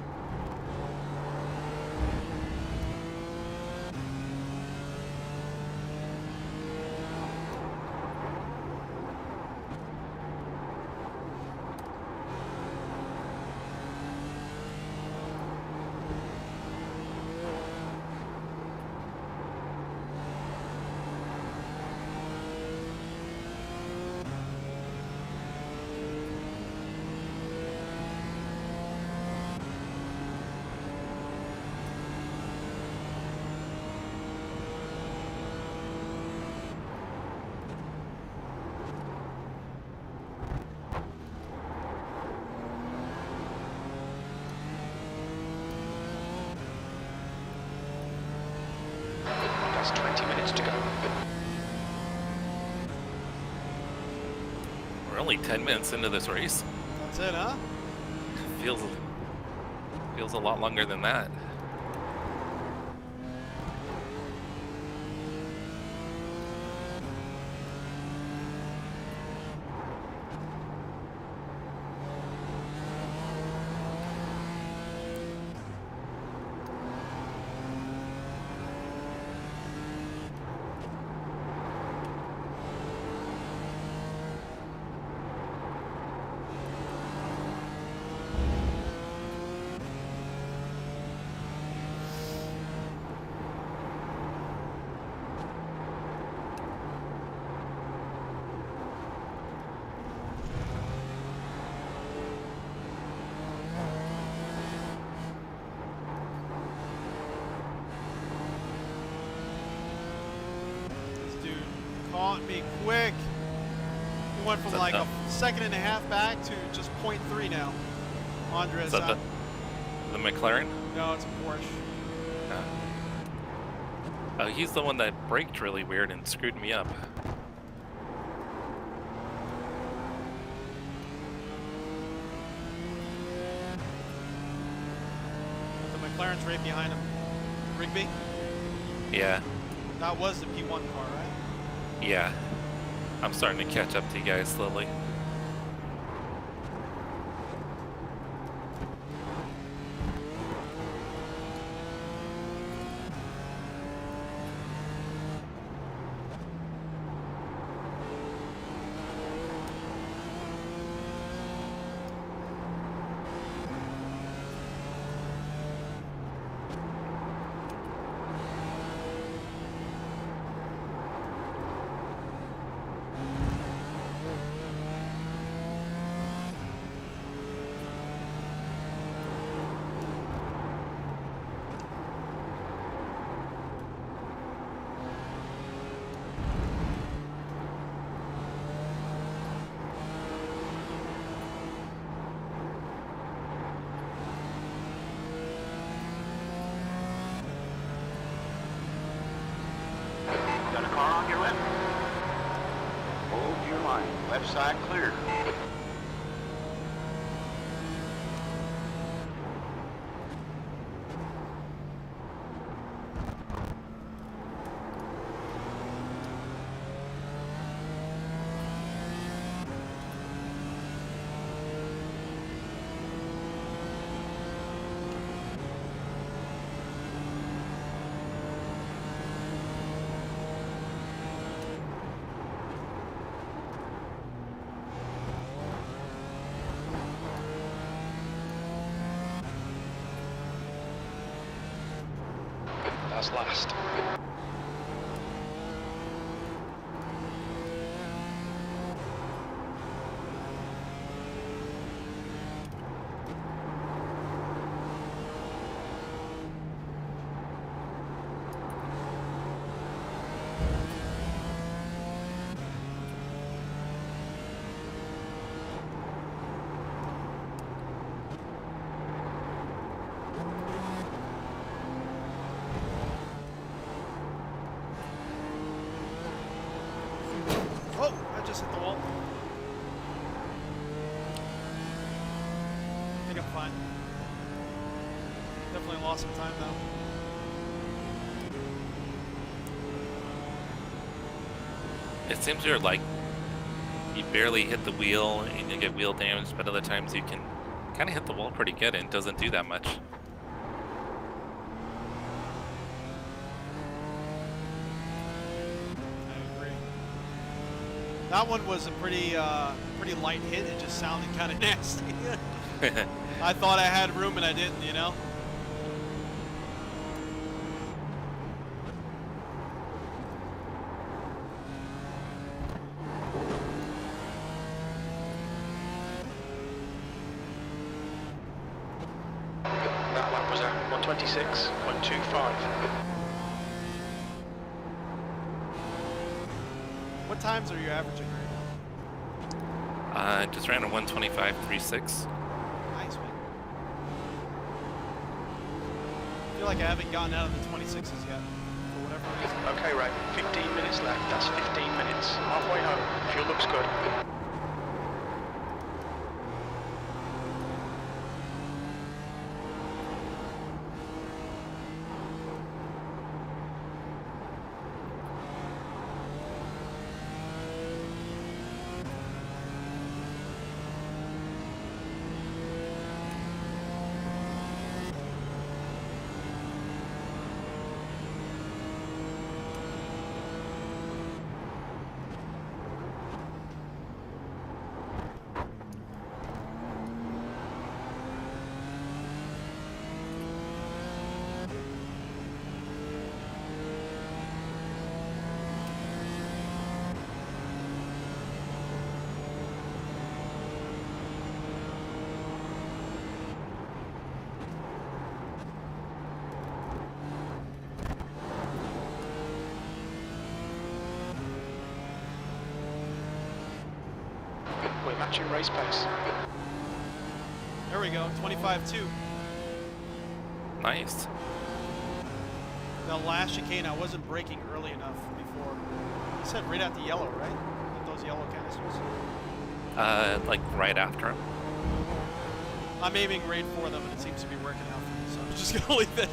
That's 20 minutes to go. We're only 10 minutes into this race. That's it, huh? Feels a lot longer than that. This dude caught me quick. He went from Is that like a the- second and a half back to just 0.3 now. Andres, Is that the McLaren? no, it's a Porsche. Oh, he's the one that braked really weird and screwed me up. The McLaren's right behind him. Rigby? Yeah, That was the P1 car, right? yeah. I'm starting to catch up to you guys slowly. Hold your line. Left side clear. That's last. Oh, I just hit the wall. I think I'm fine. Definitely lost some time though. It seems you're like, you barely hit the wheel and you get wheel damage, but other times you can kind of hit the wall pretty good and it doesn't do that much. I agree. That one was a pretty light hit. It just sounded kind of nasty. I thought I had room and I didn't, you know? That lap was at 126.25. What times are you averaging right Just ran a 125.36. now? Nice, man. I feel like I haven't gotten out of the 26s yet, for whatever reason. Okay, Ray, 15 minutes left. That's 15 minutes. Halfway home. Fuel looks good. We're matching race pace. There we go, 25-2. Nice. The last chicane, I wasn't braking early enough before. You said right at the yellow, right? At those yellow canisters. Like right after him. I'm aiming right for them, and it seems to be working out for me, so I'm just gonna leave it.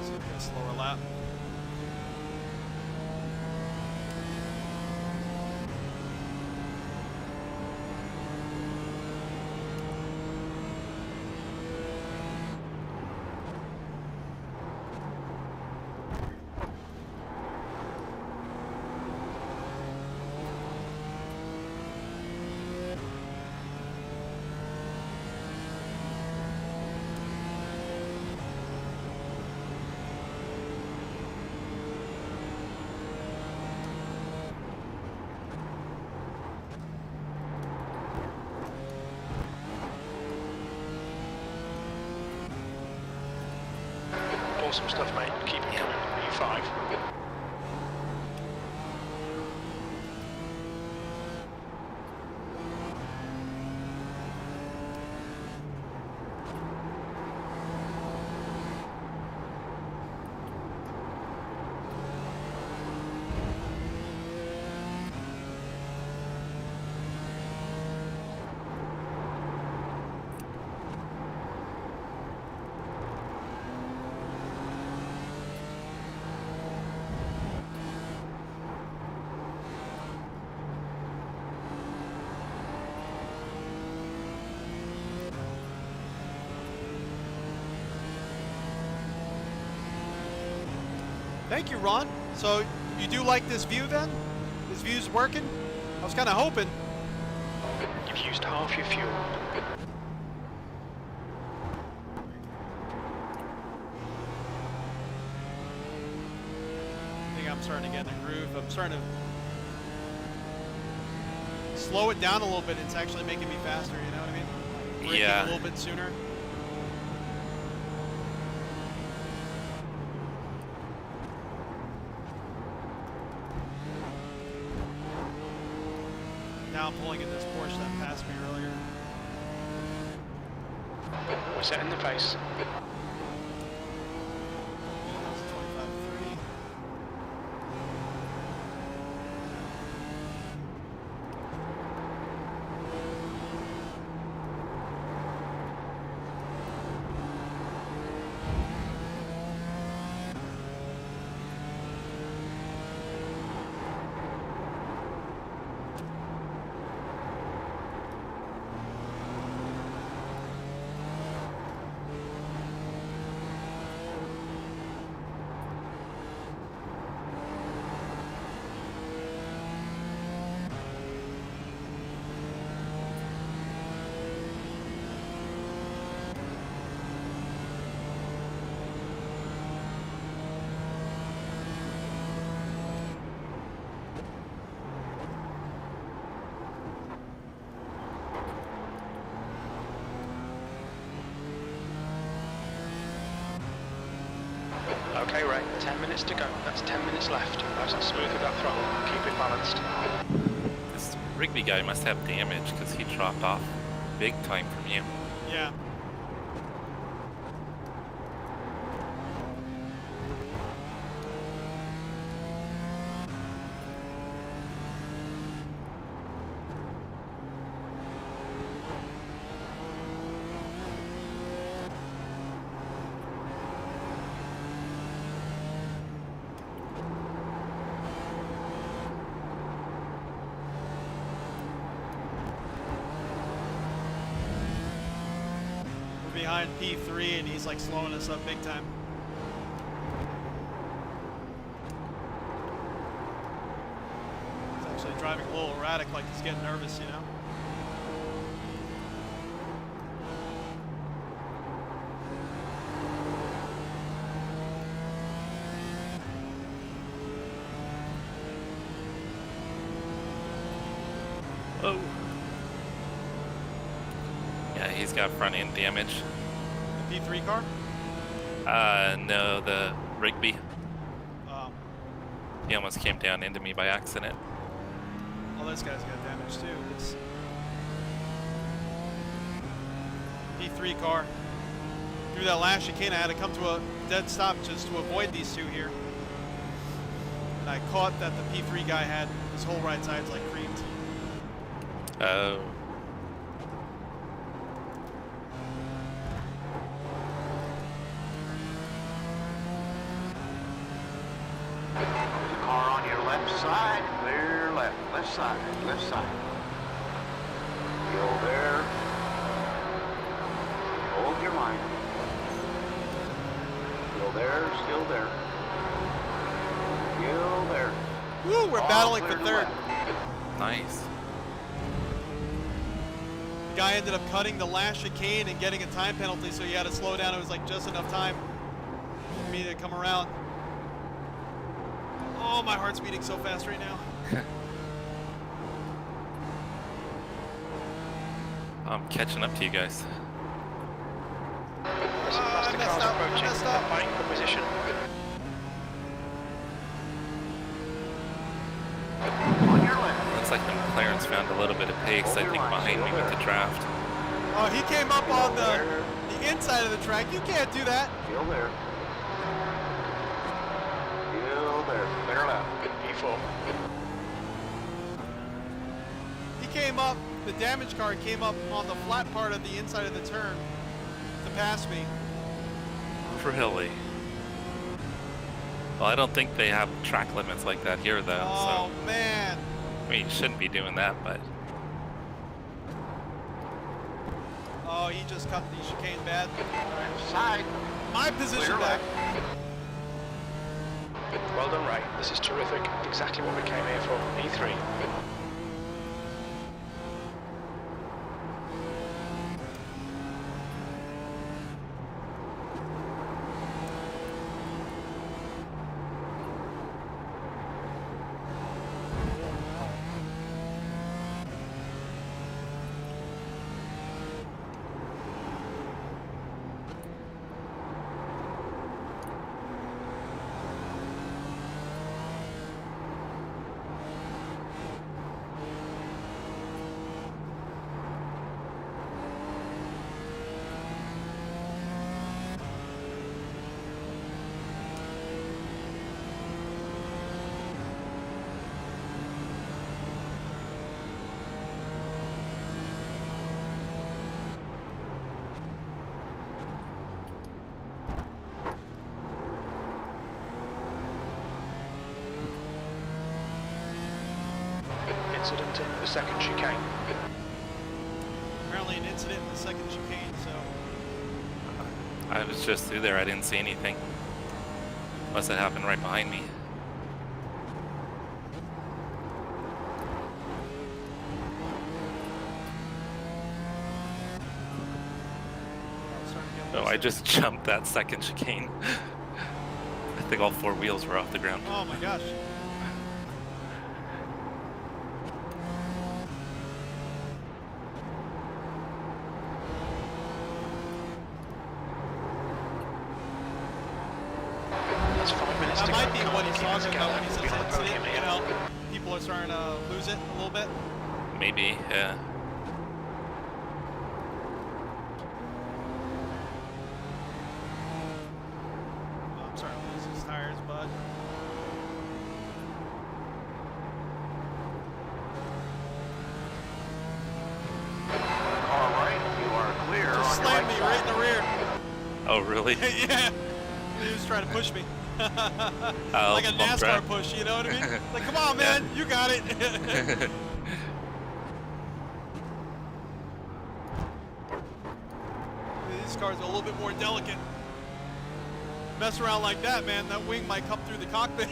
See if we get a slower lap. Awesome stuff, mate. Keep it coming. U5. Thank you, Ron. So you do like this view then? This view's working? I was kind of hoping. You've used half your fuel. I think I'm starting to get in the groove. I'm starting to slow it down a little bit. It's actually making me faster, you know what I mean? Braking Yeah. a little bit sooner. Now I'm pulling in this Porsche that passed me earlier. We're setting the pace. Yeah, that was a 25.3. Okay, Ray, 10 minutes to go. That's 10 minutes left. Nice and smooth with that throttle. Keep it balanced. This Rigby guy must have damage because he dropped off big time from you. Yeah. Behind P3 and he's like slowing us up big time. He's actually driving a little erratic, like he's getting nervous, you know? Oh. Yeah, he's got front end damage. The P3 car? No, the Rigby. Oh, He almost came down into me by accident. well, this guy's got damage too. It's P3 car. Through that last chicane, I had to come to a dead stop just to avoid these two here. And I caught that the P3 guy had his whole right side's like creamed. Oh. There's a car on your left side, clear left, left side, left side. Still there. Hold your line. Still there, still there. Still there. Woo, we're All battling for clear third. left. Nice. The guy ended up cutting the last chicane and getting a time penalty, so he had to slow down. It was like just enough time for me to come around. Oh, my heart's beating so fast right now. I'm catching up to you guys. There's some faster messed cars up, approaching. messed They're up. fighting for position. On your left. Looks like the McLaren's found a little bit of pace, I think, behind me with the draft. Oh, he came up on the inside of the track. You can't do that. Still there. Still there. Clear left. E4. He came up, the damage car came up on the flat part of the inside of the turn to pass me. Really? Well, I don't think they have track limits like that here, though. Oh, man. So, I mean, you shouldn't be doing that, but Oh, he just cut the chicane bad. Left side. My position Clear back. left. Well done, Ray. This is terrific. Exactly what we came here for. E3. Incident in the second chicane. Apparently an incident in the second chicane, so I was just through there. I didn't see anything. Must have happened right behind me. Oh, I just jumped that second chicane. I think all 4 wheels were off the ground. oh my gosh. That's 5 minutes That to might go. be Come what on, he's keep us talking about going. when he says Be on the incident, podium you here. know, people are starting to lose it a little bit. Maybe, yeah. Oh, I'm sorry to lose his tires, bud. All right, you are clear Just on your slammed right me side. right in the rear. Oh, really? Yeah, he was trying to push me. Oh, Like a bump NASCAR track. push, you know what I mean? Like, come on, man, you got it. These cars are a little bit more delicate. Mess around like that, man, that wing might come through the cockpit.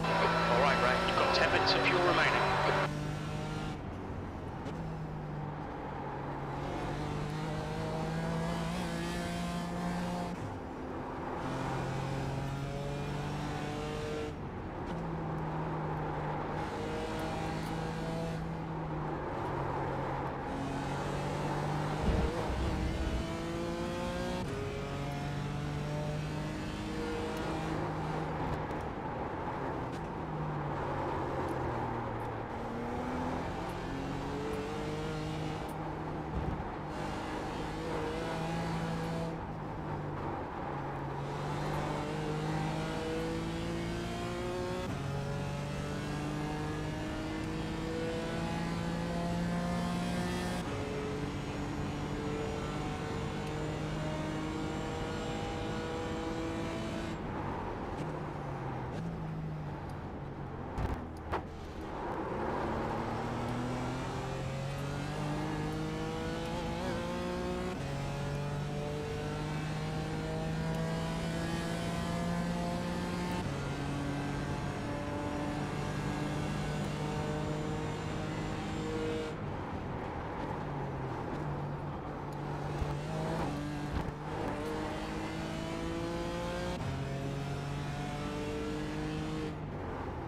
All right, Ray. You've got 10 minutes of fuel remaining.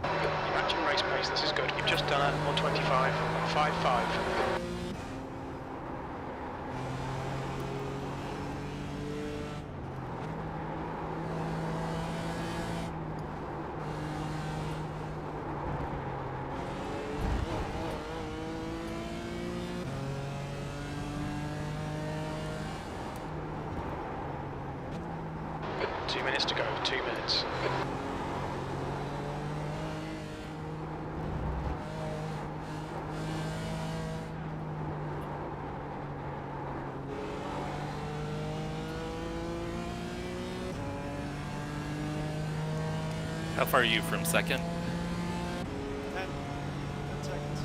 You're matching race pace. This is good. You've just done a 125, 5.5. Two minutes to go. 2 minutes. How far are you from second? 10 seconds.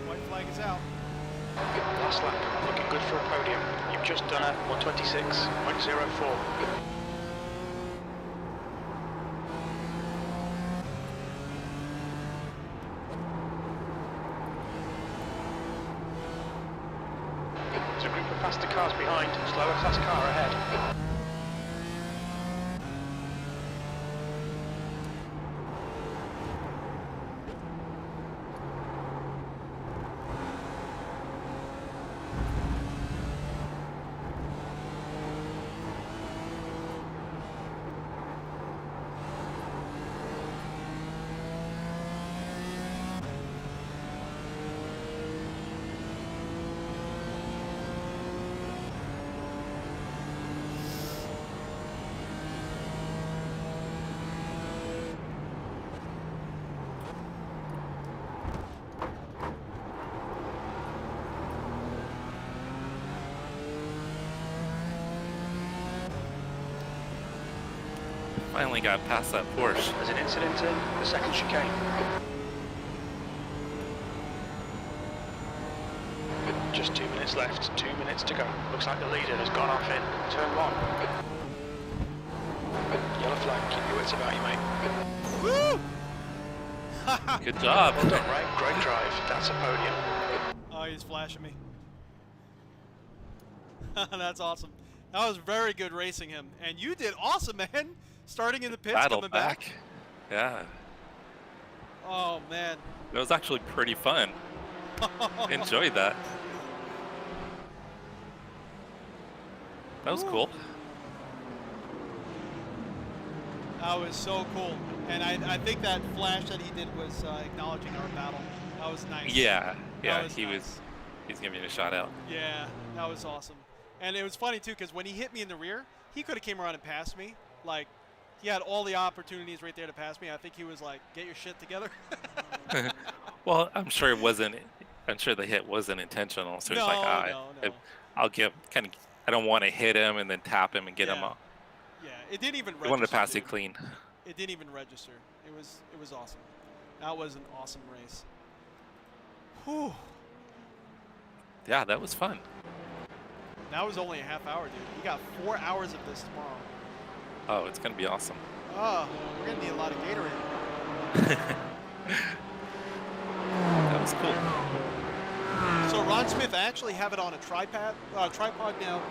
White flag is out. Last lap, looking good for a podium. You've just done a 126.04. There's a group of faster cars behind, slower fast car ahead. Finally got past that Porsche. There's an incident in the second chicane. Just 2 minutes left, 2 minutes to go. Looks like the leader has gone off in turn 1. Yellow flag, keep your wits about you, mate. Woo! Good job. Well done, Ray. Great drive. That's a podium. Oh, he's flashing me. That's awesome. That was very good racing him. And you did awesome, man. Starting in the pits, Battle coming back. Yeah. Oh, man. It was actually pretty fun. Enjoyed that. That was cool. That was so cool. And I think that flash that he did was acknowledging our battle. That was nice. Yeah, yeah, was he nice. was. He's giving me a shout out. Yeah, that was awesome. And it was funny too, because when he hit me in the rear, he could have came around and passed me. Like, he had all the opportunities right there to pass me. I think he was like, "Get your shit together." Well, I'm sure it wasn't. I'm sure the hit wasn't intentional. So No, he's like, no. I'll give kind of. I don't want to hit him and then tap him and get him Yeah. off. Yeah, it didn't even register. I wanted to pass dude. it clean. It didn't even register. It was awesome. That was an awesome race. Whew. Yeah, that was fun. That was only a half hour, dude. We got 4 hours of this tomorrow. Oh, it's gonna be awesome. Oh, we're gonna need a lot of Gatorade. That was cool. So Ron Smith, I actually have it on a tripod now,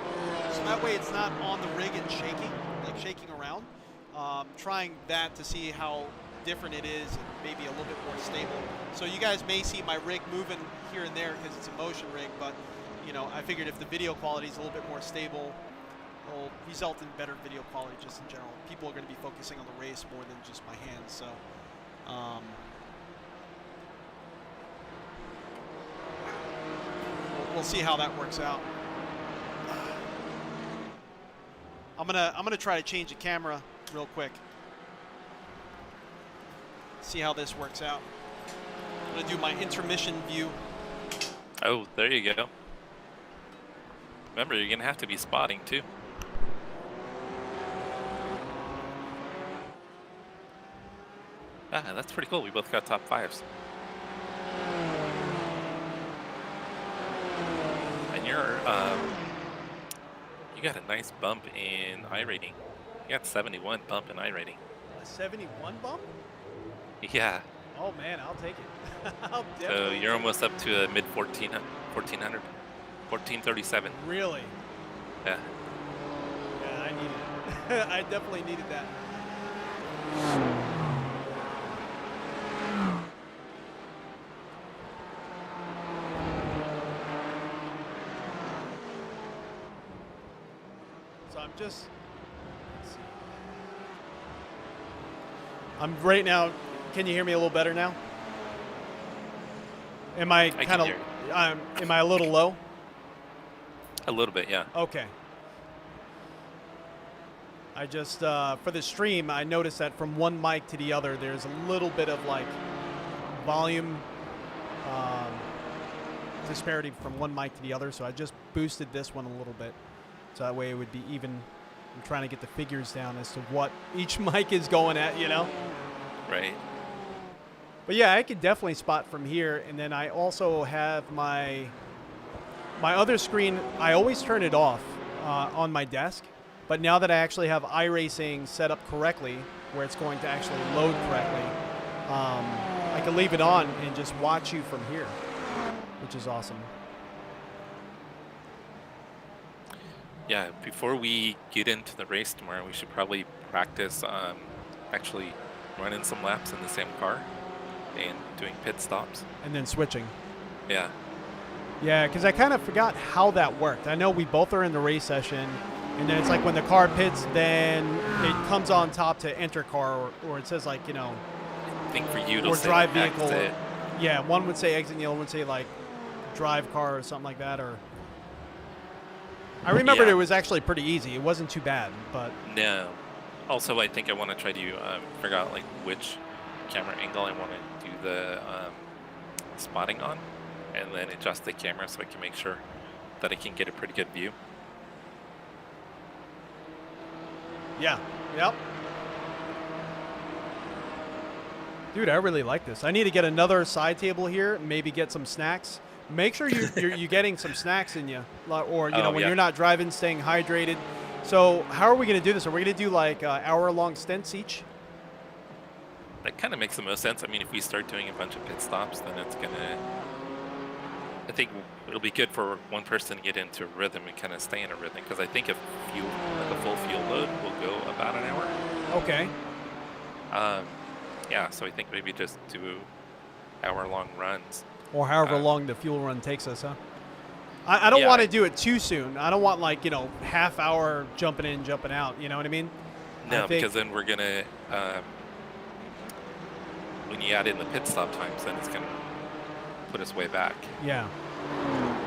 so that way it's not on the rig and shaking around. Trying that to see how different it is and maybe a little bit more stable. So you guys may see my rig moving here and there because it's a motion rig, but you know, I figured if the video quality is a little bit more stable, it'll result in better video quality just in general. People are going to be focusing on the race more than just my hands, so. We'll see how that works out. I'm gonna try to change the camera real quick. See how this works out. I'm gonna do my intermission view. Oh, there you go. Remember, you're gonna have to be spotting too. Ah, that's pretty cool. We both got top fives. And you're, you got a nice bump in iRating. You got 71 bump in iRating. A 71 bump? Yeah. Oh man, I'll take it. I'll So definitely you're take almost up to a mid 1400, 1437. it. Really? Yeah. Yeah, I needed it. I definitely needed that. So I'm just. Let's see. I'm right now. Can you hear me a little better now? Am I can kind of? hear Am I a little low? A little bit, yeah. Okay. I just for the stream, I noticed that from one mic to the other, there's a little bit of like volume disparity from one mic to the other. So I just boosted this one a little bit, so that way it would be even. I'm trying to get the figures down as to what each mic is going at, you know. Right. But yeah, I could definitely spot from here, and then I also have my other screen. I always turn it off on my desk, but now that I actually have Iracing set up correctly, where it's going to actually load correctly, I can leave it on and just watch you from here, which is awesome. Yeah, before we get into the race tomorrow, we should probably practice actually running some laps in the same car and doing pit stops. And then switching. Yeah. Yeah, because I kind of forgot how that worked. I know we both are in the race session, and then it's like when the car pits, then it comes on top to enter car, or it says like, you know, I think for you to or say drive vehicle. exit. Yeah, one would say exit, and the other would say like drive car or something like that. Or I remembered it was actually pretty easy. It wasn't too bad, but No. Also, I think I want to try to figure out like which camera angle I want to do the spotting on, and then adjust the camera so I can make sure that I can get a pretty good view. yeah, yep. Dude, I really like this. I need to get another side table here. Maybe get some snacks. Make sure you're getting some snacks in you, or you know when you're not driving, staying hydrated. So how are we going to do this? Are we going to do like hour-long stints each? That kind of makes the most sense. I mean, if we start doing a bunch of pit stops, then it's gonna. I think it'll be good for one person to get into a rhythm and kind of stay in a rhythm. Because I think if fuel, like a full fuel load, will go about an hour. Okay. Yeah. So I think maybe just do hour-long runs. Or however long the fuel run takes us, huh? I don't want to do it too soon. I don't want like, you know, half hour jumping in, jumping out. You know what I mean? No, because then we're gonna. When you add in the pit stop times, then it's gonna put us way back. Yeah.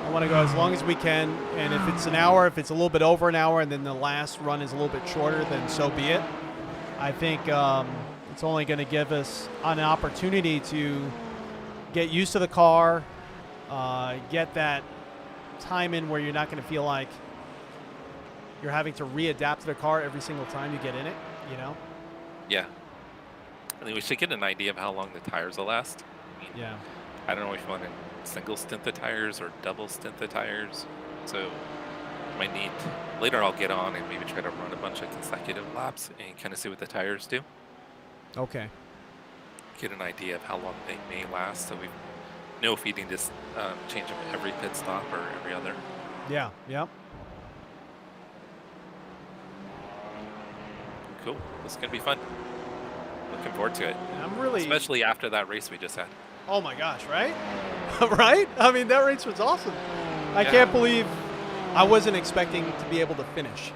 I want to go as long as we can, and if it's an hour, if it's a little bit over an hour, and then the last run is a little bit shorter, then so be it. I think it's only going to give us an opportunity to get used to the car, get that time in where you're not going to feel like you're having to readapt to the car every single time you get in it, you know? Yeah. I think we should get an idea of how long the tires will last. I mean, Yeah. I don't know if you want to single stint the tires or double stint the tires. So might need later. I'll get on and maybe try to run a bunch of consecutive laps and kind of see what the tires do. Okay. Get an idea of how long they may last, so we know if we need to change them every pit stop or every other. Yeah. Yep. Cool. This is gonna be fun. Looking forward to it. I'm really, especially after that race we just had. oh my gosh, right? Right? I mean, that race was awesome. I Yeah. can't believe I wasn't expecting to be able to finish.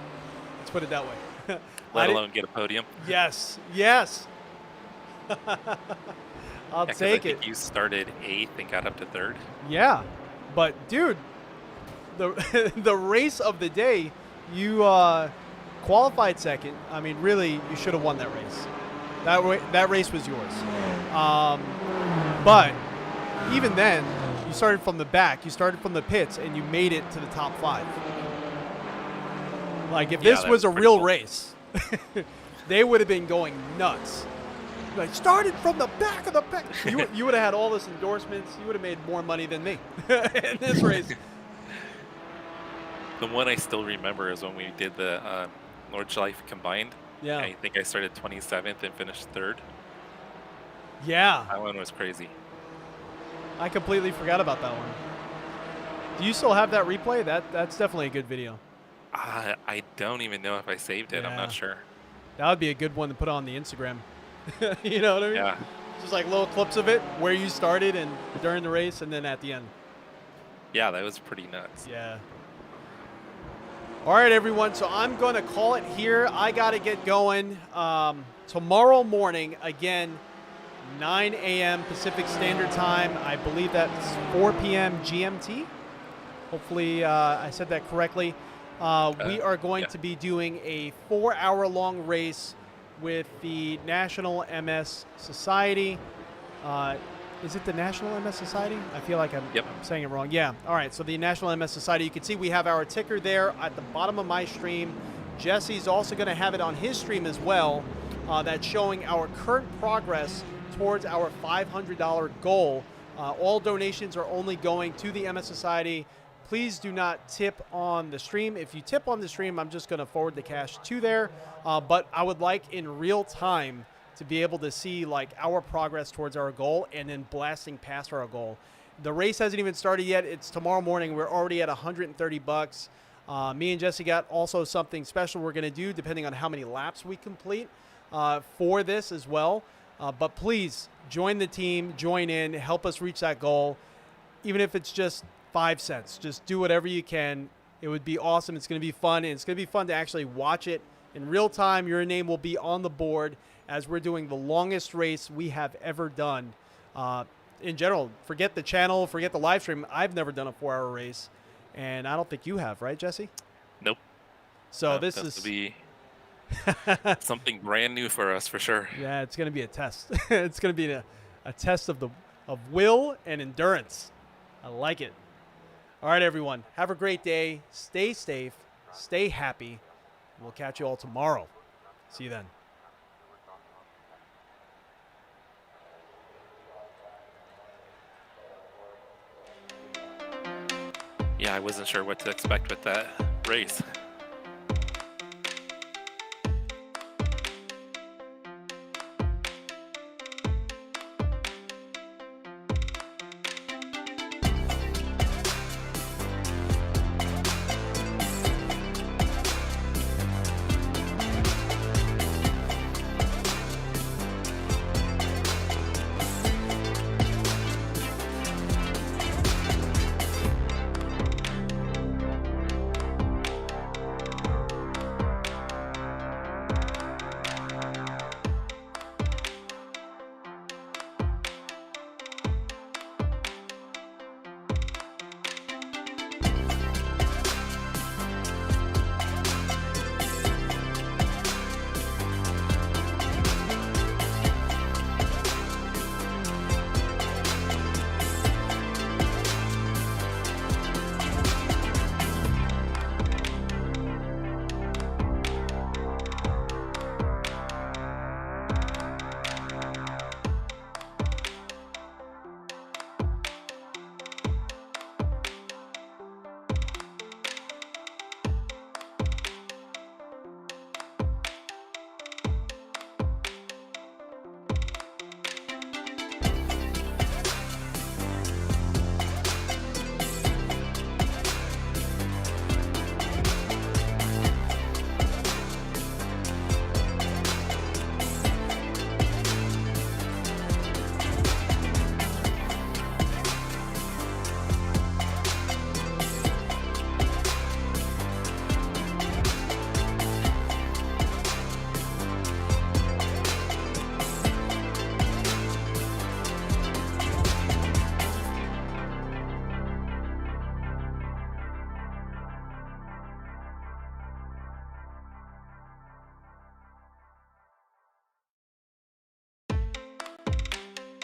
Let's put it that way. Let alone get a podium. Yes. Yes. I'll Yeah, 'cause take I think it. you started 8th and got up to 3rd. Yeah. But, dude, the the race of the day, you qualified second. I mean, really, you should have won that race. That race was yours. But even then, you started from the back. You started from the pits, and you made it to the top 5. Like, if Yeah, this that was a pretty real cool. race, they would have been going nuts. Like, started from the back of the pack. You would have had all this endorsements. You would have made more money than me in this race. The one I still remember is when we did the Nordschleife combined. Yeah. I think I started 27th and finished 3rd. Yeah. That one was crazy. I completely forgot about that one. Do you still have that replay? That's definitely a good video. I don't even know if I saved it. I'm Yeah. not sure. That would be a good one to put on the Instagram. You know what I mean? Yeah. Just like little clips of it, where you started and during the race, and then at the end. Yeah, that was pretty nuts. Yeah. All right, everyone. So I'm going to call it here. I got to get going. Tomorrow morning, again, 9 a.m. Pacific Standard Time. I believe that's 4 p.m. GMT. Hopefully I said that correctly. We are going to be doing a 4-hour-long race with the National MS Society. Is it the National MS Society? I feel like I'm saying it wrong. Yeah. All right. So the National MS Society, you can see we have our ticker there at the bottom of my stream. Jesse's also going to have it on his stream as well. That's showing our current progress towards our $500 goal. All donations are only going to the MS Society. Please do not tip on the stream. If you tip on the stream, I'm just going to forward the cash to there. But I would like in real time to be able to see like our progress towards our goal and then blasting past our goal. The race hasn't even started yet. It's tomorrow morning. We're already at $130. Me and Jesse got also something special we're going to do depending on how many laps we complete for this as well. But please join the team, join in, help us reach that goal. Even if it's just 5 cents, just do whatever you can. It would be awesome. It's going to be fun. And it's going to be fun to actually watch it in real time. Your name will be on the board as we're doing the longest race we have ever done. In general, forget the channel, forget the live stream. I've never done a 4-hour race, and I don't think you have, right, Jesse? Nope. So This is to be something brand new for us, for sure. Yeah, it's going to be a test. It's going to be a test of will and endurance. I like it. All right, everyone. Have a great day. Stay safe. Stay happy. We'll catch you all tomorrow. See you then. Yeah, I wasn't sure what to expect with that race.